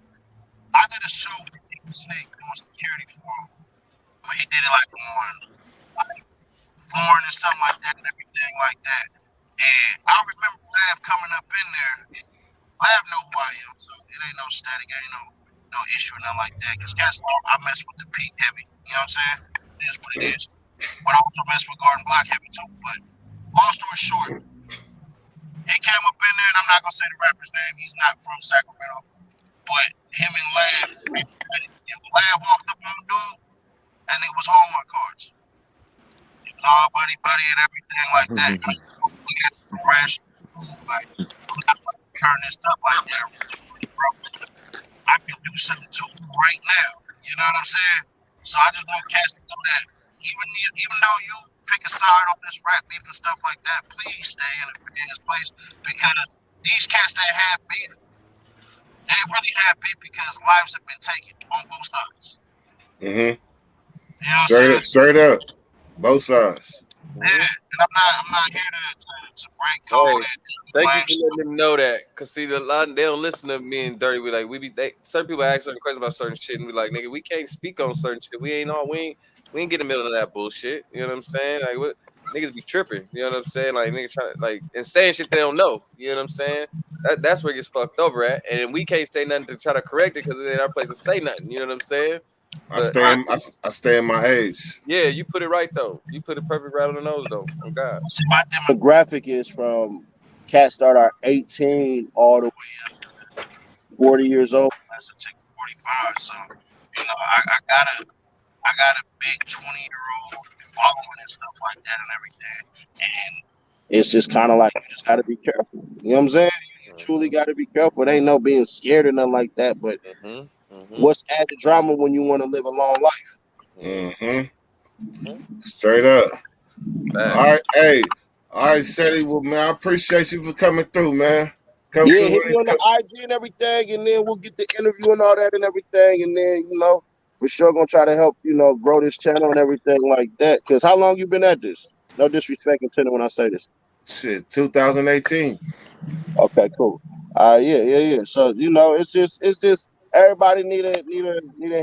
I did a show for Deacon Snake doing security for him. But he did it like on foreign and something like that and everything like that. And I remember Lav coming up in there. Lav know who I am, so it ain't no static, ain't no issue or nothing like that. Because cats, I mess with the peak heavy. You know what I'm saying? It is what it is. But I also mess with Garden Block heavy too. But long story short, he came up in there, and I'm not gonna say the rapper's name. He's not from Sacramento. But him and Lav, Lav walked up on the dude, and it was Hallmark cards. It was all buddy and everything like that. Fresh, like, I'm not gonna turn this up like that. I can do something to him right now. You know what I'm saying? So I just want cats to know that even though you pick a side on this rap beef and stuff like that, please stay in his place because these cats that have beef, they really have beef because lives have been taken on both sides. Mm-hmm. You know straight up, both sides. Yeah, and I'm not here to break code. Thank you for letting them know that, cause see, a lot they don't listen to me and Dirty. We like certain people ask certain questions about certain shit, and we like, nigga, we can't speak on certain shit. We ain't get in the middle of that bullshit. You know what I'm saying? Like, what niggas be tripping. You know what I'm saying? Like niggas trying to like and saying shit they don't know. You know what I'm saying? That's where it gets fucked over at, and we can't say nothing to try to correct it because it ain't our place to say nothing. You know what I'm saying? I stay in my age. Yeah, you put it right though. You put it perfect right on the nose though. Oh God. See, my demographic is from cats start are 18 all the way up to 40 years old. That's a chick 45. So, you know, I got a big 20-year-old following and stuff like that and everything. And it's just kind of like you just got to be careful. You know what I'm saying? You truly got to be careful. It ain't no being scared or nothing like that. But what's added drama when you want to live a long life? Straight up. All right, hey. All right, Shetty. Well, man, I appreciate you for coming through, man. Come Yeah, through. hit me on the IG and everything, and then we'll get the interview and all that and everything, and then, you know, for sure gonna try to help, you know, grow this channel and everything like that. Because how long you been at this? No disrespect intended when I say this. Shit, 2018. Okay, cool. Yeah. So, you know, it's just everybody need a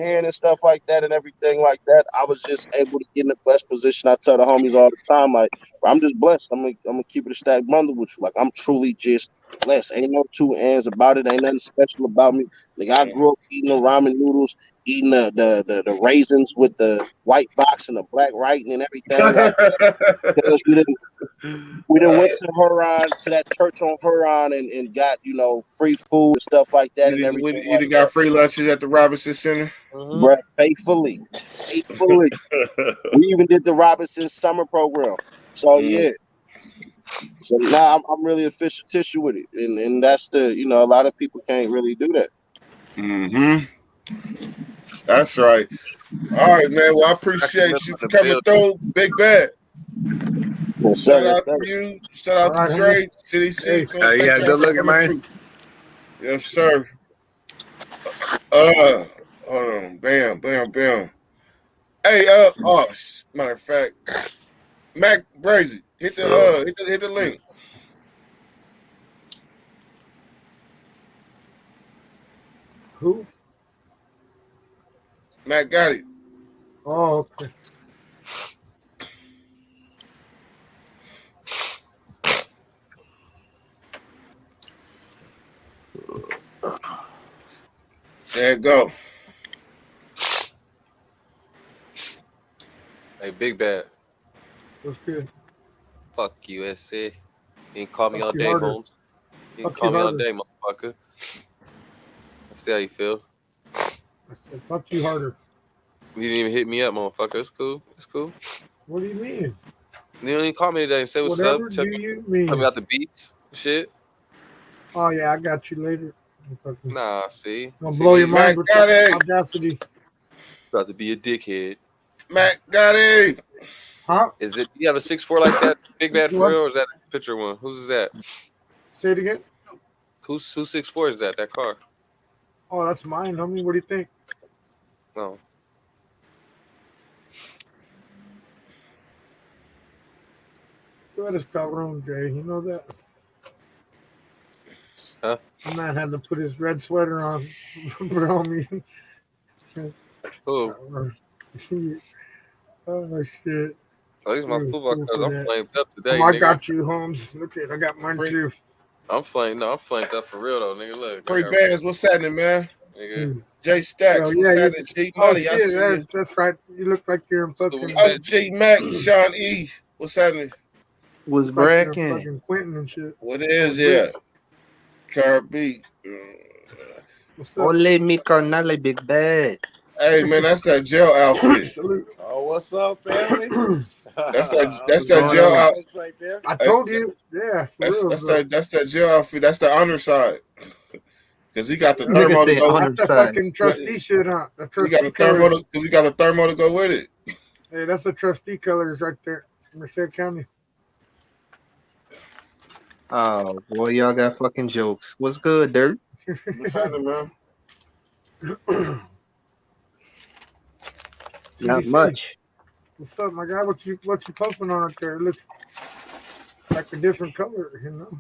hand and stuff like that and everything like that. I was just able to get in the blessed position. I tell the homies all the time, like, I'm just blessed. I'm gonna keep it a stack bundle with you. Like, I'm truly just blessed. Ain't no two ands about it. Ain't nothing special about me. Like, I grew up eating the ramen noodles, eating the raisins with the white box and the black writing and everything like that. Because we done went to Huron, to that church on Huron and got, you know, free food and stuff like that and everything. You done got free lunches at the Robinson Center? Bruh, faithfully. We even did the Robinson summer program. So yeah. So now I'm really official tissue with it. And that's you know, a lot of people can't really do that. That's right. All right, man. Well, I appreciate you for coming through. Big Bad. Shout out to you. Shout out to Dre, City C. Yeah, good looking, man. Yes, sir. Hold on. Bam. Hey, matter of fact, Mac Brazy, hit the link. Who? Mac got it. Oh, okay. There you go. Hey, Big Bad. What's good? Fuck you, SC. You ain't call me all you day, harder. Holmes. You ain't Fuck call you me all harder. day, motherfucker. I see how you feel. I said, fuck you harder. You didn't even hit me up, motherfucker. It's cool. What do you mean? You don't even call me today and say what's Whatever up. do you mean? Tell me about the beats and shit. Oh, yeah, I got you later. Nah, see. I'm gonna blow your mind with that audacity. About to be a dickhead. Mac got it. Huh? Is it? You have a 6'4" like that, Big Bad for real, or is that a picture one? Whose is that? Say it again. Who's 6'4" is that? That car? Oh, that's mine, homie. What do you think? No. Go ahead, cabron, Jay. You know that? Huh? The man had to put his red sweater on for homie. Who? Oh, shit. Oh, these my football cars. I'm flamed up today, I nigga. got you, Holmes. Look at I got mine too. I'm flamed up for real though, nigga. Look. Free bands, what's happening, man? Nigga. Jay Stacks, what's happening? G Money, I see you. That's right. You look like you're in fucking G Mac, Sean E. What's happening? Was bracking. Fucking Quentin and shit. What it is, yeah. Car B. Ole mi carnal, Big Bad. Hey man, that's that jail outfit. Oh, what's up, family? That's that jail outfit right there. I told you, yeah. That's that jail outfit. That's the underside. Because he got the thermo to go with it. That's the fucking trustee shit, huh? The trustee he got the thermo to go with it. Hey, that's the trustee colors right there, Merced County. Oh boy, y'all got fucking jokes. What's good, Dirt? What's happening, man? Not much. What's up, my guy? What you posting on out there? It looks like a different color, you know.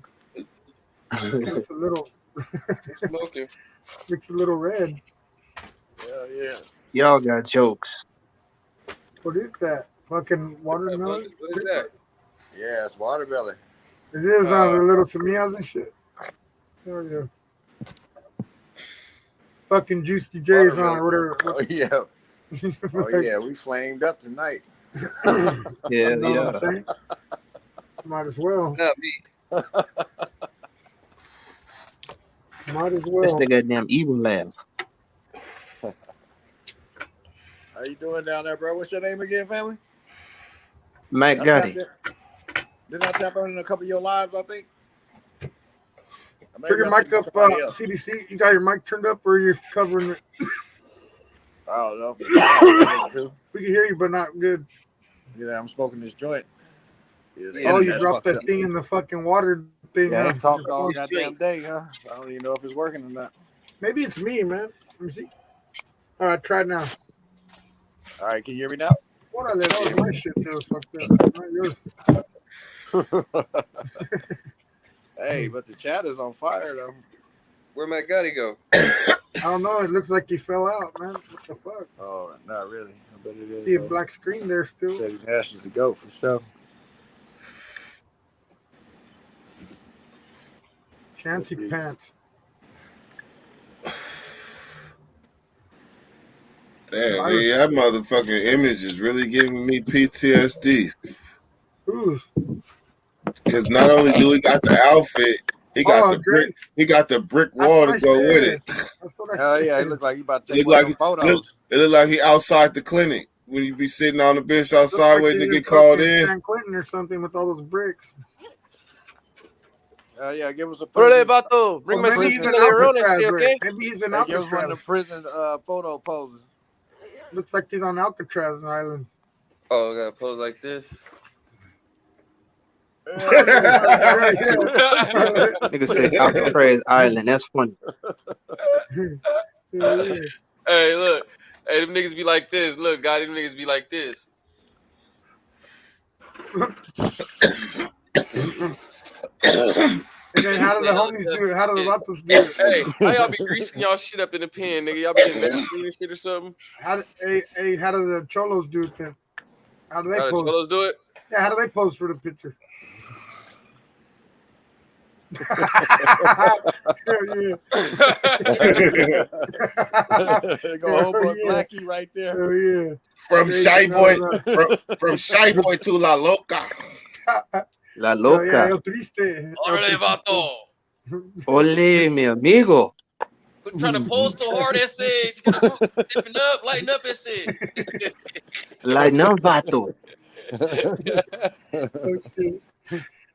It's a little smoking. Looks a little red. Yeah. Y'all got jokes. What is that? Fucking watermelon? What is that? Yeah, it's watermelon. It is on the little semillas and shit. Oh yeah. Fucking Juicy J's on or whatever. Oh yeah. Oh yeah, we flamed up tonight. Yeah, know yeah. what I'm saying? Might as well. Not me. Might as That's well. the goddamn evil laugh. How you doing down there, bro? What's your name again, family? Matt Gotti. Didn't I tap on in a couple of your lives, I think? Turn your mic up, CDC. You got your mic turned up or you're covering it? I don't know. We can hear you, but not good. Yeah, I'm smoking this joint. Yeah, oh, you dropped that thing in the fucking water thing. Yeah, huh? it talked all goddamn day, huh? I don't even know if it's working or not. Maybe it's me, man. Let me see. All right, try it now. All right, can you hear me now? What I let all my shit that was fucked up. Not yours. Hey, but the chat is on fire though. Where Matt Gotti go? I don't know. It looks like he fell out, man. What the fuck? Oh, not really. I bet it is. See a black screen there still. Said he has to go for sure. Fancy pants. Damn, man, that motherfucking image is really giving me PTSD. Because not only do he got the outfit, he got the brick. He got the brick wall to go with it. Hell yeah, he looked like he about to take one of them photos. It looked like he outside the clinic when you be sitting on the bench outside waiting to get called in. San Quentin or something with all those bricks. Yeah, give us a. Vato. Bring my seat to the okay? Maybe he's in Alcatraz. Give us one of the Alcatraz. prison photo poses. Looks like he's on Alcatraz Island. Oh, I gotta pose like this. Nigga said Alcatraz Island. That's funny. Hey, look. Hey, them niggas be like this. Look, God, them niggas be like this. And then how do the homies do it? How do the vatos do it? Hey, how y'all be greasing y'all shit up in the pen, nigga? Y'all be getting mad and shit or something? How do the cholos do it then? How do they How the pose? cholos do it? Yeah, how do they pose for the picture? Go whole boy Blackie right there. Oh yeah. From Shy Boy, from Shy Boy to La Loca. La Loca. Órale, vato. Ole, mi amigo. Quit trying to pull so hard, ese. Tipping up, lighten up, ese. Lighten up, vato.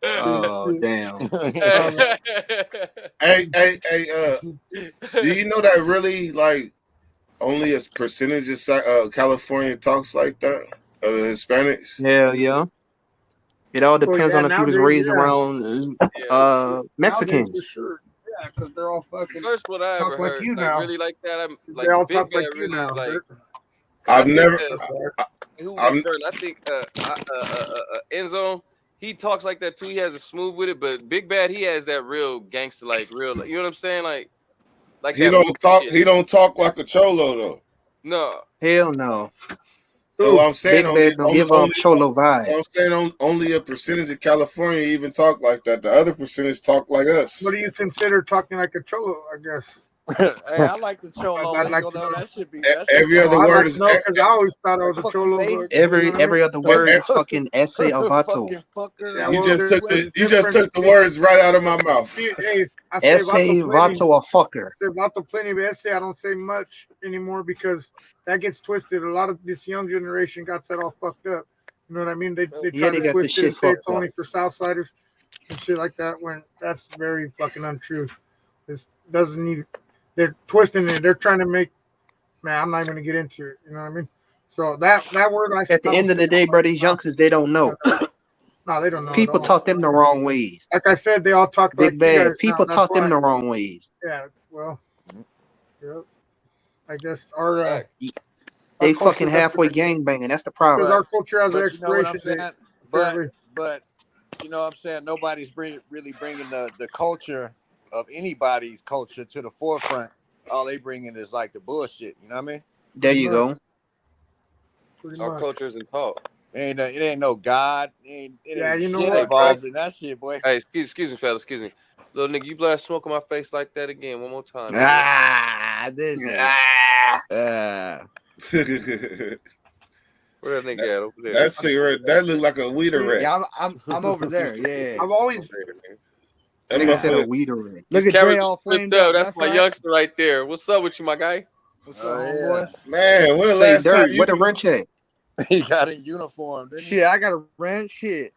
Oh, damn. Hey, do you know that really, like, only a percentage of California talks like that? Of the Hispanics? Hell yeah. It all depends on if he was raised around Mexicans. For sure. Yeah, because they're all fucking First what I ever heard, you like, now. really like that. I'm like they all Big talk Bad like you really now. like. I've never. Who was first? I think Enzo. He talks like that too. He has a smooth with it, but Big Bad, he has that real gangster, like real. Like, you know what I'm saying? Like he don't talk. Shit. He don't talk like a cholo though. No. Hell no. So I'm saying Big Bad don't give off cholo vibe. So I'm saying only a percentage of California even talk like that. The other percentage talk like us. What do you consider talking like a cholo? I guess. Hey, I like the cholo. I'd like to know. That should be. Every other word is. Because I always thought I was a cholo. Every other word is fucking esse or vato. You just took the words right out of my mouth. Hey, I say vato or fucker. I say vato plenty of esse. I don't say much anymore because that gets twisted. A lot of this young generation got that all fucked up. You know what I mean? They try to twist it and say it's only for Southsiders and shit like that. When that's very fucking untrue. This doesn't need. They're twisting it. They're trying to make. Man, I'm not even gonna get into it. You know what I mean? So that word. At the end of the day, bro, these youngsters, they don't know. No, they don't know. People taught them the wrong ways. Like I said, they all talk Big like Bad. People taught them the wrong ways. Yeah, well, yeah. I guess our they fucking halfway gangbanging. That's the problem. Because our culture has an expiration date. But you know what I'm saying? Nobody's really bringing the culture of anybody's culture to the forefront. All they bringing is like the bullshit. You know what I mean? There you go. Our culture isn't taught. It ain't no God. It Yeah, ain't you know shit what? involved in that shit, boy. Hey, excuse me, fella. Excuse me. Little nigga, you blast smoke on my face like that again one more time. This is. Where that nigga at over there? That cigarette, that look like a weeder rat. Yeah, I'm over there. Yeah. I've always. That Nigga said a motherfucker. weeder rat. Look at Dre all flamed up. That's my right. youngster right there. What's up with you, my guy? What's up, homeboys? Man, when the Say, last time Dirt, where the wrench at? He got a uniform. Shit, I got a wrench. Shit.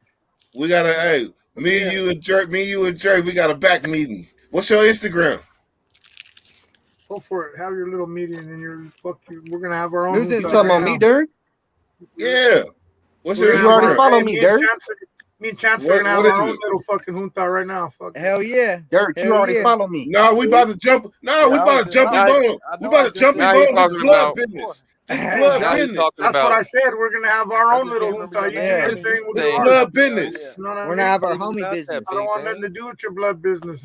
we got a hey, me and you and Jerk, we got a back meeting. What's your Instagram? Go for it. Have your little meeting and your fuck you. We're gonna have our own. You talking about me, Dirt? Yeah. What's We're your gonna You have already our- follow hey, me, and Dirt. Me and Chance What- are gonna have what our is own it? little fucking junta right now. Fuck. Hell yeah. Dirt, you Hell already yeah. follow me. No, we about to jump. No, we Yeah, about to jump I- bone. I We know about I to just jump did Now bone. you This talking blood about- business. This Now blood Now you business. talking That's about. what I said. We're gonna have our own just little can't junta. remember You your do your name. thing with This yours. blood business. You know what I We're mean? gonna have our Think homie about that, business. I don't want big nothing to man. do with your blood business.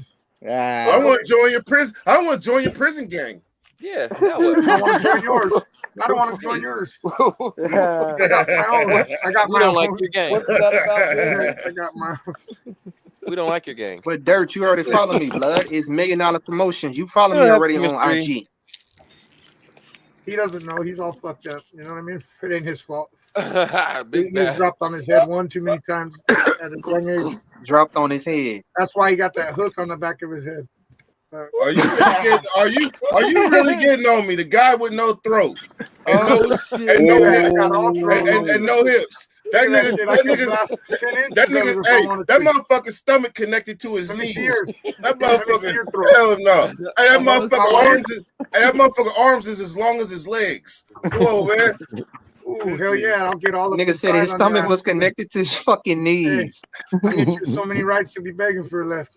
I want to join your prison. I want to join your prison gang. Yeah, now what? I want to join yours. I don't want to join yours. I got my own. I got We my don't own. like your gang. What's that about business? I got my own. We don't like your gang. But Dirt, you already follow me, blood. It's $1 million promotion. You follow me already on IG. He doesn't know. He's all fucked up. You know what I mean? It ain't his fault. Big He was bad. dropped on his head one too many times at a young age. Dropped on his head. That's why he got that hook on the back of his head. Are you really getting? Are you really getting on me? The guy with no throat and no and no hips. That nigga, hey, that motherfucker's stomach connected to his knees. That motherfucker, hell no. Hey, that motherfucker arms is as long as his legs. Come on, man. Ooh, hell yeah! I'll get all the Nigga said his stomach was connected to his fucking knees. Hey, I get you so many rights you'll be begging for a left.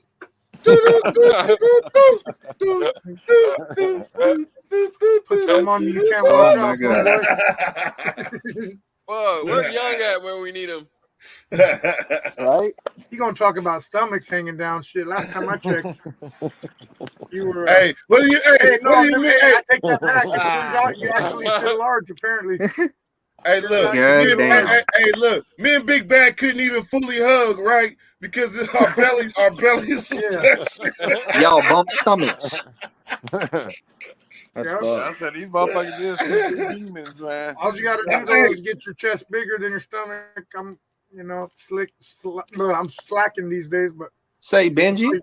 Put some on you can't walk my off. God. Whoa, where's Young at when we need him? Right? You gonna talk about stomachs hanging down? Shit. Last time I checked, you were. Hey, what do you? Hey, no, what do you mean? I take that back. It turns out you actually fit large, apparently. Hey, look, look. Me and Big Bad couldn't even fully hug, right? Because our bellies was touching. Y'all bump stomachs. I said these motherfuckers just demons, man. All you gotta do though is get your chest bigger than your stomach. I'm, I'm slacking these days, but Say Benji,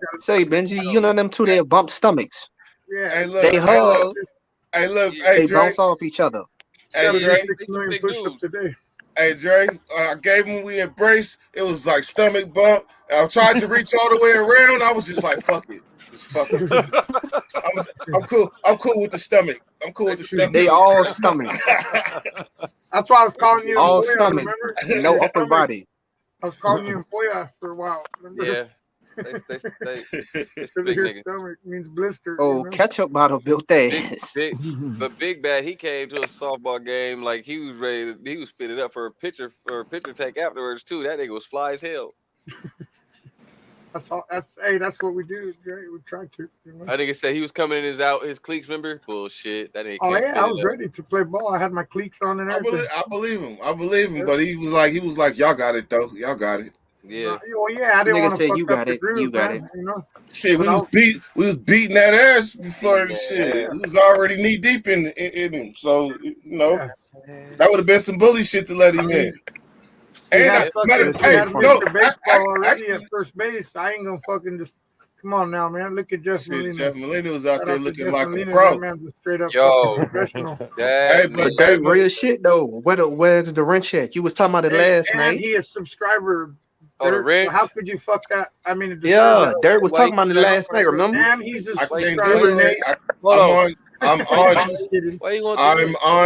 you know them two, they bump stomachs. yeah. Hey, look, they hug. Hey, look, they Dre, bounce off each other. Hey, Dre. 6 million push-ups a day. Hey, Dre, I gave him, we embraced. It was like stomach bump. I tried to reach all the way around. I was just like, fuck it. Just fuck it. I'm cool. I'm cool with the stomach. I'm cool with the stomach. They all stomach. That's why I was calling you all Foya, stomach. remember? No upper body. I was calling you Foya for a while. Remember? Yeah. They big Your niggas. stomach means blister. Oh, ketchup bottle built ass. But Big Bad, he came to a softball game like he was ready. He was fitted up for a picture take afterwards too. That nigga was fly as hell. That's what we do. Right? We try to. You know? I think it said he was coming in his cleats. Remember? Bullshit. That nigga. Oh yeah, I was ready to play ball. I had my cleats on and everything. I believe him. But he was like, y'all got it though. Y'all got it. Yeah. Well, yeah, I didn't want to fuck you up got the it. groove, You got man, it. You know? Shit, we was beating that ass before the shit. We was already knee deep in him. So that would have been some bully shit to let him in. Had Mr. Baseball already at first base. I ain't gonna fucking just come on now, man. Look at Jeff Molina. Jeff Molina was out there looking like a That pro. man's a straight up professional. But that real shit though. Where's the wrench at? You was talking about it last night. And he is subscriber. Oh, the wrench? So how could you fuck that? I mean, yeah, Derek was talking about it last night. Remember? And he's a I'm on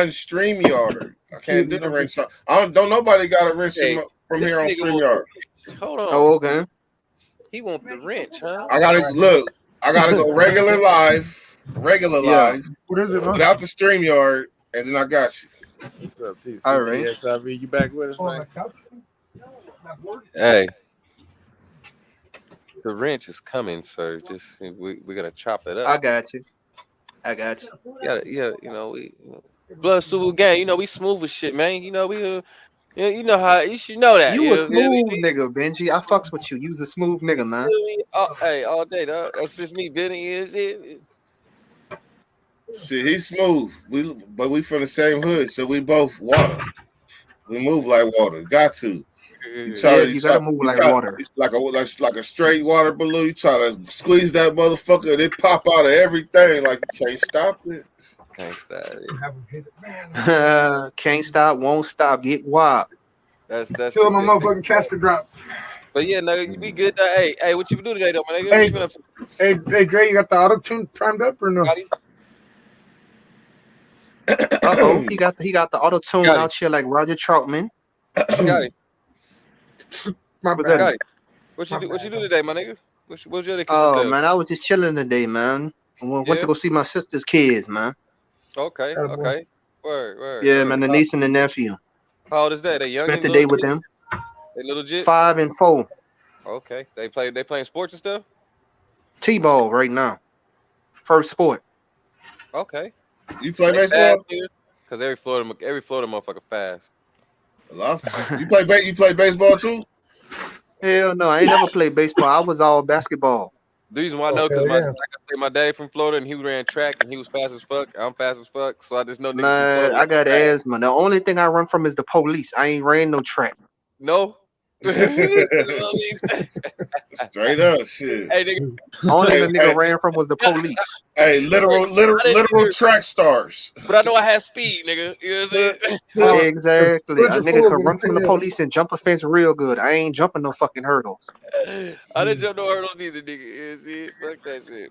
StreamYard. I can't do the wrench. Don't nobody got a wrench from here on StreamYard. Hold on. Oh, okay. He wants the wrench, huh? I gotta go regular live. What is it? Without the StreamYard, and then I got you. What's up, T? All right. XIV, you back with us, man? Hey. The wrench is coming, sir. Just we're gonna chop it up. I got you. Yeah, we Blood Super Gang. We smooth as shit, man. We Yeah, you know how you should know that. You a You feel me? smooth nigga, Benji. I fucks with you. You's a smooth nigga, man. Feel me? Hey, all day, dog. That's just me, Benny. Is it? Shit, he's smooth. But we from the same hood, so we both water. We move like water. Got to. You gotta move like water. Like a straight water balloon. You try to squeeze that motherfucker, and it pop out of everything. Like you can't stop it. Can't stop it. Can't stop, won't stop. Get wild. That's till my motherfucking casket drop. But yeah, no, you be good. Hey, what you been doing today, though, man? What you been up to? Hey, Dre, you got the auto tune primed up or no? Uh-oh, he got the auto tune out here like Roger Troutman. Got it. What's that? What you do today, my nigga? What's your day? Oh man, I was just chilling today, man. Went to go see my sister's kids, man. Okay. Word. Yeah, man, the niece and the nephew. How old is that? They young. Spent the day with them. They little jit. 5 and 4. Okay. They playing sports and stuff. T-ball right now. First sport. Okay. You play baseball? Because every Florida motherfucker fast. You play baseball too? Hell no, I ain't never played baseball. I was all basketball. The reason why I know because like I said, my dad from Florida and he ran track and he was fast as fuck. I'm fast as fuck, so I just know. Man, I got asthma. The only thing I run from is the police. I ain't ran no track. No. Straight up, shit. Hey, nigga. Only the nigga ran from was the police. Hey, literal track stars. But I know I had speed, nigga. You know what I'm saying? Exactly. A nigga could run from the police and jump a fence real good. I ain't jumping no fucking hurdles. I didn't jump no hurdles either, nigga. You see? Fuck that shit.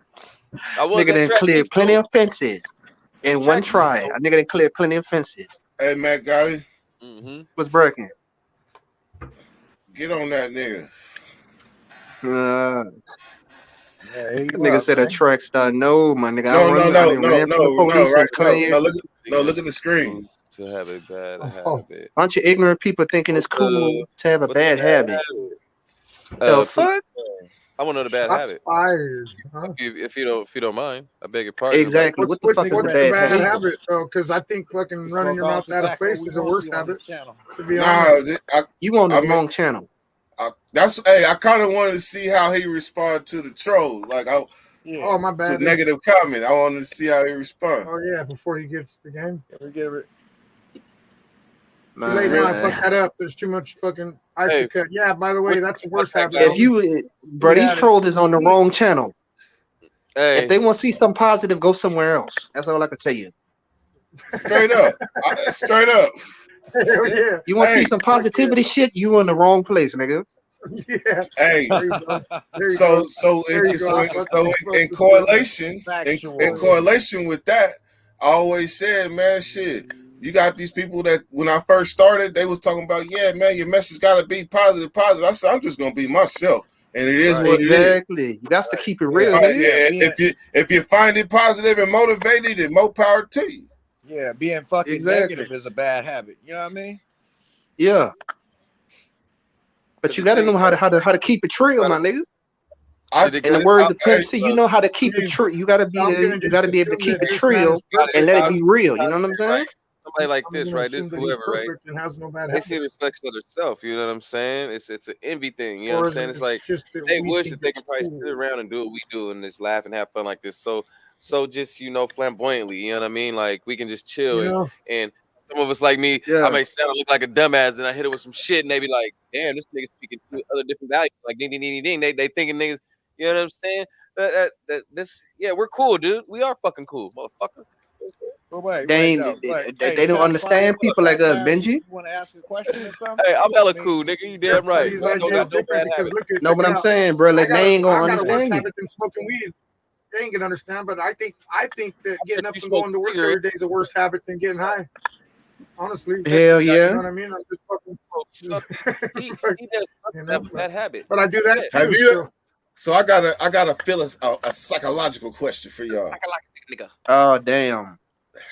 Nigga done cleared plenty of fences in one try. A nigga done cleared plenty of fences. Hey, Matt Gotti. What's breaking? Get on that nigga. Nigga said a track star. No, my nigga. No, look at the screen. To have a bad habit. Bunch of ignorant people thinking it's cool to have a bad habit. The fuck? I want to know the bad habit. Fired. Huh? If you don't mind, I beg your pardon. Exactly. What the fuck is a bad habit? Though, because I think fucking running your mouth out of space is a worse habit. To be honest, you on the wrong channel. I kind of wanted to see how he responded to the troll. Like, oh my bad. To negative comment. I wanted to see how he responded. Oh yeah, before he gets the game. Man, late now, I fucked that up. There's too much fucking ice to cut. Yeah, by the way, that's a worse habit. If you, bro, these trolls is on the wrong channel. If they want to see something positive, go somewhere else. That's all I can tell you. Straight up. Straight up. Yeah. You want to see some positivity shit? You in the wrong place, nigga. Yeah. Hey. In correlation with that, I always said, man, shit. You got these people that when I first started, they was talking about, yeah, man, your message got to be positive. I said, I'm just gonna be myself, and it is what it is. Exactly. You got to keep it real. If you find it positive and motivated, then more power to you. Yeah, being fucking negative is a bad habit. You know what I mean? Yeah. But you got to know how to keep it real, my nigga. In the words of Pimp C, you know how to keep it true. You gotta be able to keep it real and let it be real. You know what I'm saying? Somebody like this, right? This whoever, right? They see a reflection of themselves. You know what I'm saying? It's an envy thing. You know what I'm saying? It's like they wish that they could probably sit around and do what we do and just laugh and have fun like this. So just flamboyantly. You know what I mean? Like we can just chill and some of us like me, I may sound look like a dumbass, and I hit it with some shit, and they be like, "Damn, this nigga speaking to other different values." Like ding, ding, ding, ding. They thinking niggas. You know what I'm saying? We're cool, dude. We are fucking cool, motherfucker. They don't understand people like us, Benji. You want to ask a question or something? Hey, I'm hella cool, nigga. You damn right. No, but I'm saying, bro, like they ain't gonna understand you. Smoking weed, they ain't gonna understand. But I think that getting up and going to work every day is a worse habit than getting high. Honestly, hell yeah. You know what I mean? I'm just fucking. He does have that habit. But I do that. Have you? So I gotta feel a psychological question for y'all. Oh damn.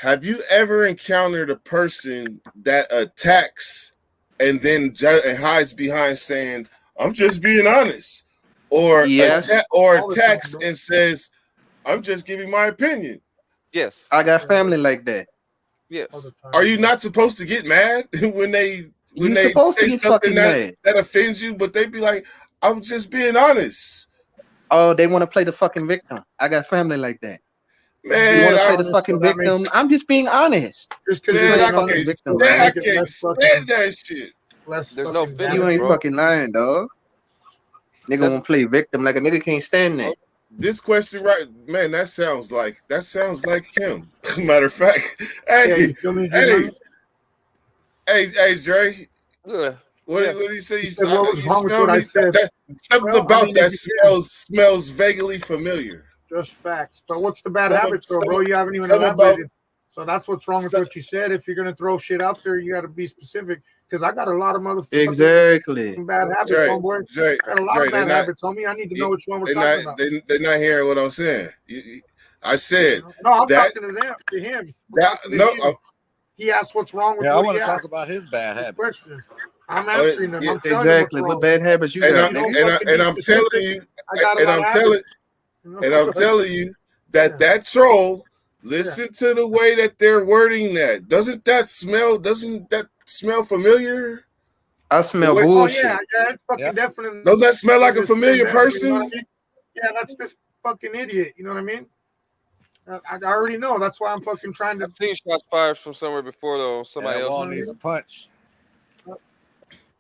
Have you ever encountered a person that attacks and then hides behind saying, "I'm just being honest," or attacks and says, "I'm just giving my opinion"? Yes, I got family like that. Yes. Are you not supposed to get mad when they when You they supposed to say get something fucking mad. that offends you, but they be like, I'm just being honest. Oh, they want to play the fucking victim. I got family like that. Man, You want to play the honest, fucking so that makes victim? I'm just being honest. just You because man, you're I playing being fucking can't honest, victim, still doesn't stand, I man. make it can't less stand fucking that shit. There's no fucking feelings, You ain't bro. fucking lying, dog. Nigga That's won't play victim like a nigga can't stand that. This question, right, man, that sounds like him. Matter of fact, Yeah, hey, you feel me, G-Money? hey, Dre. yeah. What do you say? He said, what was wrong with smell what I me? said? Something Well, I about mean, that if you can, smells vaguely familiar. just facts. But what's the bad Some habits, though, bro? You haven't even some about elaborated. So that's what's wrong with some, what you said. If you're gonna throw shit out there, you got to be specific. Because I got a lot of motherfucking Exactly. bad habits, homeboy. I got a lot of bad habits, homie. I need to know which one we're talking about. They're not hearing what I'm saying. I said no, I'm that. talking to them, to him. He asked what's wrong with Yeah, I what want he to talk asked. about his bad habits. Questions. I'm answering them. Yeah, I'm telling you what's Exactly. wrong. What bad habits you and got, I'm nigga? telling you, I got a lot of habits. I'm telling you that that troll. Listen to the way that they're wording that. Doesn't that smell familiar? I smell bullshit. Oh, yeah, it's fucking definitely. Doesn't that smell like a familiar person? You know what I mean? Yeah, that's this fucking idiot. You know what I mean? I already know. That's why I'm fucking trying to. I've seen shots fired from somewhere before, though. Somebody else needs a punch.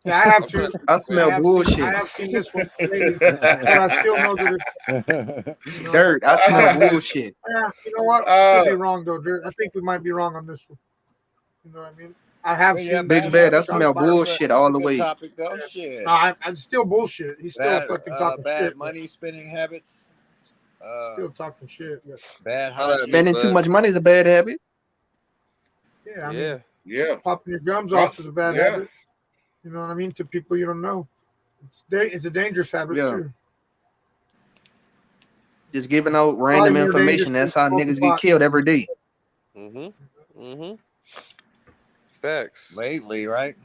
Yeah, I have to. I smell bullshit. I have seen this one lately, but I still know that it's dirt. I smell bullshit. Yeah, you know what? Could be wrong though, Dirt. I think we might be wrong on this one. You know what I mean? I have seen Big Bad. I smell bullshit all the way. Topic though, shit. No, I'm still bullshit. He's still fucking talking bad shit. Money spending habits. Still talking shit. Yeah. Bad habits. Spending too much money is a bad habit. Yeah, I mean, yeah. Popping your gums off is a bad habit. You know what I mean? To people you don't know, it's a dangerous habit too. Just giving out random information. That's how niggas get killed every day. Facts. Lately, right?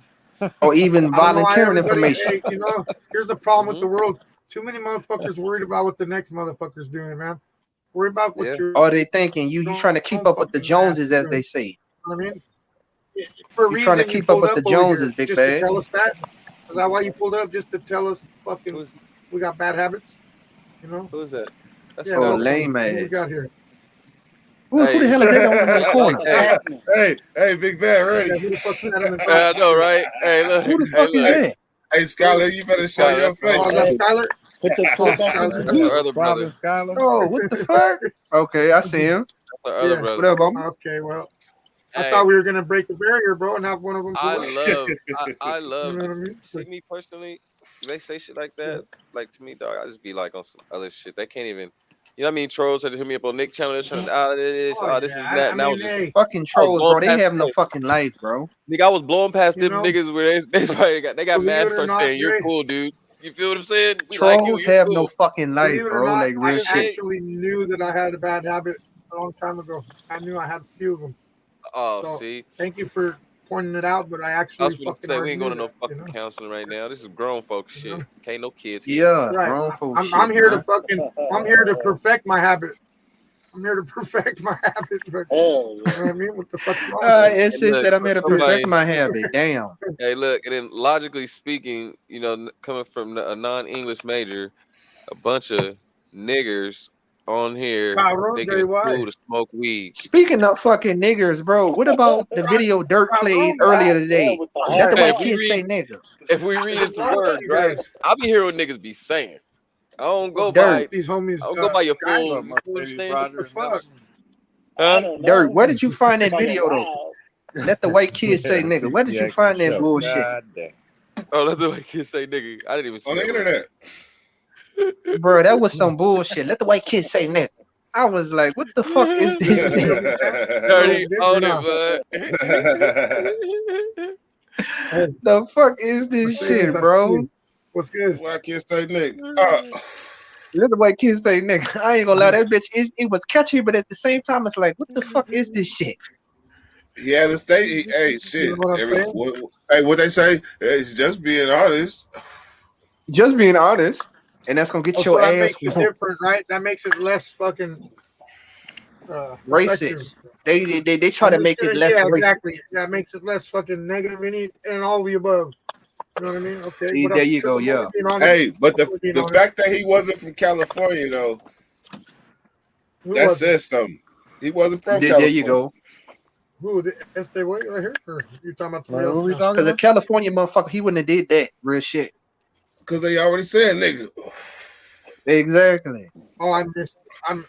Or even volunteering information. Hey, you know, here's the problem with the world. Too many motherfuckers worried about what the next motherfucker's doing, man. Worry about what you're. Or they thinking you trying to keep up with the Joneses, as they say. You know what I mean? You're trying to keep up with the Joneses, Big Bad. Bad. To tell us that? Is that why you pulled up? Just to tell us fucking we got bad habits? You know? Who is that? That's lame ass. Who we got here? Who the hell is that on the corner? Hey, Big Bad, ready? I know, right? Hey, look. Who the fuck is that? Hey, Skyler, you better show your face. Skyler? That's the other brother. Skyler. Oh, what the fuck? Okay, I see him. The other brother. What up, homie? Okay, well. I thought we were gonna break the barrier, bro, and have one of them. I love. You know what I mean? See me personally, they say shit like that. Like to me, dog, I just be like on some other shit. They can't even. You know what I mean? Trolls had to hit me up on Nick channel. They're trying to, this is that. And I was just fucking trolls, bro. They have no fucking life, bro. Nigga, I was blowing past them niggas where they got mad for saying you're cool, dude. You feel what I'm saying? Trolls have no fucking life, bro. Like real shit. I actually knew that I had a bad habit a long time ago. I knew I had a few of them. Oh, so, see. Thank you for pointing it out, but I actually fucking say we ain't going to no fucking counseling right now. This is grown folks shit. Can't no kids. Yeah, grown folks shit. I'm here to perfect my habit. I'm here to perfect my habit. But, you know what I mean? What the fuck's wrong? It said I'm here to perfect my habit. Damn. Hey, look, and then logically speaking, you know, coming from a non-English major, a bunch of niggers on here thinking it's cool to smoke weed. Speaking of fucking niggers, bro, what about the video Dirt played earlier today? Let the white kids say nigga. If we read into words, right? I be hearing what niggas be saying. I don't go Dirt. by these homies. I don't go by your full. Dirt, where did you find that video though? Let the white kids say nigga. Where did you find that bullshit? Oh, let the white kids say nigga. I didn't even see on the internet. Bro, that was some bullshit. Let the white kids say nigga. I was like, what the fuck is this? Dirty on it, the fuck is this shit, bro? What's good? White kids say nigga. Let the white kids say nigga. I ain't gonna lie, that bitch it was catchy, but at the same time, it's like, what the fuck is this shit? Yeah, the state. Hey, shit. What they say? It's just being honest. Just being honest, and that's gonna get your that ass. Makes it different, right? That makes it less fucking. effective. Racist. They try to make it less Yeah, racist. exactly. That makes it less fucking negative and all the above. You know what I mean? Okay. See, But there you go. Yeah. Hey, but the fact that he wasn't from California though, that says something. He wasn't from California. There you go. Who the Este Way right here? Or you talking about somebody else? Because a California motherfucker, he wouldn't have did that. Real shit. Because they already said nigga. Exactly. Oh, I missed.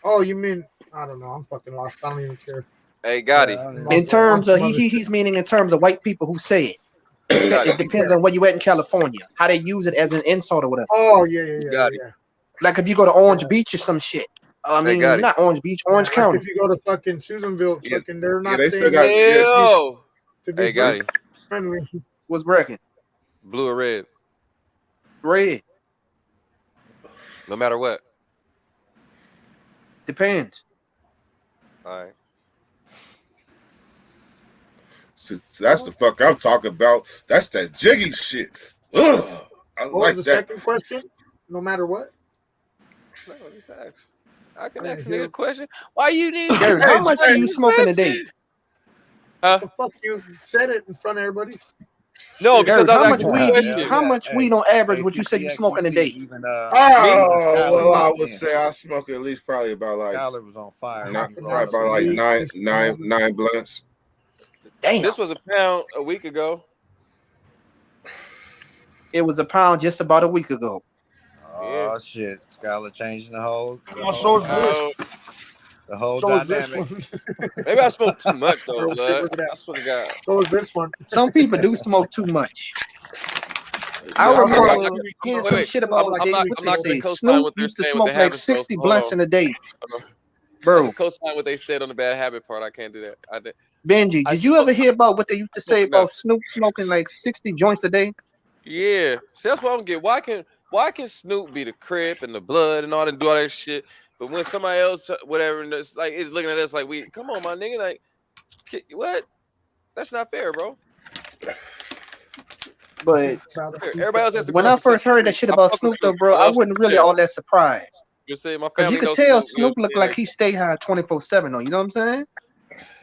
Oh, you mean I don't know. I'm fucking lost. I don't even care. Hey, Gotti. In terms of he's meaning in terms of white people who say it. It depends on where you at in California, how they use it as an insult or whatever. Oh yeah. Like if you go to Orange Beach or some shit. I mean, not Orange Beach, Orange County. If you go to fucking Susanville, fucking they're not. They still got. Hey, Gotti. Friendly. What's bracket? Blue or red? Red. No matter what. Depends. All right. So that's the fuck I'm talking about. That's that jiggy shit. Ugh, I What like was the that. second question? No matter what. No, just ask. I can ask a nigga a question. Why you need? Gary, how much are you smoking a day? The fuck you said it in front of everybody. No, Gary, because how much weed on average would you say you smoking a day? Well, I would say I smoke at least probably about like. Skyler was on fire. Probably about like nine blunts. Damn. This was a pound a week ago. It was a pound just about a week ago. Oh shit! Skyler changing the whole dynamic. Maybe I smoked too much though. I swear to God. So is this one. Some people do smoke too much. I remember hearing some shit about Snoop used to smoke like 60 blunts in a day. Bro, co-sign what they said on the bad habit part. I can't do that. I did. Benji, did you ever hear about what they used to say about Snoop smoking like 60 joints a day? Yeah, see, that's what I don't get. Why can Snoop be the Crip and the blood and all that, do all that shit? But when somebody else, whatever, and it's like is looking at us like we, come on, my nigga, like what? That's not fair, bro. But everybody else has to. When I first heard that shit about Snoop, though, bro, I wasn't really all that surprised. You see, my Because family you could tell Snoop looked like he stay high 24/7 though. You know what I'm saying?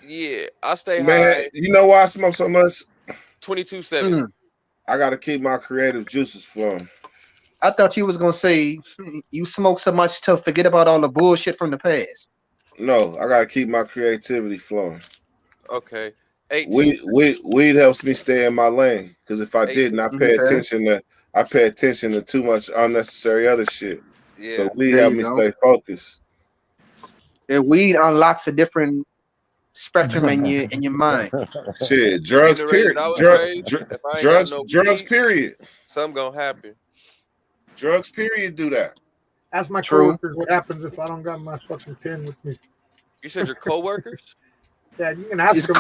Yeah, I stay Man, high. you know why I smoke so much? 22/7. I gotta keep my creative juices flowing. I thought you was gonna say you smoke so much to forget about all the bullshit from the past. No, I gotta keep my creativity flowing. Okay. Weed helps me stay in my lane because if I didn't, I pay attention to too much unnecessary other shit. Yeah. So weed help me stay focused. And weed unlocks a different spectrum in your mind. Shit, drugs. Period. Drugs. Period. Something gonna happen. Drugs. Period. Do that. Ask my coworkers what happens if I don't got my fucking pen with me. You said your coworkers? Yeah, you can ask them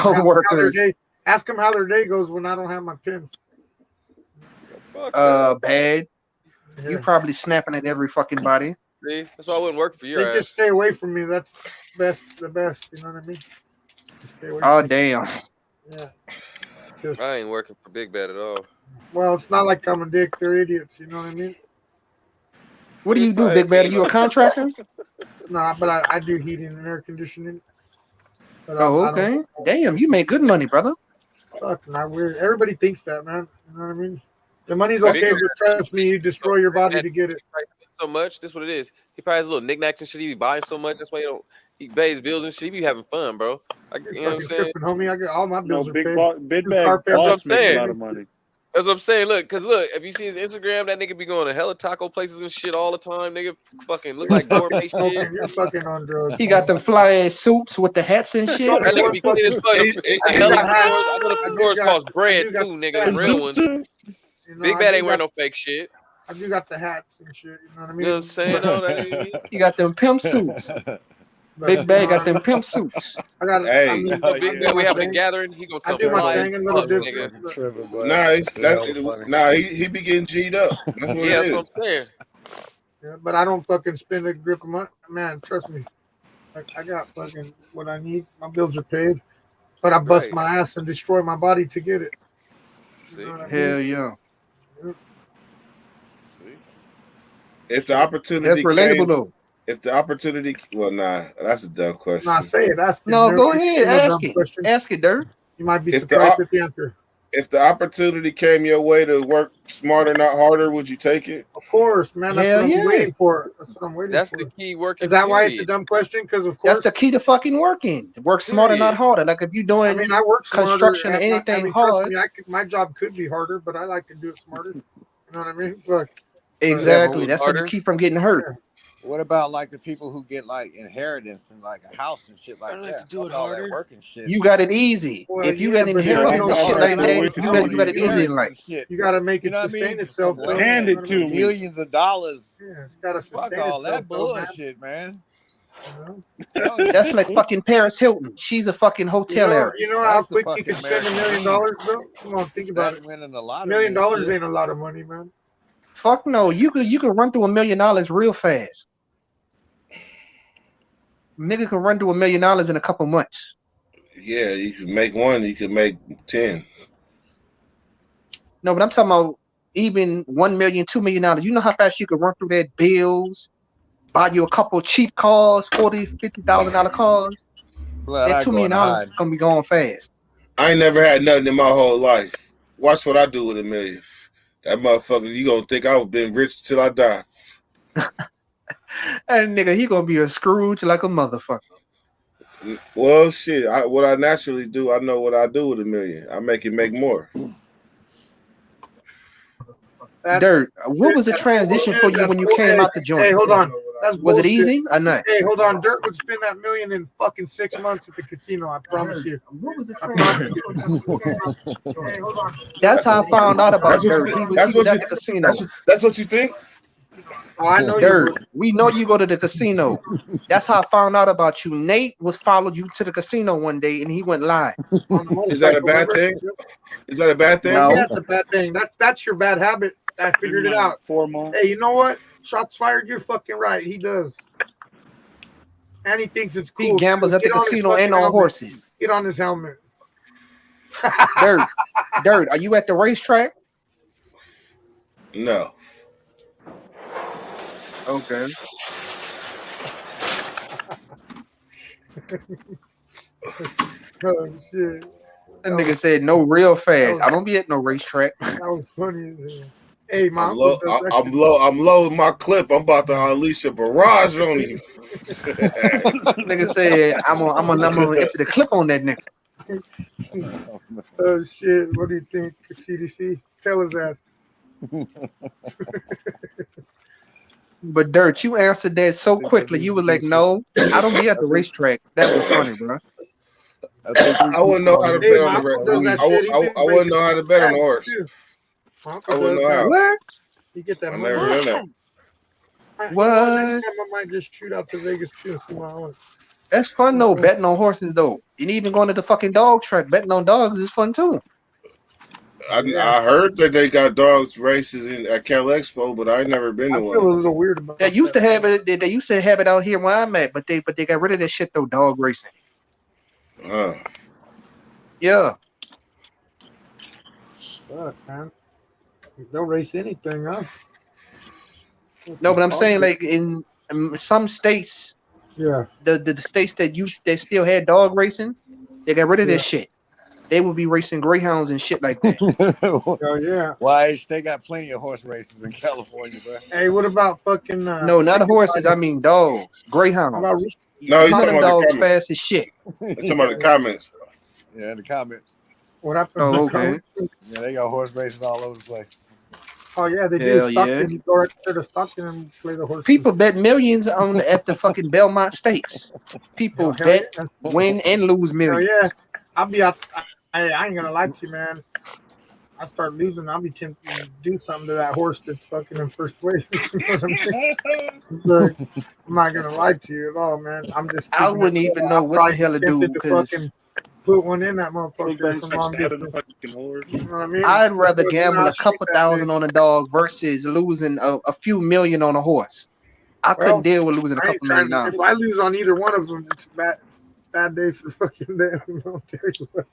ask them how their day goes when I don't have my pen. Bad. Yeah. You probably snapping at every fucking body. See, that's why I wouldn't work for your ass. Just stay away from me. That's the best. You know what I mean? Stay away damn. Yeah. I ain't working for Big Bad at all. Well, it's not like I'm a dick. They're idiots. You know what I mean? What do you do, Big Bad? Are you a contractor? Nah, but I do heating and air conditioning. But okay. Damn, you make good money, brother. Fuck, not weird. Everybody thinks that, man. You know what I mean? The money's okay, but trust me, you destroy your body to get it. So much. That's what it is. He probably has little knickknacks and shit. He be buying so much. That's why he pays bills and shit. He be having fun, bro. Like, you know what I'm saying? Tripping, homie. I get all my bills are paid. Big Bag That's what I'm saying. A lot of money. That's what I'm saying. Look, if you see his Instagram, that nigga be going to hella taco places and shit all the time. Nigga fucking look like gourmet shit. You're fucking on drugs. He got them fly ass suits with the hats and shit. That nigga be clean as fuck. I know the floors cost bread too, nigga. The real ones. Big Bad ain't wearing no fake shit. I do got the hats and shit. You know what I mean? You know what I'm saying? No, you got them pimp suits. Big Bag got them pimp suits. I got. Hey, Big Bad, we having a gathering. He gonna come. I do my thing a little different. He be getting G'd up. That's what it is. That's what I'm saying. Yeah, but I don't fucking spend a grip of money, man. Trust me. I got fucking what I need. My bills are paid, but I bust my ass and destroy my body to get it. See? Hell yeah. If the opportunity that's relatable though. If the opportunity, well, nah, that's a dumb question. Nah, say it. Ask it. No, Dirt. go ahead. No Ask dumb it. question. Ask it, Dirt. You might be If the surprised at the answer. If the opportunity came your way to work smarter, not harder, would you take it? Of course, man. That's Hell what I'm yeah. waiting for. That's what I'm waiting That's for. the key working. Is that why it's a period. dumb question? Because of That's course. the key to fucking working. Work smarter, not Period. harder. Like if you're doing I mean, I work smarter. construction or anything trust hard. me, my job could be harder, but I like to do it smarter. You know what I mean? Look. Exactly. who's That's how you harder? keep from getting hurt. Yeah. What about like the people who get like inheritance and like a house and shit like I like that? to do it Fuck all that harder. working shit. You got it easy. Well, if you yeah, got but there inheritance ain't and shit no like shit. that, you got it easy in life. Shit. You got to make You it know what I mean? sustain itself. Some Though. land, You know what I mean? millions of dollars. Yeah, it's got to sustain Fuck all itself. that bullshit, man. You know? That's like fucking Paris Hilton. She's a fucking hotel heiress. You know how quick you can spend $1 million, though? Come on, think about it. Winning a lot $1 million ain't a lot of money, man. Fuck no. You could run through $1 million real fast. Nigga can run through $1 million in a couple months. Yeah, you can make one, you can make 10. No, but I'm talking about even $1 million, $2 million. You know how fast you could run through that bills, buy you a couple cheap cars, $40,000, $50,000 cars. Blood, that $2 million is gonna be going fast. I ain't never had nothing in my whole life. Watch what I do with $1 million. That motherfucker, you gonna think I've been rich till I die. That nigga, he gonna be a Scrooge like a motherfucker. Well, shit. What I naturally do, I know what I do with $1 million. I make it make more. Dirt, what was the transition for you when you came out the joint? Hey, hold on. Was it easy or not? Hey, hold on. Dirt would spend that $1 million in fucking 6 months at the casino. I promise you. What was the Hey, hold on. That's how I found out about Dirt. He was at the casino. That's what you think? Oh, I know Dirt, we know you go to the casino. That's how I found out about you. Nate followed you to the casino one day and he went live. Is that a bad thing? Is that a bad thing? No. Yeah, that's a bad thing. That's your bad habit. I figured it out. 4 months. Hey, you know what? Shots fired. You're fucking right. He does. And he thinks it's cool. He gambles at the casino and on horses. Get on his helmet. Dirt, are you at the racetrack? No. Okay. Oh shit. That nigga said no real fast. I don't be at no racetrack. That was funny as hell. Hey, my I'm loading my clip. I'm about to unleash a barrage on you. Nigga said I'm gonna empty the clip on that nigga. Oh shit! What do you think, CDC? Tell his ass. But Dirt, you answered that so quickly. You were like, "No, I don't be at the racetrack." That was funny, bro. I wouldn't know how to bet on the race. I wouldn't know how to bet on the horse. I wouldn't know how. What? You get that I money. never done that. What? I might just shoot out to Vegas too. See what I want. That's fun though. Betting on horses though, and even going to the fucking dog track, betting on dogs is fun too. I heard that they got dogs races at Cal Expo, but I ain't never been to I feel a one. little weird about They that. used to have it. They used to have it out here where I'm at, but they got rid of that shit though. Dog racing. Yeah. Fuck, man. They'll race anything, huh? No, but I'm saying like in some states, Yeah. the states that still had dog racing, they got rid of this shit. They would be racing greyhounds and shit like that. Oh yeah. Why they got plenty of horse races in California, bro? Hey, what about fucking? No, not horses. I mean dogs, greyhounds. How about No, he's Some talking of them about the dogs comments. fast as shit. He's talking about the comments. Yeah, in the comments. what happened? Oh, okay. Yeah, they got horse races all over the place. Oh yeah, they Hell do. yeah. Stockton, you go right there to Stockton and play the horse. People bet millions at the fucking Belmont Stakes. People Hell bet, yeah. win, and lose Oh millions. yeah, I'll be out. I ain't gonna lie to you, man. I start losing, I'll be tempted to do something to that horse that's fucking in first place. You know what I mean? Look, I'm not gonna lie to you at all, man. I'm just. I wouldn't even know what the hell to do because put one in that motherfucker from long distance. You know what I mean? I'd rather Fucking gamble a out, couple shoot that thousand bitch. on a dog versus losing a few million on a horse. I couldn't Well, deal with losing a I ain't couple trying million to, dollars. if I lose on either one of them, it's a bad day for fucking them. I'll tell you what.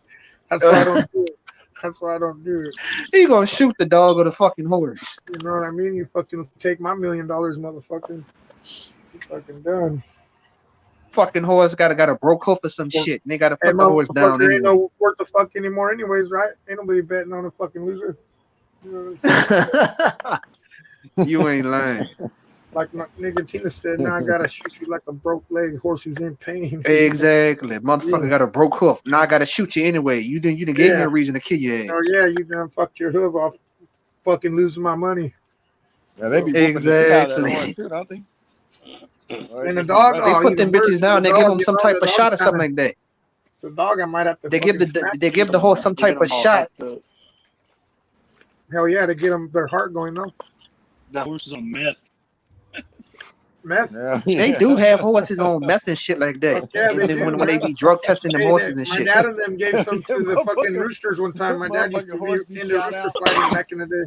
That's why I don't do it. That's why I don't do it. You gonna shoot the dog or the fucking horse? You know what I mean? You fucking take my $1 million, motherfucker. Fucking done. Fucking horse got a broke hoof or some shit. And they got to put the horse down Ain't anyway. no worth the fuck anymore, anyways, right? Ain't nobody betting on a fucking loser. You know You ain't lying. like my nigga Tina said, now I gotta shoot you like a broke leg horse who's in pain. Exactly. Motherfucker got a broke hoof. Now I got to shoot you anyway. You didn't give me a reason to kill your ass. Oh yeah, you done fucked your hoof off, fucking losing my money. Yeah, they be whooping the shit out of that horse too, don't they? And the dog, They put them bitches down. They give them some type of shot or something like that. The dog, I might have to. They give the horse some type of shot. Hell yeah, to get them their heart going though. That horse is on meth. Meth? Yeah. They do have horses on meth and shit like that. Yeah, they and then do, when they be drug testing them horses and my shit. My dad and them gave some to the fucking roosters one time. My dad used to be into rooster fighting back in the day.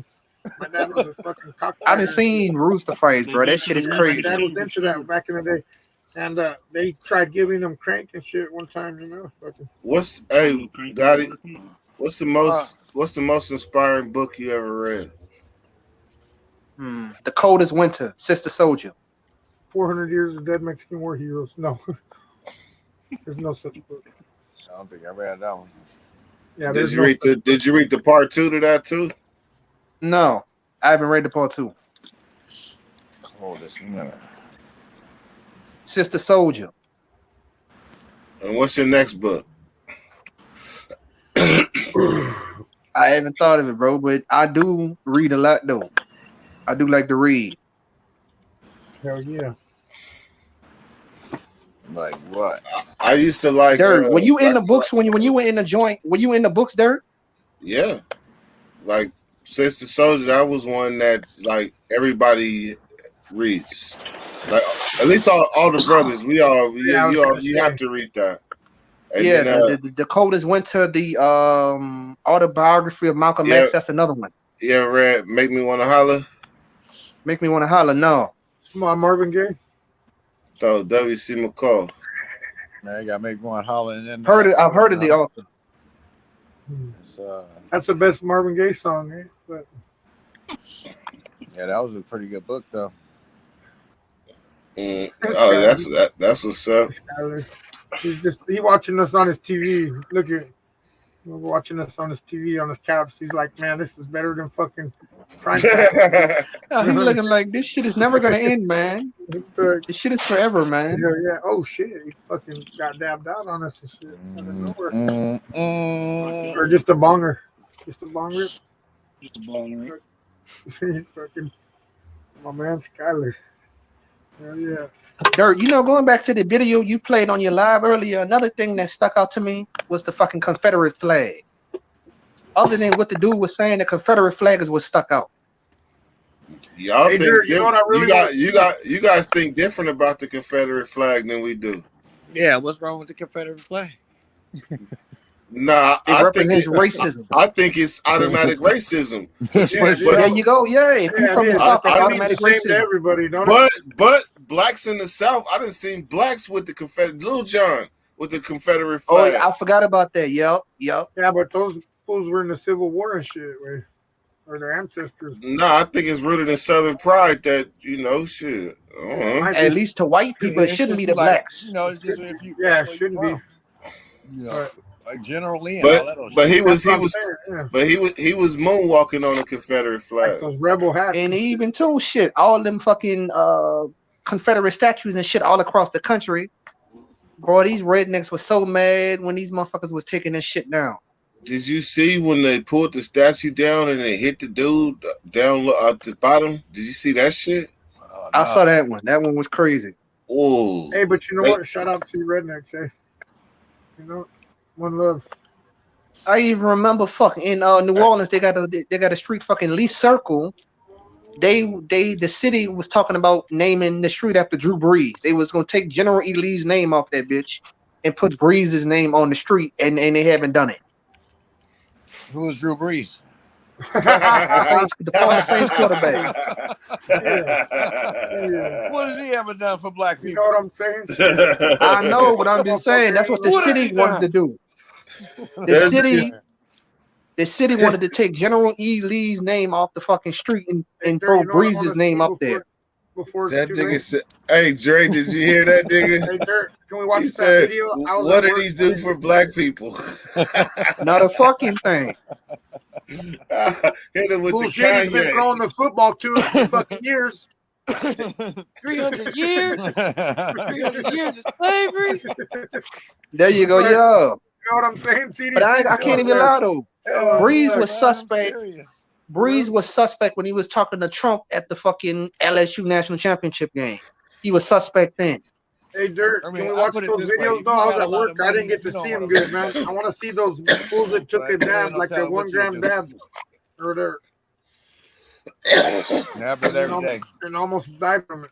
My dad was a fucking cockfighter. I done seen rooster fights, bro. That shit is crazy. My dad was into that back in the day. And they tried giving them crank and shit one time, you know. Gotti, what's the most inspiring book you ever read? The Coldest Winter, Sister Soldier. 400 Years of Dead Mexican War Heroes. No. There's no such book. I don't think I read that one. Yeah, did you read the part 2 to that too? No, I haven't read the part 2. Coldest Winter. Sister Soldier. And what's your next book? I haven't thought of it, bro, but I do read a lot though. I do like to read. Hell yeah. Like what? I used to like Dirt. Were you in the books when you were in the joint? Were you in the books, Dirt? Yeah. Like Sister Soldier, that was one that like everybody reads. Like at least all the brothers, you have to read that. And yeah, then, the Coldest Winter, the autobiography of Malcolm X. That's another one. You ever read Make Me Wanna Holler? Make Me Wanna Holler? No. Come on, Marvin Gaye. So W.C. McCall. Man, you gotta make one holler and then I've heard of the author. That's the best Marvin Gaye song, eh? But yeah, that was a pretty good book though. Oh, that's what's up. He watching us on his TV. Look at watching us on his TV on his couch. He's like, man, this is better than fucking prime time. He's looking like this shit is never gonna end, man. This shit is forever, man. Yeah. Oh shit, he fucking got dabbed out on us and shit out of nowhere. Or just a bonger, just a bong rip. Just a bonger. He's fucking my man Skyler. Hell yeah. Dirt, going back to the video you played on your live earlier, another thing that stuck out to me was the fucking Confederate flag. Other than what the dude was saying, the Confederate flag is what stuck out. Y'all think Dirt, you know what I really you guys think different about the Confederate flag than we do. Yeah, what's wrong with the Confederate flag? Nah, it represents racism. I think it's automatic racism. There you go. Yeah, if you're from the South, that's automatic racism. To everybody, don't but blacks in the South, I didn't see blacks with the Confederate. Lil Jon with the Confederate flag. Oh, I forgot about that. Yep. Yeah, but those fools were in the Civil War and shit, right? Or their ancestors. Nah, I think it's rooted in Southern pride that shit. At least to white people, it shouldn't be the blacks. It's just if you. Yeah, it shouldn't be. Like generally, but he was moonwalking on a Confederate flag. Like those rebel hats. And even too, shit, all them fucking Confederate statues and shit all across the country. Bro, these rednecks were so mad when these motherfuckers was taking this shit down. Did you see when they pulled the statue down and they hit the dude down at the bottom? Did you see that shit? Oh, no. I saw that one. That one was crazy. Oh. Hey, but you know what? Shout out to you rednecks, eh? One love. I even remember fucking in New Orleans, they got a street fucking Lee Circle. The city was talking about naming the street after Drew Brees. They was gonna take General E. Lee's name off that bitch and put Brees' name on the street, and they haven't done it. Who is Drew Brees? The former Saints quarterback. Yeah. What has he ever done for black people? You know what I'm saying? I know, but I'm just saying that's what the city wanted to do. The city wanted to take General E. Lee's name off the fucking street and throw Brees' name up there. before it's That too nigga late. said, "Hey Dre, did you hear that nigga?" Hey, Dirk, can we watch He that said, video? I was "What at did work. he do for black people?" Not a fucking thing. Hit him with Bullshit, he's the been Kanye. throwing the football to us for fucking years. 300 years? 300 years of slavery? There you go, Right. yeah. You know what I'm saying, CDC? But I can't even lie though. Breeze was man, suspect. I'm serious. Breeze was suspect when he was talking to Trump at the fucking LSU national championship game. He was suspect then. Hey, Dirk, I mean, can we I watch put it those this way, videos? if No, you I was got a at lot work. of I money, didn't get to you don't see wanna them good, watch man. I want to see those fools that took a But you ain't dab, no like the telling one what you'll gram do. dab. Or there. Never every day. And almost died from it.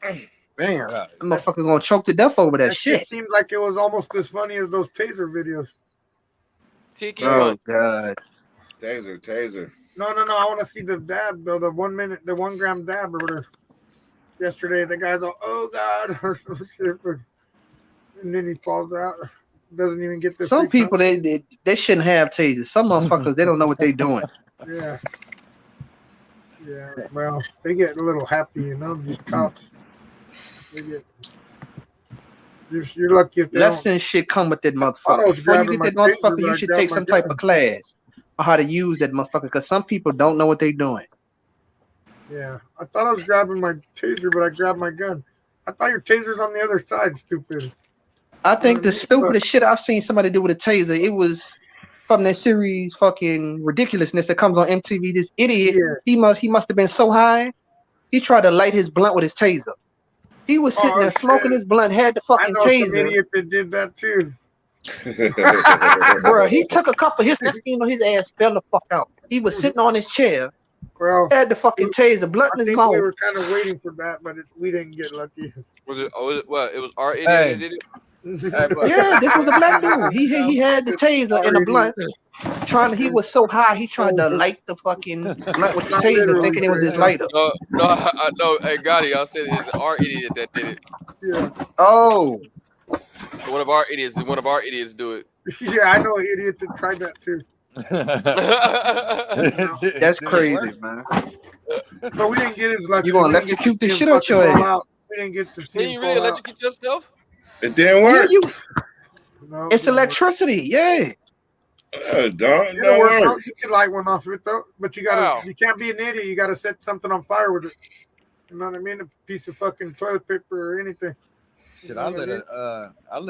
Damn, Yeah. that motherfucker gonna choke to death over that That shit shit. seemed like it was almost as funny as those taser videos. Tiki Oh one. god. Taser. No. I want to see the dab, though. The 1 minute, the 1 gram dab or whatever. Yesterday, the guy's all, oh God, or some shit. And then he falls out. Doesn't even get the Some free people they shouldn't have tasers. Some motherfuckers they don't know what they doing. Yeah. Yeah. Well, they get a little happy, you know, these cops. They get. You're lucky if they don't. Lesson shit come with that I motherfucker. was Before you grabbing get that my taser, motherfucker, but you I should grabbed take my some type gun. of class on how to use that motherfucker. Because some people don't know what they doing. Yeah. I thought I was grabbing my taser, but I grabbed my gun. I thought your taser's on the other side, stupid. I think the stupidest shit I've seen somebody do with a taser, it was from that series fucking ridiculousness that comes on MTV. This idiot, he must have been so high, he tried to light his blunt with his taser. He was sitting there smoking his blunt, had the fucking I know some taser. idiot that did that too. Bro, he took a couple hits, next thing you know, his ass fell the fuck out. He was sitting on his chair, Well, had the fucking taser, blunt in I his think mouth. we were kind of waiting for that, but we didn't get lucky. Was it? Oh, it was our idiot Hey. that did it. Yeah, this was a black dude. He had the taser and the blunt. He was so high, he tried to light the fucking blunt with the taser, thinking it was his lighter. No. Hey, Gotti, I said it's our idiot that did it. Yeah. Oh. One of our idiots do it. Yeah, I know an idiot that tried that too. That's crazy, man. But we didn't get his lucky. You gonna electrocute the shit out your ass. We didn't get to see Can him you really fall out. electrocute yourself? It didn't work. No, It's electricity, yeah. Don't It'll work, bro. work. You can light one off of it though, but you can't be an idiot. You gotta set something on fire with it. You know what I mean? A piece of fucking toilet paper or anything. Shit, I lit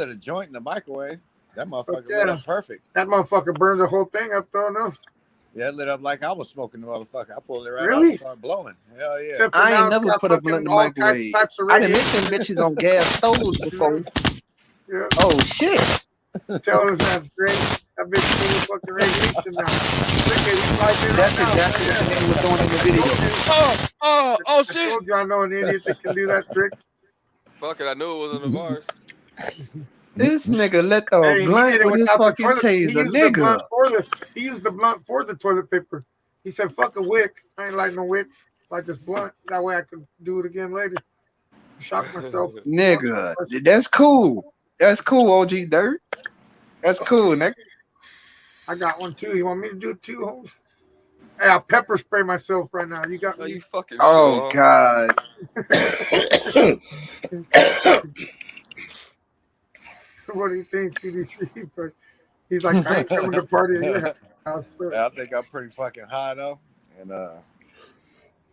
a joint in the microwave. That motherfucker lit up perfect. That motherfucker burned the whole thing up though, no? Yeah, it lit up like I was smoking the motherfucker. I pulled it right out Really? and started blowing. Hell yeah. Except for I now ain't it's never got put a blunt in the fucking all microwave. types of I done radiation. mixed them bitches on gas stoves before. Yeah. Oh shit. Tell us that straight. That bitch full of fucking radiation now. That's exactly what the nigga was doing in the video. Oh I shit! told you I know an idiot that can do that trick. Fuck it, I knew it wasn't the bars. This nigga let the Hey, he blunt did it with his without the fucking toilet. He taser, used the nigga. blunt he used the blunt for the toilet paper. He said, fuck a wick. I ain't like no wick. Like this blunt. That way I could do it again later. Shock myself. Nigga, that's cool. That's cool, OG Dirt. That's cool, nigga. I got one too. You want me to do it too, Holmes? Hey, I'll pepper spray myself right now. You got me. You fucking Oh God. What do you think, CDC? But he's like, I ain't coming to party at your house. Yeah, I think I'm pretty fucking high though. And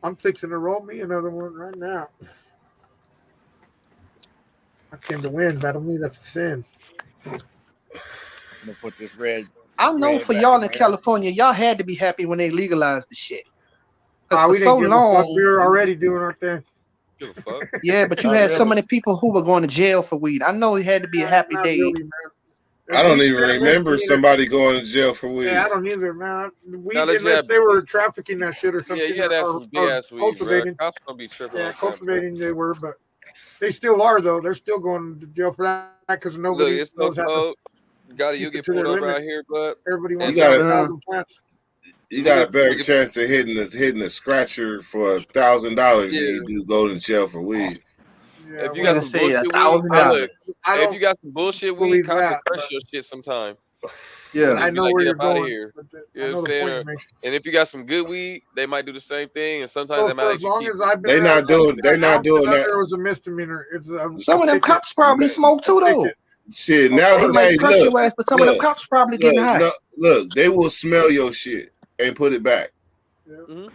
I'm fixing to roll me another one right now. I came to win. That don't mean that's a sin. I'm gonna put this red. I know red for back y'all in in my California, y'all had to be happy when they legalized the shit. Because We for didn't so give a fuck. long, We were already doing our thing. Give a fuck. yeah, but you Not had so really. many people who were going to jail for weed. I know it had to be a happy Not day. really, man. I don't even remember somebody going to jail for weed. Yeah, I don't either, man. Weed, Now, let's unless have- they were trafficking that shit or Yeah, something. you had to have or- some big or ass weed, bro. cultivating. Cops gonna be tripping. Yeah, like that, bro. cultivating they were, but they still are though. They're still going to jail for that because Look, nobody it's so knows how to. cold. Gotta you keep get it to pulled their over limit. out here, but Everybody You wants got 1,000 plants. You got a better chance of hitting a scratcher for $1,000 than you do go to jail for weed. Yeah, if you got some bullshit weed, $1,000. if you got some bullshit weed, believe cops will that, crush but- your shit sometime. Yeah. I know like, where get you're up out of going. here. But You I know know what I'm the saying? point you're making. And if you got some good weed, they might do the same thing. And sometimes So they might for let as you long keep. as I've been They around, not doing. They an not ounce doing and that. under was a misdemeanor. Some of them cops probably smoke too, though. Shit. Of Now They course. might hey, cut look, your ass, but some of them cops probably getting high. look. They will smell your shit and put it back. Mm-hmm.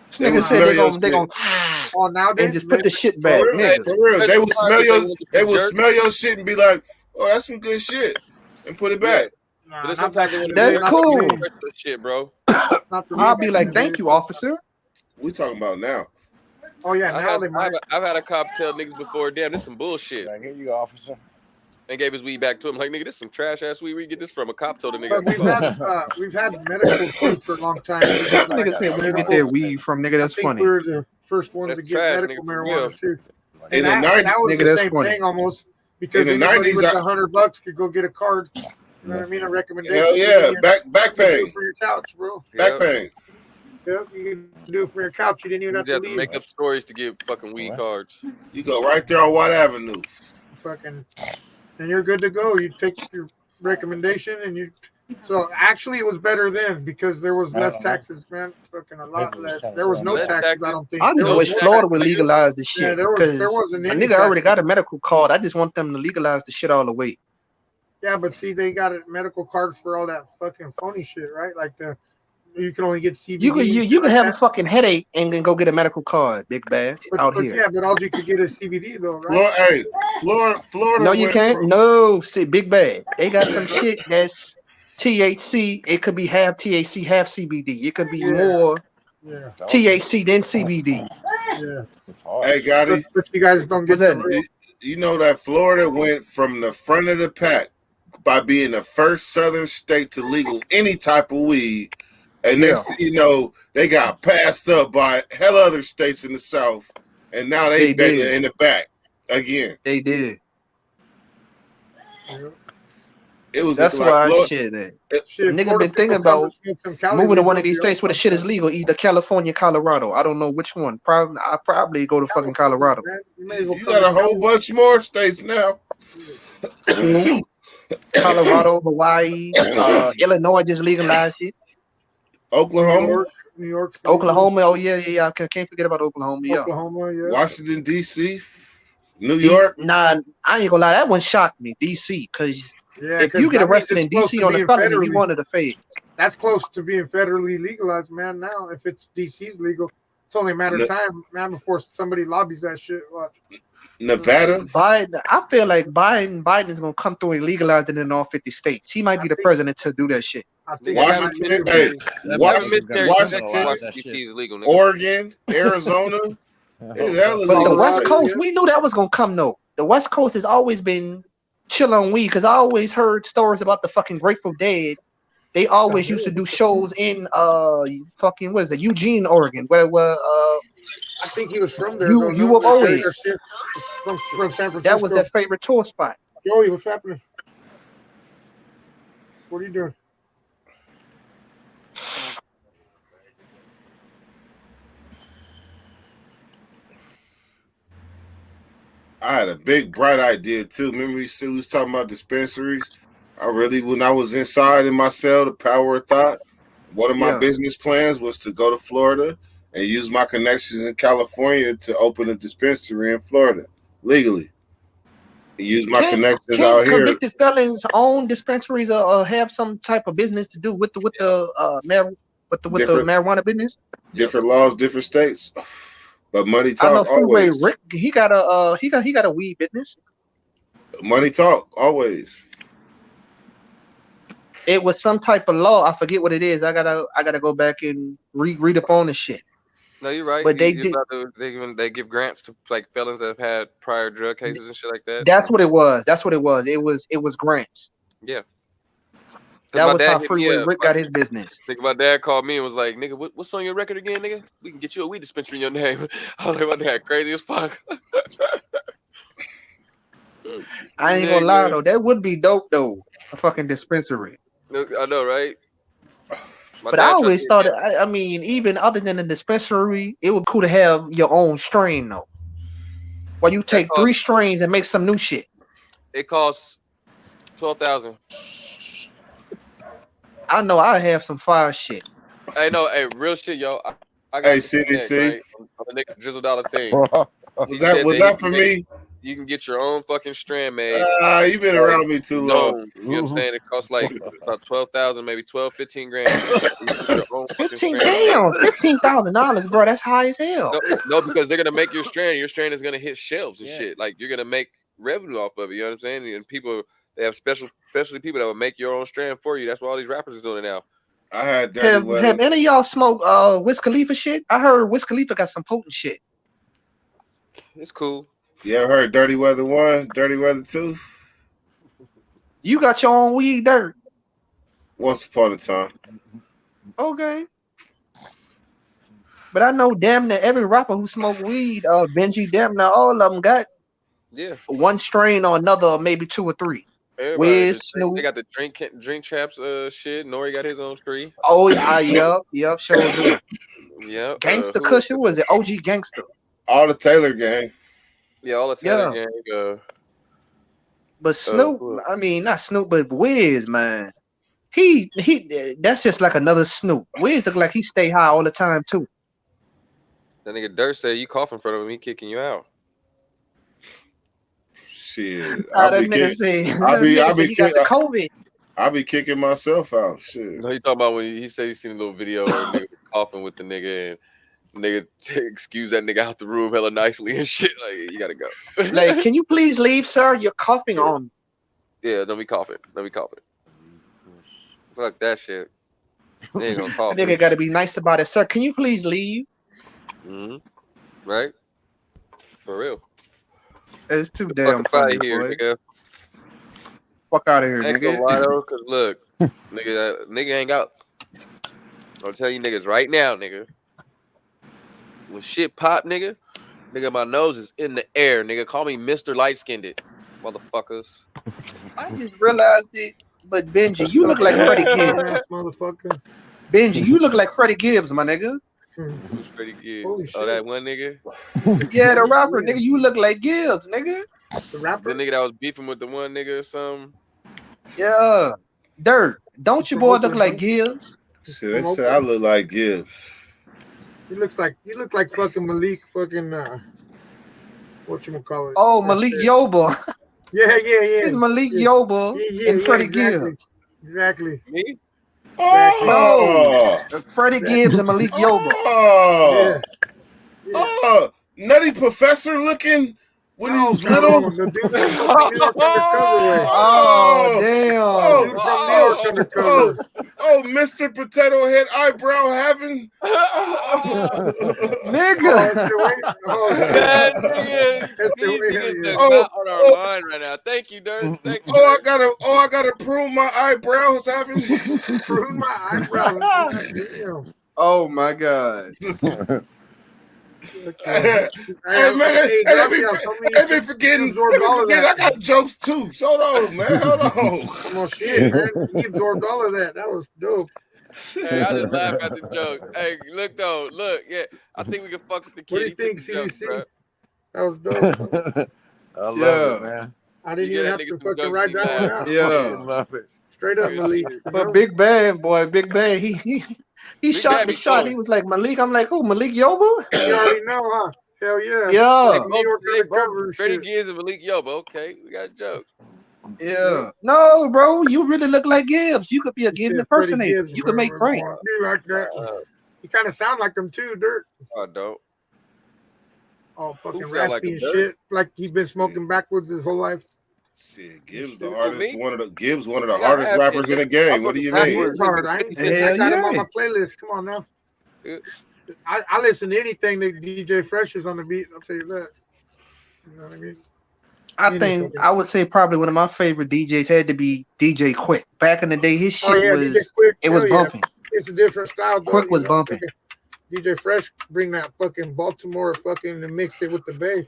This They nigga will said smell they your gonna shit. Oh, nowadays and just put the shit For back, real, nigga. for real. They will smell your. They will jerk. smell your shit and be like, "Oh, that's some good shit," and put it Yeah. back. But then sometimes they want to That's do cool. shit, bro. Not for me. I'll be like, thank you, officer. We talking about now. Oh yeah, now they might. I've had a cop tell niggas before, damn, this some bullshit. Like, here you go, officer. And gave his weed back to him. Like, nigga, this some trash ass weed. Where you get this from? A cop told the But nigga. we've had medical weed for a long time. We had like Nigga said, where you get their weed from, nigga? That's I think funny. we were the first ones That's to get trash, medical nigga, for marijuana real. too. In And the that 90s, was nigga, the that's same funny. thing almost because In the anybody 90s, with $100 could go get a card. You know what I mean? A recommendation. Hell yeah, back pain, for your couch, bro. back pain. Yep, you can do it from your couch. You didn't even You have just to have to leave. make up stories to get fucking weed cards. You go right there on White Avenue. Fucking, and you're good to go. You take your recommendation and you. So actually, it was better then because there was less taxes, man. Fucking a lot less. There was no taxes. I don't think. I just wish Florida would legalize this Yeah, shit there because wasn't a any nigga already taxes. got a medical card. I just want them to legalize the shit all the way. Yeah, but see, they got a medical cards for all that fucking phony shit, right? Like you can only get CBD. You can have a fucking headache and then go get a medical card, big bad, out here. Yeah, but all you could get is CBD though, right? Florida. No, you can't. No, see, big bad. They got some shit that's THC. It could be half THC, half CBD. It could be more THC than CBD. Yeah. Hey, Gotti. But you guys don't get that. You know that Florida went from the front of the pack by being the first southern state to legal any type of weed. And next thing you know, they got passed up by hell other states in the South. And now they begging in the back again. They did. It was that's why nigga been thinking about moving to one of these states where the shit is legal, either California, Colorado. I don't know which one. I probably go to fucking Colorado. You got a whole bunch more states now. Colorado, Hawaii, Illinois just legalized it. Oklahoma, New York, Oklahoma. Oh yeah. I can't forget about Oklahoma. Yeah. Oklahoma, yeah. Washington D.C., New York. Nah, I ain't gonna lie. That one shocked me. D.C. Because if you get arrested in D.C. on a felony, you one of the feds. That's close to being federally legalized, man. Now, if it's D.C.'s legal, it's only a matter of time, man, before somebody lobbies that shit. Watch. Nevada. Biden. I feel like Biden's gonna come through and legalize it in all 50 states. He might be the president to do that shit. Washington, Oregon, Arizona. But the West Coast, we knew that was gonna come though. The West Coast has always been chill on weed because I always heard stories about the fucking Grateful Dead. They always used to do shows in fucking what is it, Eugene, Oregon, where I think he was from there. U of O is. From San Francisco. That was their favorite tour spot. Joey, what's happening? What are you doing? I had a big bright idea too. Remember we was talking about dispensaries? When I was inside in my cell, the power of thought, one of my business plans was to go to Florida and use my connections in California to open a dispensary in Florida legally. Use my connections out here. Convicted felons own dispensaries or have some type of business to do with the marijuana business. Different laws, different states. But money talk. I know Freeway always. Rick. He got a weed business. Money talk always. It was some type of law. I forget what it is. I gotta go back and read up on the shit. No, you're right. But they give grants to like felons that have had prior drug cases and shit like that. That's what it was. It was grants. Yeah. That was how Freeway Rick got his business. Think my dad called me and was like, "Nigga, what's on your record again, nigga? We can get you a weed dispensary in your name." I was like, "My dad crazy as fuck." I ain't gonna lie though, that would be dope though. A fucking dispensary. I know, right? But I always thought, I mean, even other than a dispensary, it would be cool to have your own strain though. Well, you take 3 strains and make some new shit. It costs $12,000. I know I have some fire shit. Hey, no, hey, real shit, yo. I got Hey, this connect, CDC. right? On the nigga Drizzle Dollar thing. Was that for me? You can get your own fucking strand made. You been around me too long. You know what I'm saying? It costs like about 12,000, maybe 12, 15 grand. Your own 15, damn, $15,000, bro. That's high as hell. No, because they're gonna make your strand. Your strand is gonna hit shelves and shit. Like you're gonna make revenue off of it. You know what I'm saying? And people, they have specialty people that will make your own strand for you. That's what all these rappers is doing it now. I had have any of y'all smoke Wiz Khalifa shit? I heard Wiz Khalifa got some potent shit. It's cool. You ever heard Dirty Weather 1, Dirty Weather 2? You got your own weed, Dirt. Once upon a time. Okay. But I know damn near every rapper who smoke weed, Benji, damn near all of them got one strain or another, or maybe 2 or 3. Wiz, Snoop. They got the drink chaps shit. Nori got his own tree. Oh yep, sure do. Yeah. Gangsta Kush, who was it? OG Gangsta. All the Taylor gang. Yeah, all the Taylor gang. But Snoop, I mean not Snoop, but Wiz, man. He that's just like another Snoop. Wiz look like he stay high all the time too. That nigga Dirt said you cough in front of him, he kicking you out. Shit. That nigga say he got the COVID. I be kicking myself out. Shit. No, he talking about when he said he seen a little video of a nigga coughing with the nigga and nigga excuse that nigga out the room hella nicely and shit. Like, you gotta go. Like, can you please leave, sir? You're coughing on. Yeah, don't be coughing. Fuck that shit. They ain't gonna cough. Nigga gotta be nice about it, sir. Can you please leave? Right? For real. It's too damn funny, here, nigga. Fuck out of here, nigga. Cause look, nigga ain't got. I'll tell you niggas right now, nigga. When shit pop, nigga, my nose is in the air, nigga. Call me Mr. Light Skinned, motherfuckers. I just realized it, but Benji, you look like Freddie Gibbs. Motherfucker. Benji, you look like Freddie Gibbs, my nigga. Who's Freddie Gibbs? Oh, that one nigga? Yeah, the rapper, nigga. You look like Gibbs, nigga. The rapper? The nigga that was beefing with the one nigga or something? Yeah. Dirt. Don't your boy look like Gibbs? Shit, they said I look like Gibbs. You look like fucking Malik fucking whatchamacallit. Oh, Malik Yoba. Yeah. It's Malik Yoba and Freddie Gibbs. Exactly. Me? Oh, no. Freddie Gibbs and Malik Yoba. Nutty Professor looking when he was little. Oh, Mr. Potato Head Eyebrow having. Nigga. On our line right now. Thank you, Dirt. Thank you. I gotta prune my eyebrows having. Prune my eyebrows. Oh my God. Hey man, they be forgetting. I got jokes too. Hold on, man. Hold on. Come on, shit, man. You absorbed all of that. That was dope. Hey, I just laugh at the jokes. Hey, look though, yeah. I think we can fuck with the kid. What do you think, CDC? Jokes, that was dope. I love it, man. I didn't even have to fucking write that one out. Yeah, I love it. Straight up, Malik. But Big Bad, he shot the shot. He was like, Malik. I'm like, who? Malik Yoba? You already know, huh? Hell yeah. Yeah. Freddie Gibbs and Malik Yoba. Okay, we got jokes. Yeah. No, bro, you really look like Gibbs. You could be a Gibbs impersonator. You could make great. You like that? You kind of sound like him too, Dirt. I don't. All fucking raspy and shit. Like he's been smoking backwards his whole life. Shit, Gibbs the artist, one of the hardest rappers in the game. What do you mean? He's hard. I got him on my playlist. Come on now. I listen to anything that DJ Fresh is on the beat. I'll tell you that. You know what I mean? I would say probably one of my favorite DJs had to be DJ Quick. Back in the day, his shit was bumping. It's a different style. Quick was bumping. DJ Fresh bring that fucking Baltimore fucking and mix it with the Bay.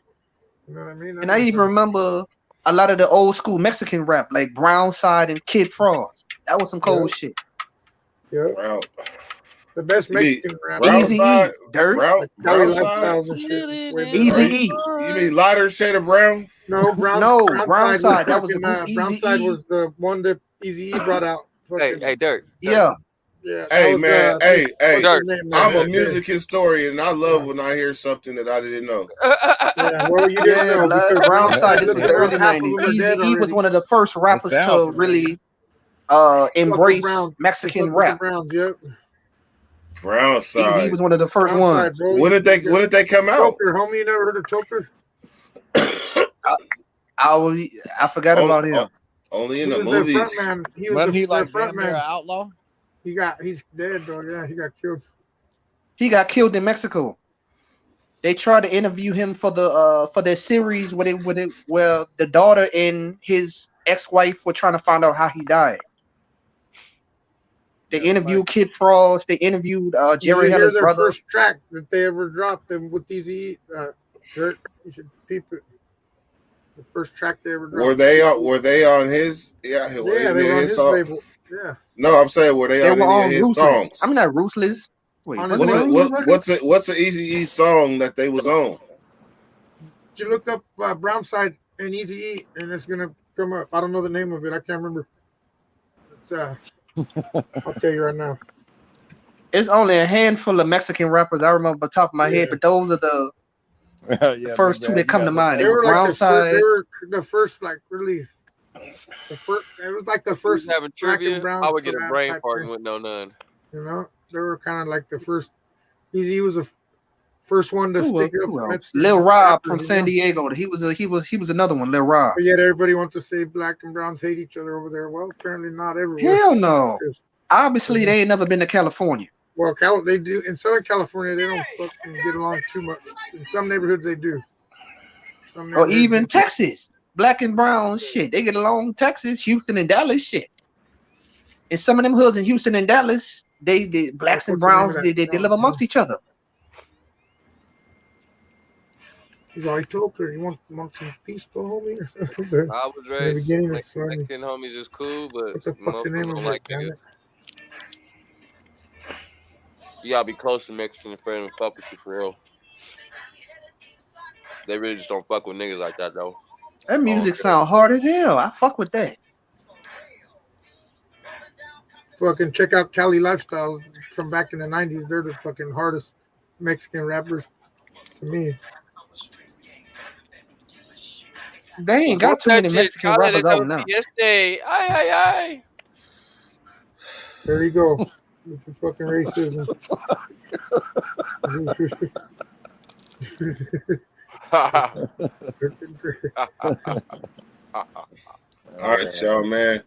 You know what I mean? And I even remember a lot of the old school Mexican rap, like Brownside and Kid Frost. That was some cold shit. Yeah. Wow. The best Mexican rap. Easy-E, Dirt. Easy-E. You mean lighter shade of brown? No, Brownside. That was the Brownside was the one that Easy-E brought out. Hey, Dirk. Yeah. Yeah. Hey, man. Hey. Dirk. I'm a music historian, and I love when I hear something that I didn't know. Yeah, well, you didn't know because Brown Side. This look was at the them, early half of '90s. them are dead Eazy-E was already. one of the first rappers to really embrace Mexican rap. Browns, yep. Brown Side. Eazy-E was one of the first Brown ones. Side, bro. When did they come out? Choker, homie, you never heard of Choker? I forgot about him. Only in He the was their movies. frontman. He was Wasn't he their like damn near frontman. an outlaw? He's dead though. Yeah, he got killed. He got killed in Mexico. They tried to interview him for their series where the daughter and his ex-wife were trying to find out how he died. They interviewed Kid Frost. They interviewed Jerry Hear Heller's their brother. first track that they ever dropped them with Eazy-E. Dirt. You should peep it. The first track they ever dropped. Were they on his? Yeah, they were on his label. Yeah. No, I'm saying were they on any of his Ruthless. songs? I mean, not Ruthless. Wait, what's an Eazy-E song that they was on? You look up Brown Side and Eazy-E, and it's gonna come up. I don't know the name of it. I can't remember. It's I'll tell you right now. It's only a handful of Mexican rappers I remember off the top of my head, but those are the first two that come to mind. They were Brown Side. They were the first, like really. It was like the first. Having trivia, I would get a brain fart and wouldn't know none. You know, they were kind of like the first. Eazy was the first one to stick up. Lil Rob from San Diego. He was another one. Lil Rob. But yet everybody wants to say black and browns hate each other over there. Well, apparently not everywhere. Hell no. Obviously, they ain't never been to California. Well, they do in Southern California. They don't fucking get along too much. In some neighborhoods, they do. Or even Texas, black and brown shit. They get along. Texas, Houston, and Dallas shit. In some of them hoods in Houston and Dallas, they blacks and browns they live amongst each other. He's already told her he wants some peace, homie. I was raised Mexican homies is cool, but most of them don't like niggas. You gotta be close to Mexican for them to fuck with you for real. They really just don't fuck with niggas like that though. That music sound hard as hell. I fuck with that. Fucking check out Cali Lifestyles from back in the 90s. They're the fucking hardest Mexican rappers to me. They ain't got too many Mexican rappers out now. Ay. There you go. With your fucking racism. All right, y'all, man.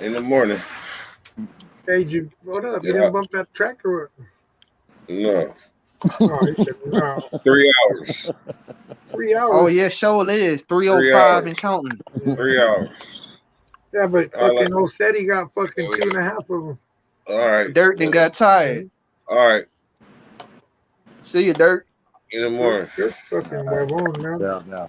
In the morning. Hey, what up? You didn't bump that track or what? No. Oh, he said no. 3 hours. 3 hours. Oh yeah, sure it is. 3:05 and counting. 3 hours. Yeah, but fucking Osetti got fucking 2.5 of them. All right. Dirt then got tired. All right. See you, Dirt. In the morning. You're fucking huevón, man. Yeah.